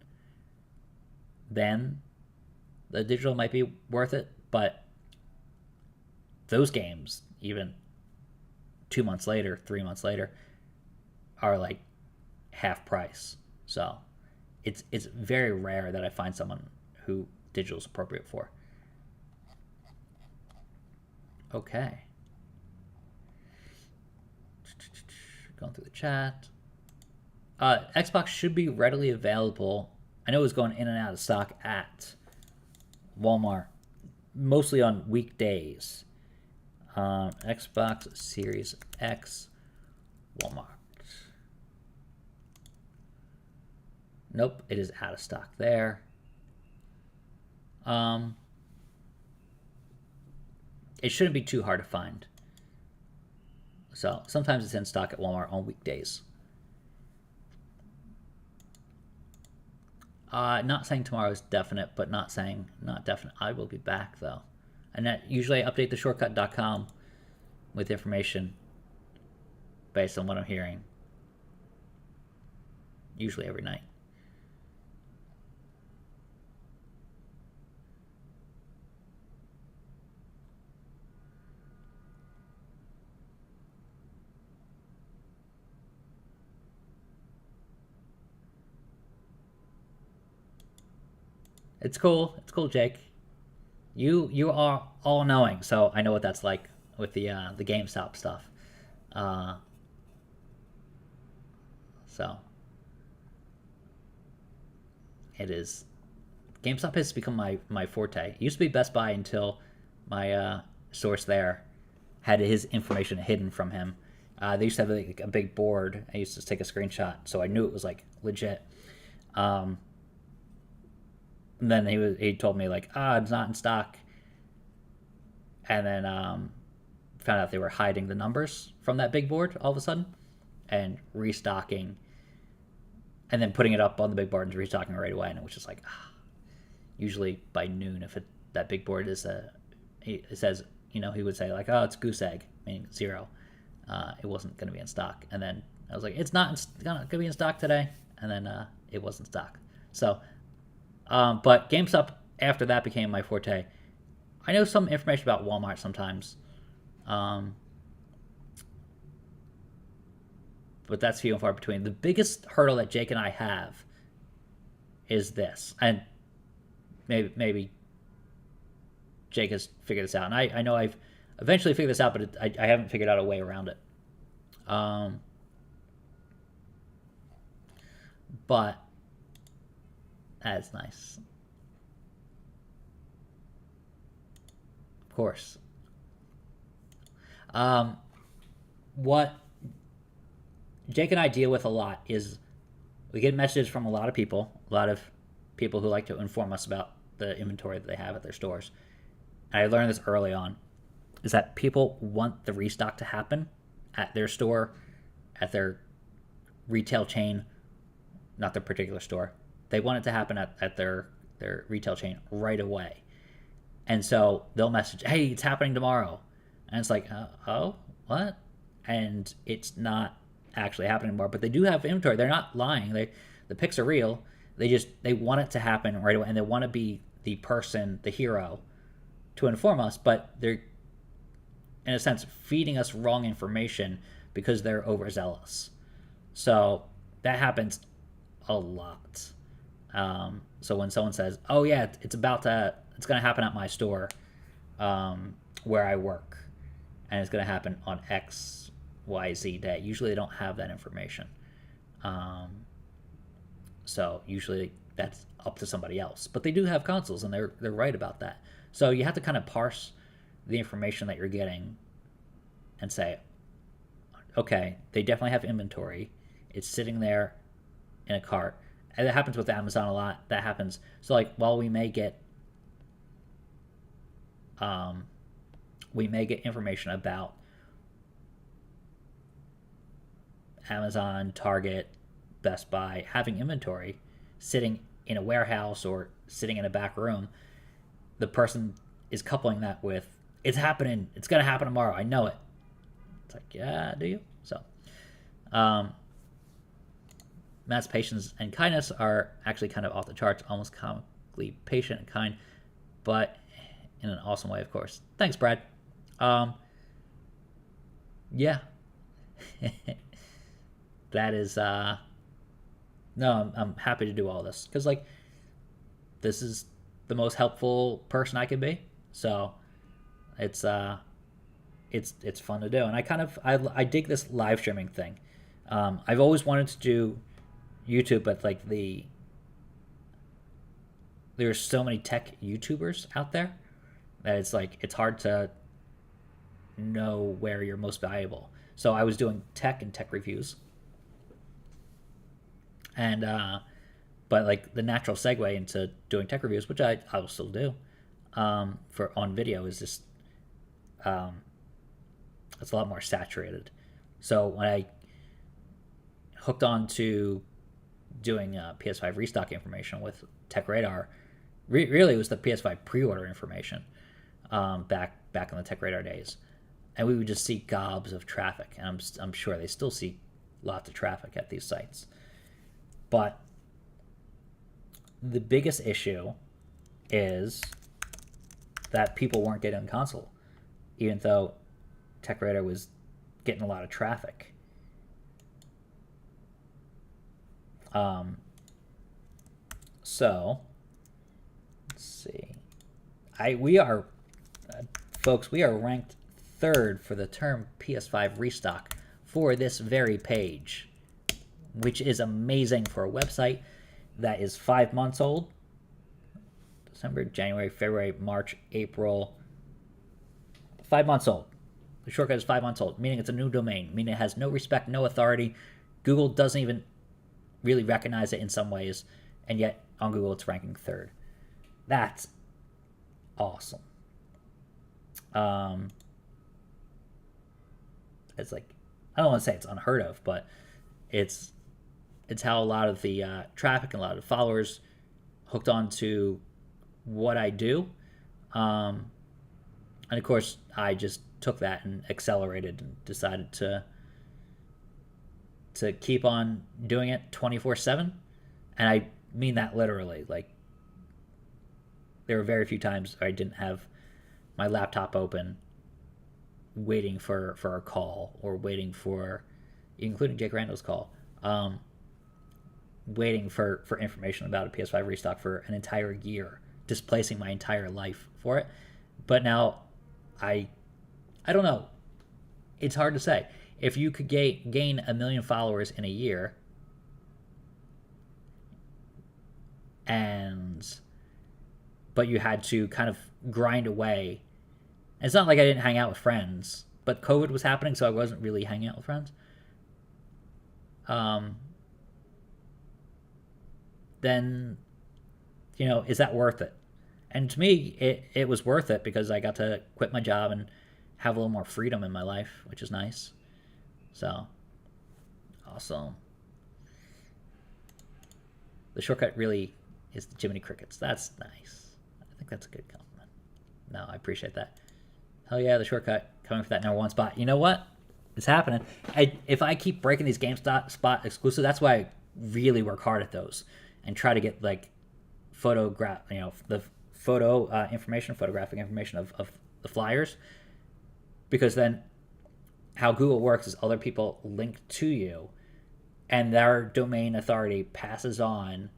then the digital might be worth it. But those games, even 2 months later, 3 months later, are like half price. So it's very rare that I find someone who digital is appropriate for. Okay. Going through the chat. Xbox should be readily available. I know it was going in and out of stock at Walmart, mostly on weekdays. Xbox Series X, Walmart. Nope, it is out of stock there. It shouldn't be too hard to find. So sometimes it's in stock at Walmart on weekdays. Not saying tomorrow is definite, but not saying not definite. I will be back though. And that usually I update the shortcut.com with information based on what I'm hearing. Usually every night. It's cool. It's cool, Jake. You are all knowing, so I know what that's like with the GameStop stuff. So it is. GameStop has become my forte. It used to be Best Buy until my source there had his information hidden from him. They used to have like a big board. I used to take a screenshot, so I knew it was like legit. And then he told me like, it's not in stock. And then found out they were hiding the numbers from that big board all of a sudden and restocking and then putting it up on the big board and restocking right away. And it was just like, usually by noon, if that big board is it says, he would say like, it's goose egg, meaning 0. It wasn't going to be in stock. And then I was like, it's not going to be in stock today. And then it was in stock. So, but GameStop after that became my forte. I know some information about Walmart sometimes. But that's few and far between. The biggest hurdle that Jake and I have is this. And maybe Jake has figured this out. And I know I've eventually figured this out, but I haven't figured out a way around it. But that's nice. Of course. What Jake and I deal with a lot is we get messages from a lot of people who like to inform us about the inventory that they have at their stores. And I learned this early on, is that people want the restock to happen at their store, at their retail chain, not their particular store. They want it to happen at their retail chain right away. And so they'll message, hey, it's happening tomorrow. And it's like, oh, what? And it's not actually happening tomorrow, but they do have inventory. They're not lying. The pics are real. They want it to happen right away, and they want to be the person, the hero, to inform us, but they're, in a sense, feeding us wrong information because they're overzealous. So that happens a lot. So when someone says, oh yeah, it's going to happen at my store where I work, and it's going to happen on XYZ day. Usually they don't have that information. So usually that's up to somebody else. But they do have consoles, and they're right about that. So you have to kind of parse the information that you're getting and say, okay, they definitely have inventory. It's sitting there in a cart. And that happens with Amazon a lot. That happens. So like, while we may get information about Amazon, Target, Best Buy having inventory sitting in a warehouse or sitting in a back room, the person is coupling that with, it's happening, it's going to happen tomorrow, I know it. It's like, yeah, do you? So Matt's patience and kindness are actually kind of off the charts, almost comically patient and kind, but in an awesome way, of course. Thanks, Brad. Yeah. That is, no, I'm happy to do all this, because, like, this is the most helpful person I can be, so it's fun to do. And I dig this live streaming thing. I've always wanted to do YouTube, but like there's so many tech YouTubers out there that it's hard to know where you're most valuable. So I was doing tech and tech reviews, and but like the natural segue into doing tech reviews, which I will still do, for on video, is just it's a lot more saturated. So when I hooked on to doing PS5 restock information with Tech Radar, really it was the PS5 pre-order information, back in the Tech Radar days, and we would just see gobs of traffic, and I'm sure they still see lots of traffic at these sites. But the biggest issue is that people weren't getting on console, even though Tech Radar was getting a lot of traffic. So let's see. Folks, we are ranked 3rd for the term PS5 restock for this very page, which is amazing for a website that is 5 months old. December, January, February, March, April. 5 months old. The shortcut is 5 months old, meaning it's a new domain, meaning it has no respect, no authority. Google doesn't even really recognize it in some ways, and yet on Google it's ranking 3rd. That's awesome. It's like, I don't want to say it's unheard of, but it's how a lot of the traffic and a lot of followers hooked on to what I do. And of course, I just took that and accelerated and decided to keep on doing it 24/7. And I mean that literally. Like, there were very few times I didn't have my laptop open waiting for a call, or waiting for, including Jake Randall's call, waiting for information about a PS5 restock for an entire year, displacing my entire life for it. But now I don't know. It's hard to say. If you could gain 1 million followers in a year, but you had to kind of grind away. And it's not like I didn't hang out with friends, but COVID was happening, so I wasn't really hanging out with friends. Then, is that worth it? And to me, it was worth it, because I got to quit my job and have a little more freedom in my life, which is nice. So, awesome. The shortcut really is the Jiminy Crickets. That's nice. I think that's a good compliment. No, I appreciate that. Hell yeah, the shortcut coming for that #1 spot. You know what? It's happening. If I keep breaking these GameStop exclusives, that's why I really work hard at those and try to get like the photographic information of the flyers, because then how Google works is other people link to you, and their domain authority passes on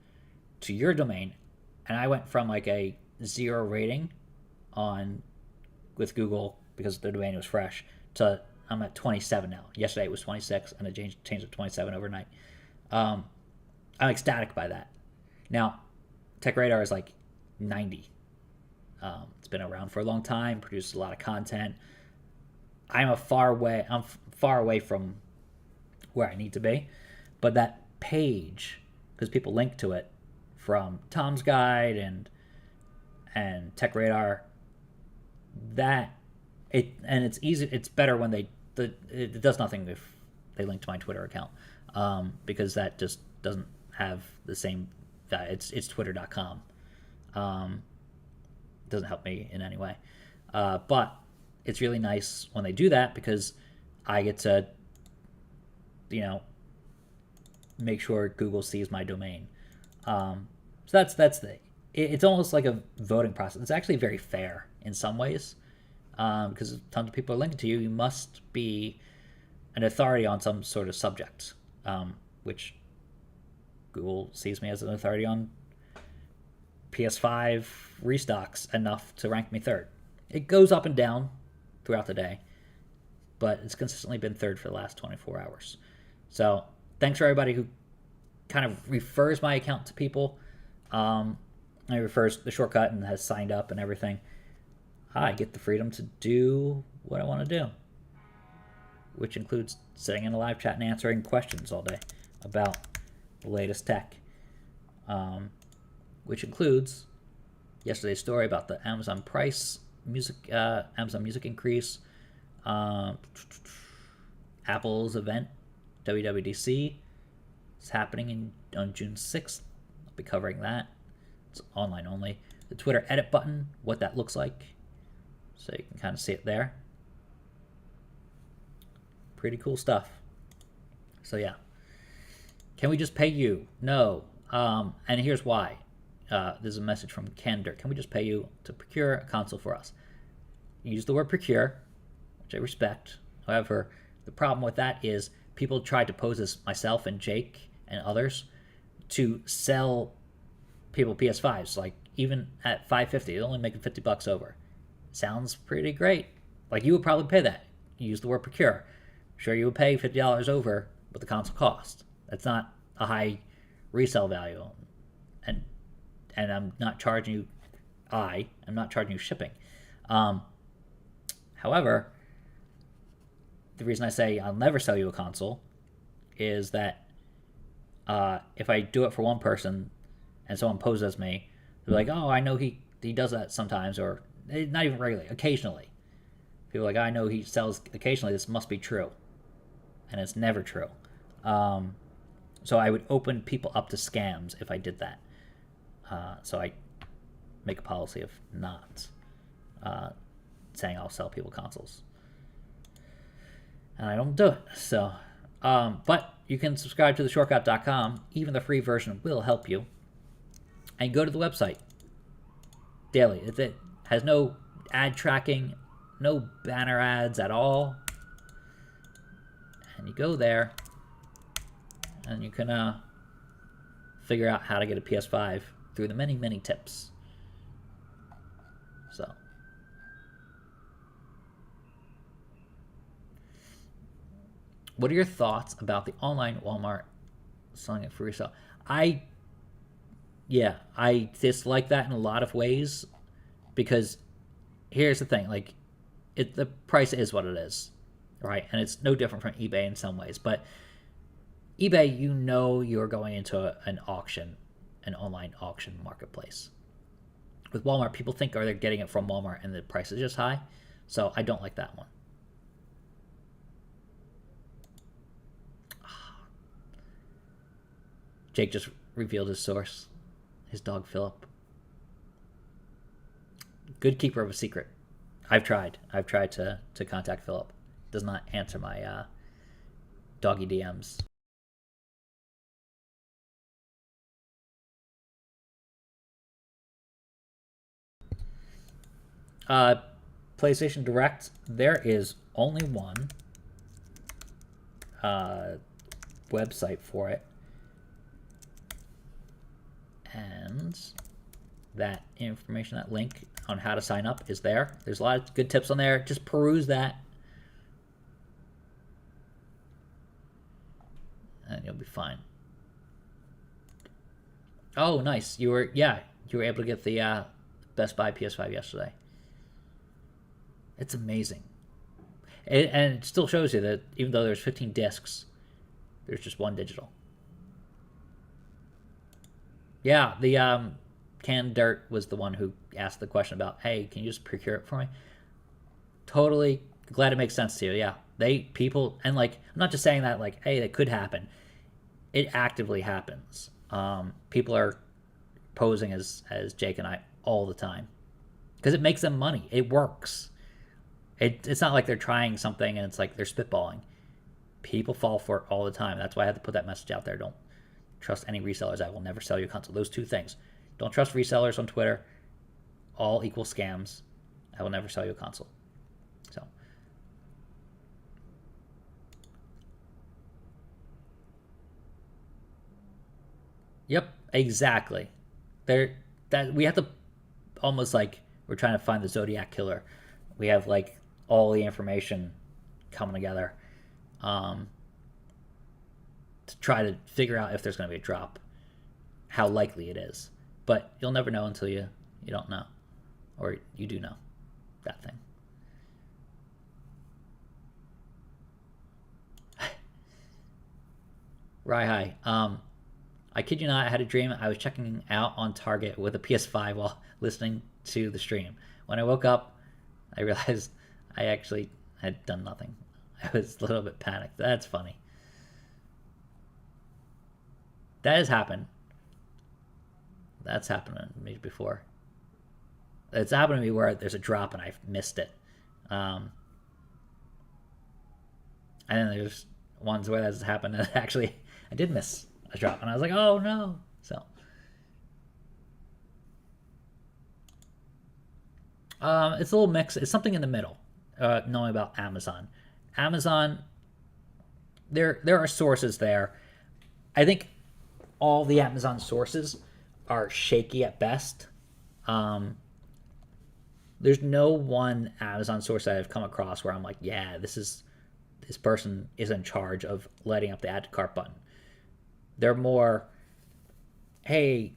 to your domain. And I went from like a 0 rating with Google because the domain was fresh to I'm at 27 now. Yesterday it was 26, and I changed it to 27 overnight. I'm ecstatic by that. Now, Tech Radar is like 90. It's been around for a long time, produced a lot of content. I'm far away from where I need to be, but that page, because people link to it from Tom's Guide and Tech Radar, it's easy. It's better when it does nothing if they link to my Twitter account, because that just doesn't have the same value. It's twitter.com. Doesn't help me in any way, but it's really nice when they do that, because I get to make sure Google sees my domain. So that's it's almost like a voting process. It's actually very fair in some ways, because tons of people are linking to you. You must be an authority on some sort of subject, which Google sees me as an authority on PS5 restocks enough to rank me third. It goes up and down throughout the day, but it's consistently been third for the last 24 hours. So thanks for everybody who kind of refers my account to people. It refers the shortcut and has signed up and everything. I get the freedom to do what I want to do, which includes sitting in a live chat and answering questions all day about the latest tech, which includes yesterday's story about the Amazon Music increase, Apple's event, WWDC, is happening on June 6th. I'll be covering that. It's online only. The Twitter edit button, what that looks like, so you can kind of see it there. Pretty cool stuff. So yeah. Can we just pay you? No. And here's why. There's a message from Candor. Can we just pay you to procure a console for us? You use the word procure, which I respect. However, the problem with that is people tried to pose as myself and Jake and others to sell people PS5s. Like, even at $550, they're only making $50 over. Sounds pretty great. Like, you would probably pay that. You use the word procure. Sure, you would pay $50 over what the console cost. That's not a high resale value. And I'm not charging you, I'm not charging you shipping. However, the reason I say I'll never sell you a console is that if I do it for one person and someone poses me, they're like, oh, I know he does that sometimes, or not even regularly, occasionally. People are like, I know he sells occasionally, this must be true. And it's never true. So I would open people up to scams if I did that. So I make a policy of not saying I'll sell people consoles. And I don't do it. So, but you can subscribe to theshortcut.com. Even the free version will help you. And go to the website daily. It has no ad tracking, no banner ads at all. And you go there, and you can figure out how to get a PS5 through the many, many tips. So, what are your thoughts about the online Walmart selling it for resale? I dislike that in a lot of ways, because here's the thing, like, the price is what it is, right? And it's no different from eBay in some ways, but eBay, you're going into an auction, an online auction marketplace. With Walmart, people think they're getting it from Walmart and the price is just high, so I don't like that one. Jake just revealed his source. His dog, Philip. Good keeper of a secret. I've tried to contact Philip. Does not answer my doggy DMs. PlayStation Direct, there is only one website for it. And that information, that link on how to sign up is there. There's a lot of good tips on there. Just peruse that, and you'll be fine. Oh, nice. You were able to get the Best Buy PS5 yesterday. It's amazing. And it still shows you that even though there's 15 discs, there's just one digital. Yeah, the Canned Dirt was the one who asked the question about, hey, can you just procure it for me? Totally glad it makes sense to you. Yeah, people, and like, I'm not just saying that like, hey, that could happen. It actively happens. People are posing as Jake and I all the time because it makes them money. It works. It's not like they're trying something and it's like they're spitballing. People fall for it all the time. That's why I had to put that message out there. trust any resellers. I will never sell you a console. Those two things. Don't trust resellers on Twitter. All equal scams. I will never sell you a console. So. Yep, exactly. We have to almost like we're trying to find the Zodiac killer. We have like all the information coming together to try to figure out if there's going to be a drop, how likely it is. But you'll never know until you don't know, or you do know that thing. Right, hi. I kid you not, I had a dream. I was checking out on Target with a PS5 while listening to the stream. When I woke up, I realized I actually had done nothing. I was a little bit panicked. That's funny. That has happened. That's happened to me before. It's happened to me where there's a drop and I've missed it. And then there's ones where that's happened and actually I did miss a drop. And I was like, oh no. So. It's a little mix. It's something in the middle. Knowing about Amazon. Amazon, there are sources there. I think all the Amazon sources are shaky at best. There's no one Amazon source that I've come across where I'm like, yeah, this person is in charge of letting up the add to cart button. They're more, hey,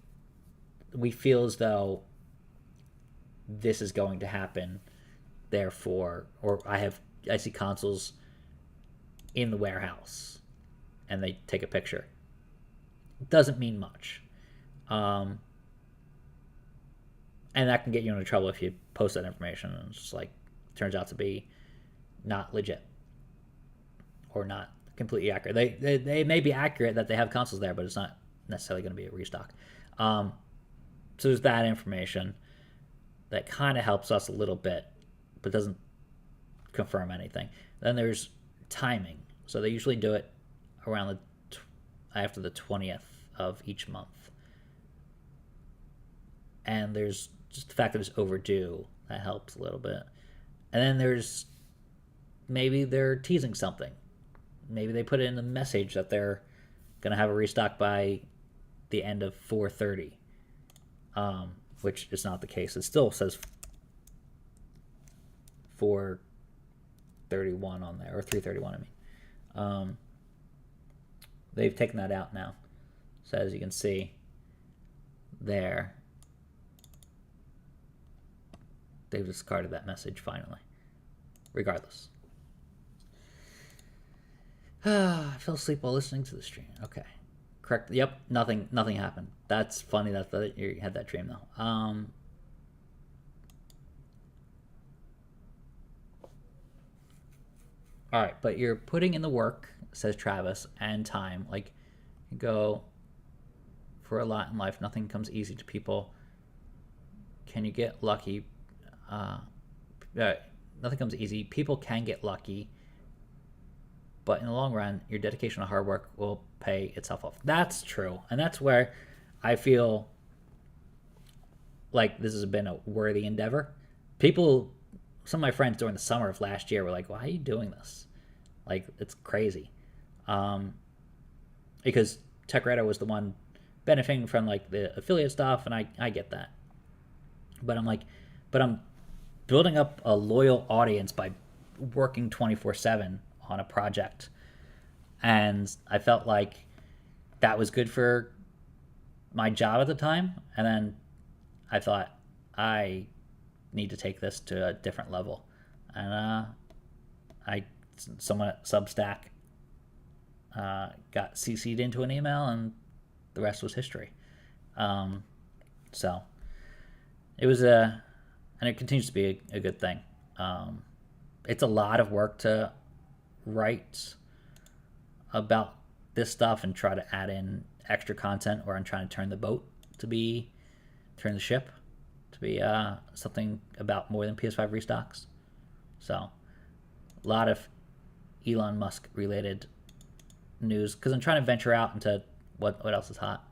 we feel as though this is going to happen, therefore, or I see consoles in the warehouse, and they take a picture. It doesn't mean much. And that can get you into trouble if you post that information and it's just like turns out to be not legit or not completely accurate. They may be accurate that they have consoles there, but it's not necessarily going to be a restock. So there's that information that kind of helps us a little bit, but doesn't confirm anything. Then there's timing. So they usually do it around after the 20th of each month. And there's just the fact that it's overdue. That helps a little bit. And then there's maybe they're teasing something. Maybe they put it in the message that they're going to have a restock by the end of 4/30, which is not the case. It still says 4/31 on there, or 3/31, I mean. They've taken that out now. So as you can see there, they've discarded that message finally. Regardless. I fell asleep while listening to the stream. Okay. Correct. Yep. Nothing happened. That's funny that you had that dream though. All right, but you're putting in the work, says Travis, and time. Like, you go for a lot in life. Nothing comes easy to people. Can you get lucky? Nothing comes easy. People can get lucky, but in the long run, your dedication and hard work will pay itself off. That's true, and that's where I feel like this has been a worthy endeavor. Some of my friends during the summer of last year were like, why are you doing this? Like, it's crazy. Because TechRedder was the one benefiting from like the affiliate stuff, and I get that. But I'm building up a loyal audience by working 24/7 on a project. And I felt like that was good for my job at the time. And then I thought, I need to take this to a different level. And someone at Substack got CC'd into an email, and the rest was history. So it was and it continues to be a good thing. It's a lot of work to write about this stuff and try to add in extra content, or I'm trying to turn the ship to be something about more than PS5 restocks. So a lot of Elon Musk related news, because I'm trying to venture out into What else is hot?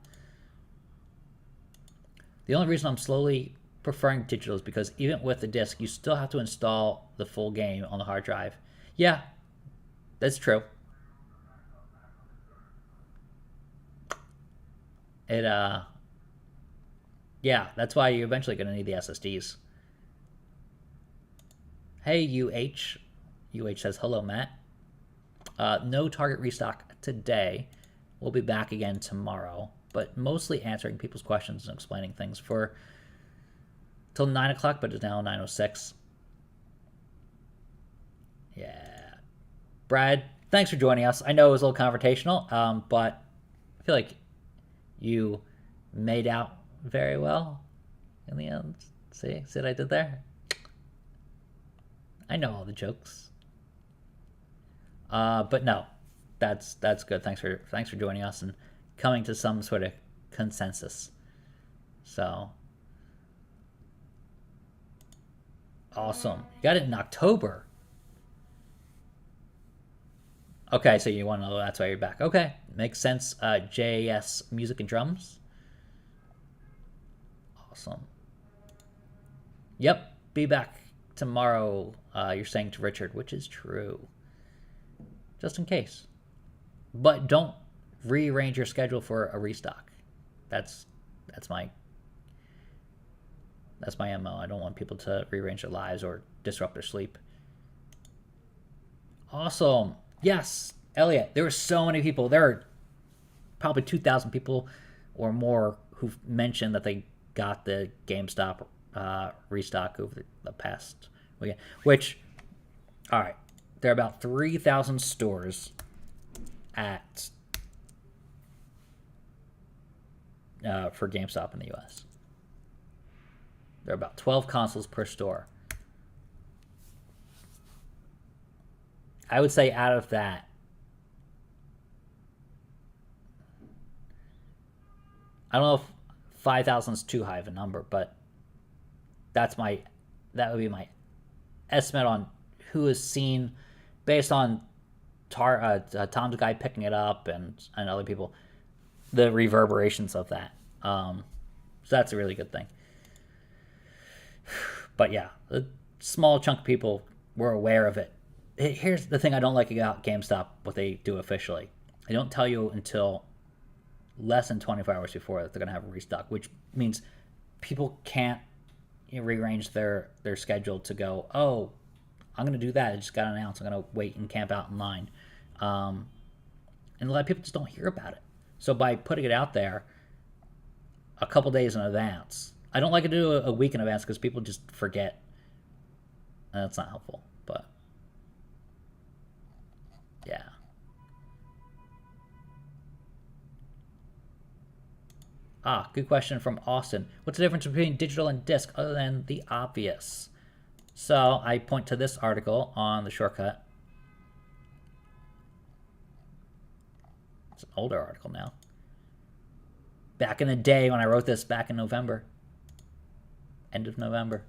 The only reason I'm slowly preferring digital is because even with the disc, you still have to install the full game on the hard drive. Yeah, that's true. Yeah, that's why you're eventually going to need the SSDs. Hey, UH. UH says, hello, Matt. No Target restock today. We'll be back again tomorrow, but mostly answering people's questions and explaining things for till 9 o'clock, but it's now 9:06. Yeah. Brad, thanks for joining us. I know it was a little confrontational, but I feel like you made out very well in the end. See what I did there? I know all the jokes. But no, that's good. Thanks for joining us and coming to some sort of consensus. So awesome. You got it in October. Okay, so you want to know that's why you're back. Okay, makes sense. JS Music and Drums. Awesome. Yep, be back tomorrow. You're saying to Richard, which is true. Just in case. But don't rearrange your schedule for a restock. That's my MO. I don't want people to rearrange their lives or disrupt their sleep. Awesome. Yes, Elliot. There were so many people. There are probably 2,000 people or more who've mentioned that they got the GameStop restock over the past weekend. Which, all right, there are about 3,000 stores at for GameStop in the U.S. There are about 12 consoles per store. I would say out of that, I don't know if 5,000 is too high of a number, but that would be my estimate on who has seen, based on Tom's guy picking it up and other people, the reverberations of that. So that's a really good thing. But yeah, a small chunk of people were aware of it. Here's the thing I don't like about GameStop, what they do officially. They don't tell you until less than 24 hours before that they're going to have a restock, which means people can't rearrange their schedule to go, oh, I'm going to do that. It just got announced. I'm going to wait and camp out in line. And a lot of people just don't hear about it. So by putting it out there a couple days in advance, I don't like to do a week in advance because people just forget. And that's not helpful. But yeah. Good question from Austin. What's the difference between digital and disc other than the obvious? So I point to this article on the shortcut. It's an older article now. Back in the day when I wrote this back in November. End of November.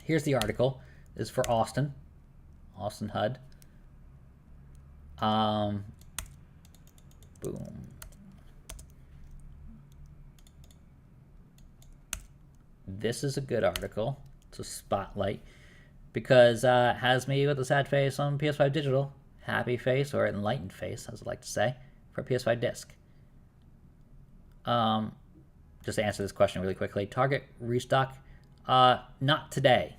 Here's the article. This is for Austin. Austin HUD. Boom. This is a good article to spotlight because it has me with a sad face on PS5 Digital, happy face or enlightened face, as I like to say, for PS5 Disc. Just to answer this question really quickly, Target restock, not today.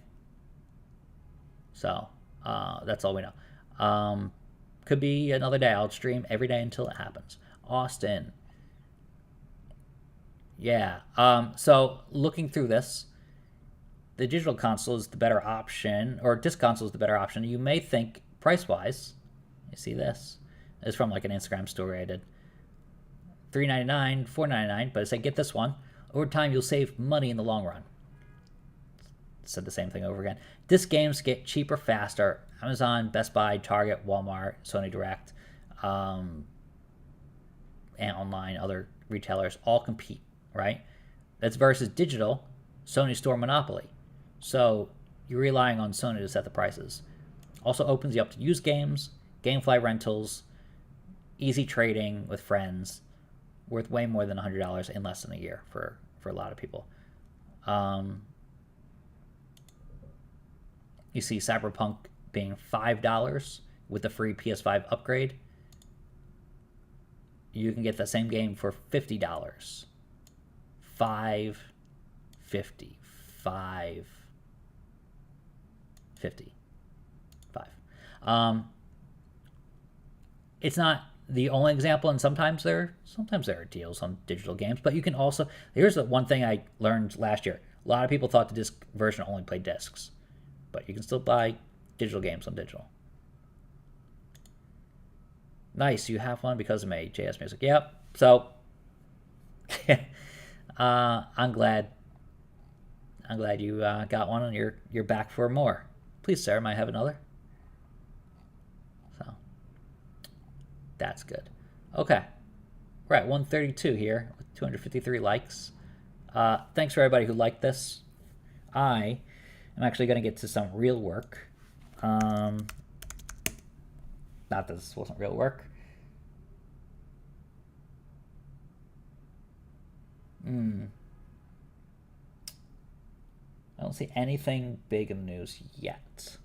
So that's all we know. Could be another day. I'll stream every day until it happens. Austin. Yeah. So looking through this, the digital console is the better option, or disc console is the better option. You may think price-wise, you see this, it's from like an Instagram story I did. $3.99, $4.99, but I say get this one. Over time, you'll save money in the long run. Said the same thing over again. Disc games get cheaper faster. Amazon, Best Buy, Target, Walmart, Sony Direct, and online, other retailers all compete, right? That's versus digital, Sony store monopoly. So you're relying on Sony to set the prices. Also opens you up to used games, GameFly rentals, easy trading with friends, worth way more than $100 in less than a year for a lot of people. You see Cyberpunk being $5 with the free PS5 upgrade. You can get the same game for $50. $5.50. It's not the only example, and sometimes there are deals on digital games, but you can also, here's the one thing I learned last year. A lot of people thought the disc version only played discs, but you can still buy digital games on digital. Nice, you have one because of me, JS Music. Yep. So I'm glad you got one, and you're back for more. Please, sir, might I have another? So that's good. Okay, we're at 132 here with 253 likes. Thanks for everybody who liked this. I am actually going to get to some real work. Not that this wasn't real work. I don't see anything big in the news yet.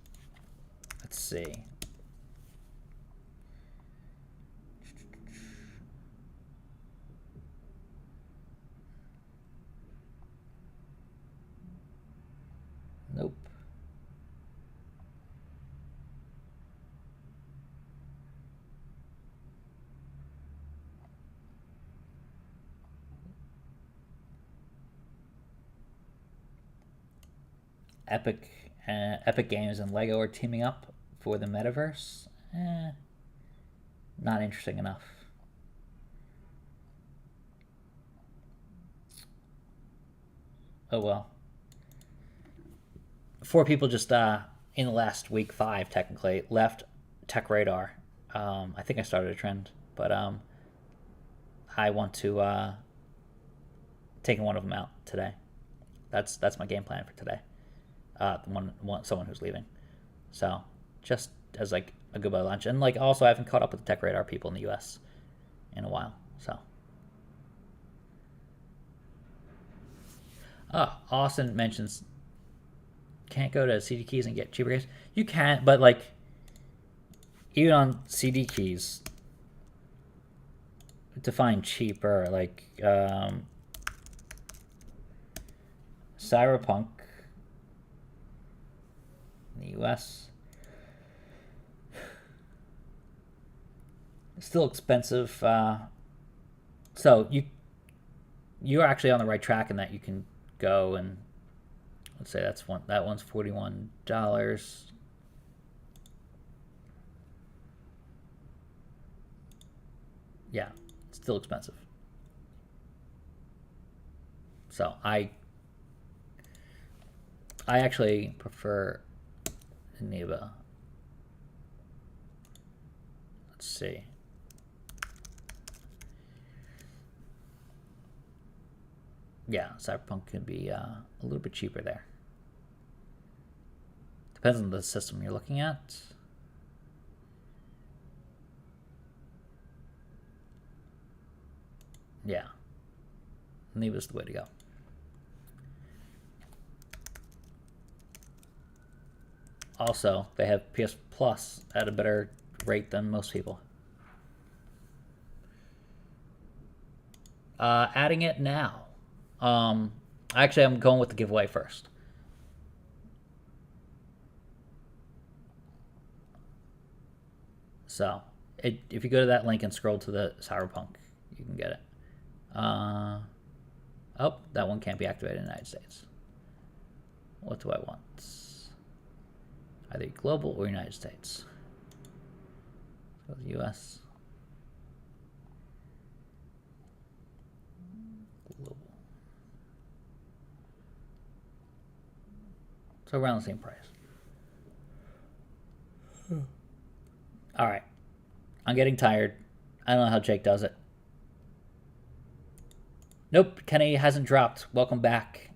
Let's see. Nope. Epic Games and Lego are teaming up for the metaverse. Not interesting enough. Oh well. 4 people just in the last week, 5 technically, left Tech Radar. I think I started a trend, but I want to take one of them out today. That's my game plan for today. Someone who's leaving, so just as like a goodbye lunch, and like also I haven't caught up with the Tech Radar people in the U.S. in a while, so. Austin mentions can't go to CD Keys and get cheaper games. You can, but like even on CD Keys to find cheaper, like Cyberpunk in the US it's still expensive, so you're actually on the right track in that you can go and let's say that one's $41. Yeah, it's still expensive. So I actually prefer Neva. Let's see. Yeah, Cyberpunk could be a little bit cheaper there. Depends on the system you're looking at. Yeah, Neva's the way to go. Also, they have PS Plus at a better rate than most people. Adding it now. Actually, I'm going with the giveaway first. So, if you go to that link and scroll to the Cyberpunk, you can get it. Oh, that one can't be activated in the United States. What do I want? Either global or United States. So the US. Global. So around the same price. All right. I'm getting tired. I don't know how Jake does it. Nope, Kenny hasn't dropped. Welcome back.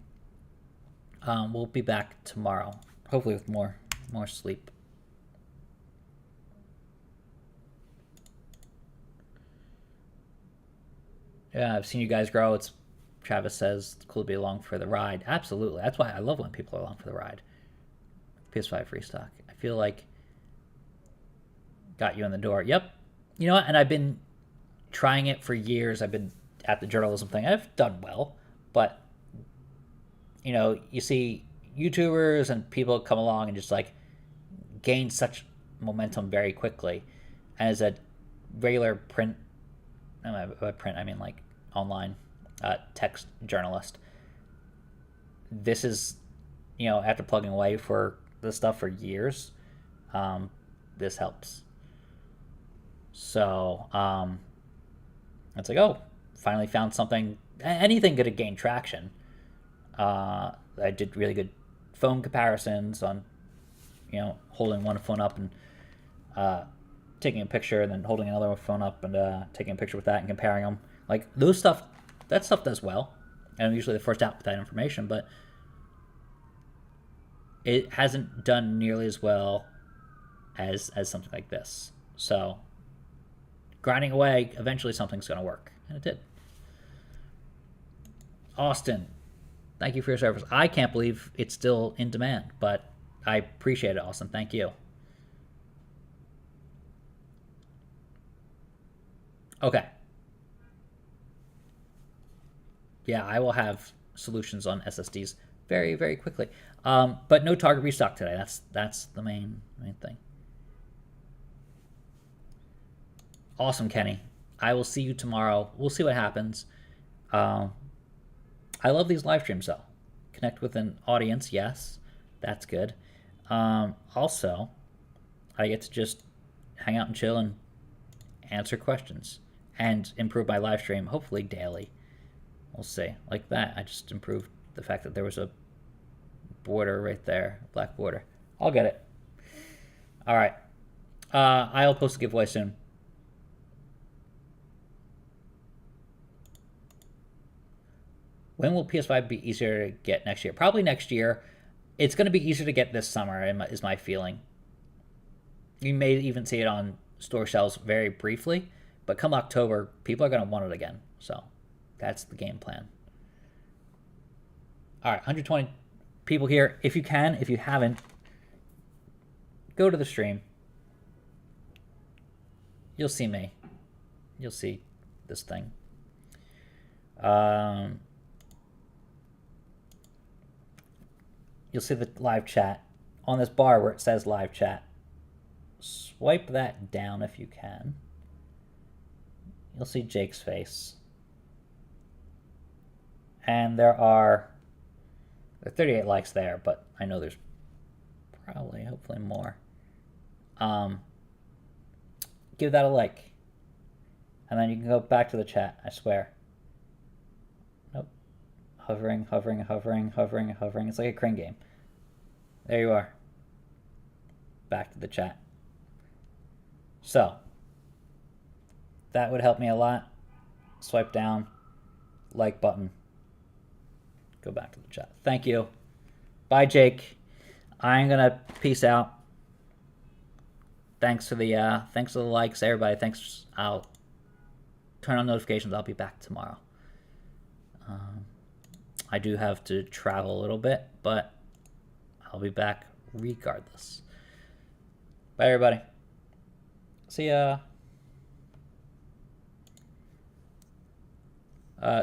We'll be back tomorrow, hopefully with more sleep. Yeah, I've seen you guys grow. It's Travis says it's cool to be along for the ride. Absolutely. That's why I love when people are along for the ride. PS5 restock. I feel like got you in the door. Yep. You know what? And I've been trying it for years. I've been at the journalism thing. I've done well, but you know, you see YouTubers and people come along and just like gain such momentum very quickly. And as a regular print, by print I mean like online text journalist, this is, you know, after plugging away for this stuff for years, this helps. So it's like, oh, finally found something. Anything could have gained traction. I did really good phone comparisons on, you know, holding one phone up and taking a picture, and then holding another phone up and taking a picture with that and comparing them. Like those stuff, that stuff does well. And I'm usually the first out with that information, but it hasn't done nearly as well as something like this. So grinding away, eventually something's going to work, and it did. Austin, thank you for your service. I can't believe it's still in demand, but I appreciate it, Austin. Thank you. Okay. Yeah, I will have solutions on SSDs very, very quickly. But no Target restock today. That's the main thing. Awesome, Kenny. I will see you tomorrow. We'll see what happens. I love these live streams, though. Connect with an audience, yes. That's good. Also, I get to just hang out and chill and answer questions and improve my live stream, hopefully daily. We'll see. Like that, I just improved the fact that there was a border right there, black border. I'll get it. All right. I'll post a giveaway soon. When will PS5 be easier to get next year? Probably next year. It's going to be easier to get this summer, is my feeling. You may even see it on store shelves very briefly, but come October, people are going to want it again. So that's the game plan. All right, 120 people here. If you can, if you haven't, go to the stream. You'll see me. You'll see this thing. You'll see the live chat on this bar where it says live chat. Swipe that down if you can. You'll see Jake's face. And there are 38 likes there, but I know there's probably, hopefully more. Give that a like. And then you can go back to the chat, I swear. Nope. Hovering. It's like a crane game. There you are. Back to the chat. So, that would help me a lot. Swipe down, like button. Go back to the chat. Thank you. Bye, Jake. I'm gonna peace out. Thanks for the likes, everybody. Thanks. I'll turn on notifications. I'll be back tomorrow. I do have to travel a little bit, but I'll be back regardless. Bye, everybody. See ya.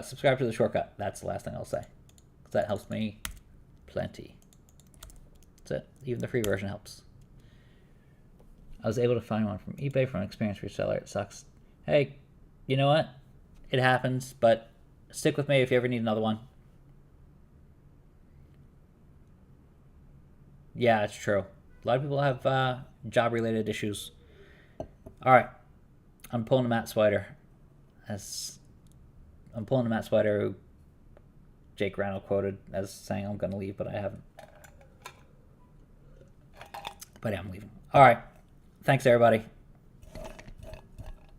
Subscribe to the shortcut. That's the last thing I'll say, because that helps me plenty. That's it. Even the free version helps. I was able to find one from eBay from an experienced reseller. It sucks. Hey, you know what? It happens, but stick with me if you ever need another one. Yeah, it's true. A lot of people have job-related issues. All right. I'm pulling a Matt Swider. I'm pulling a Matt Swider who Jake Randall quoted as saying I'm going to leave, but I haven't. But yeah, I'm leaving. All right. Thanks, everybody.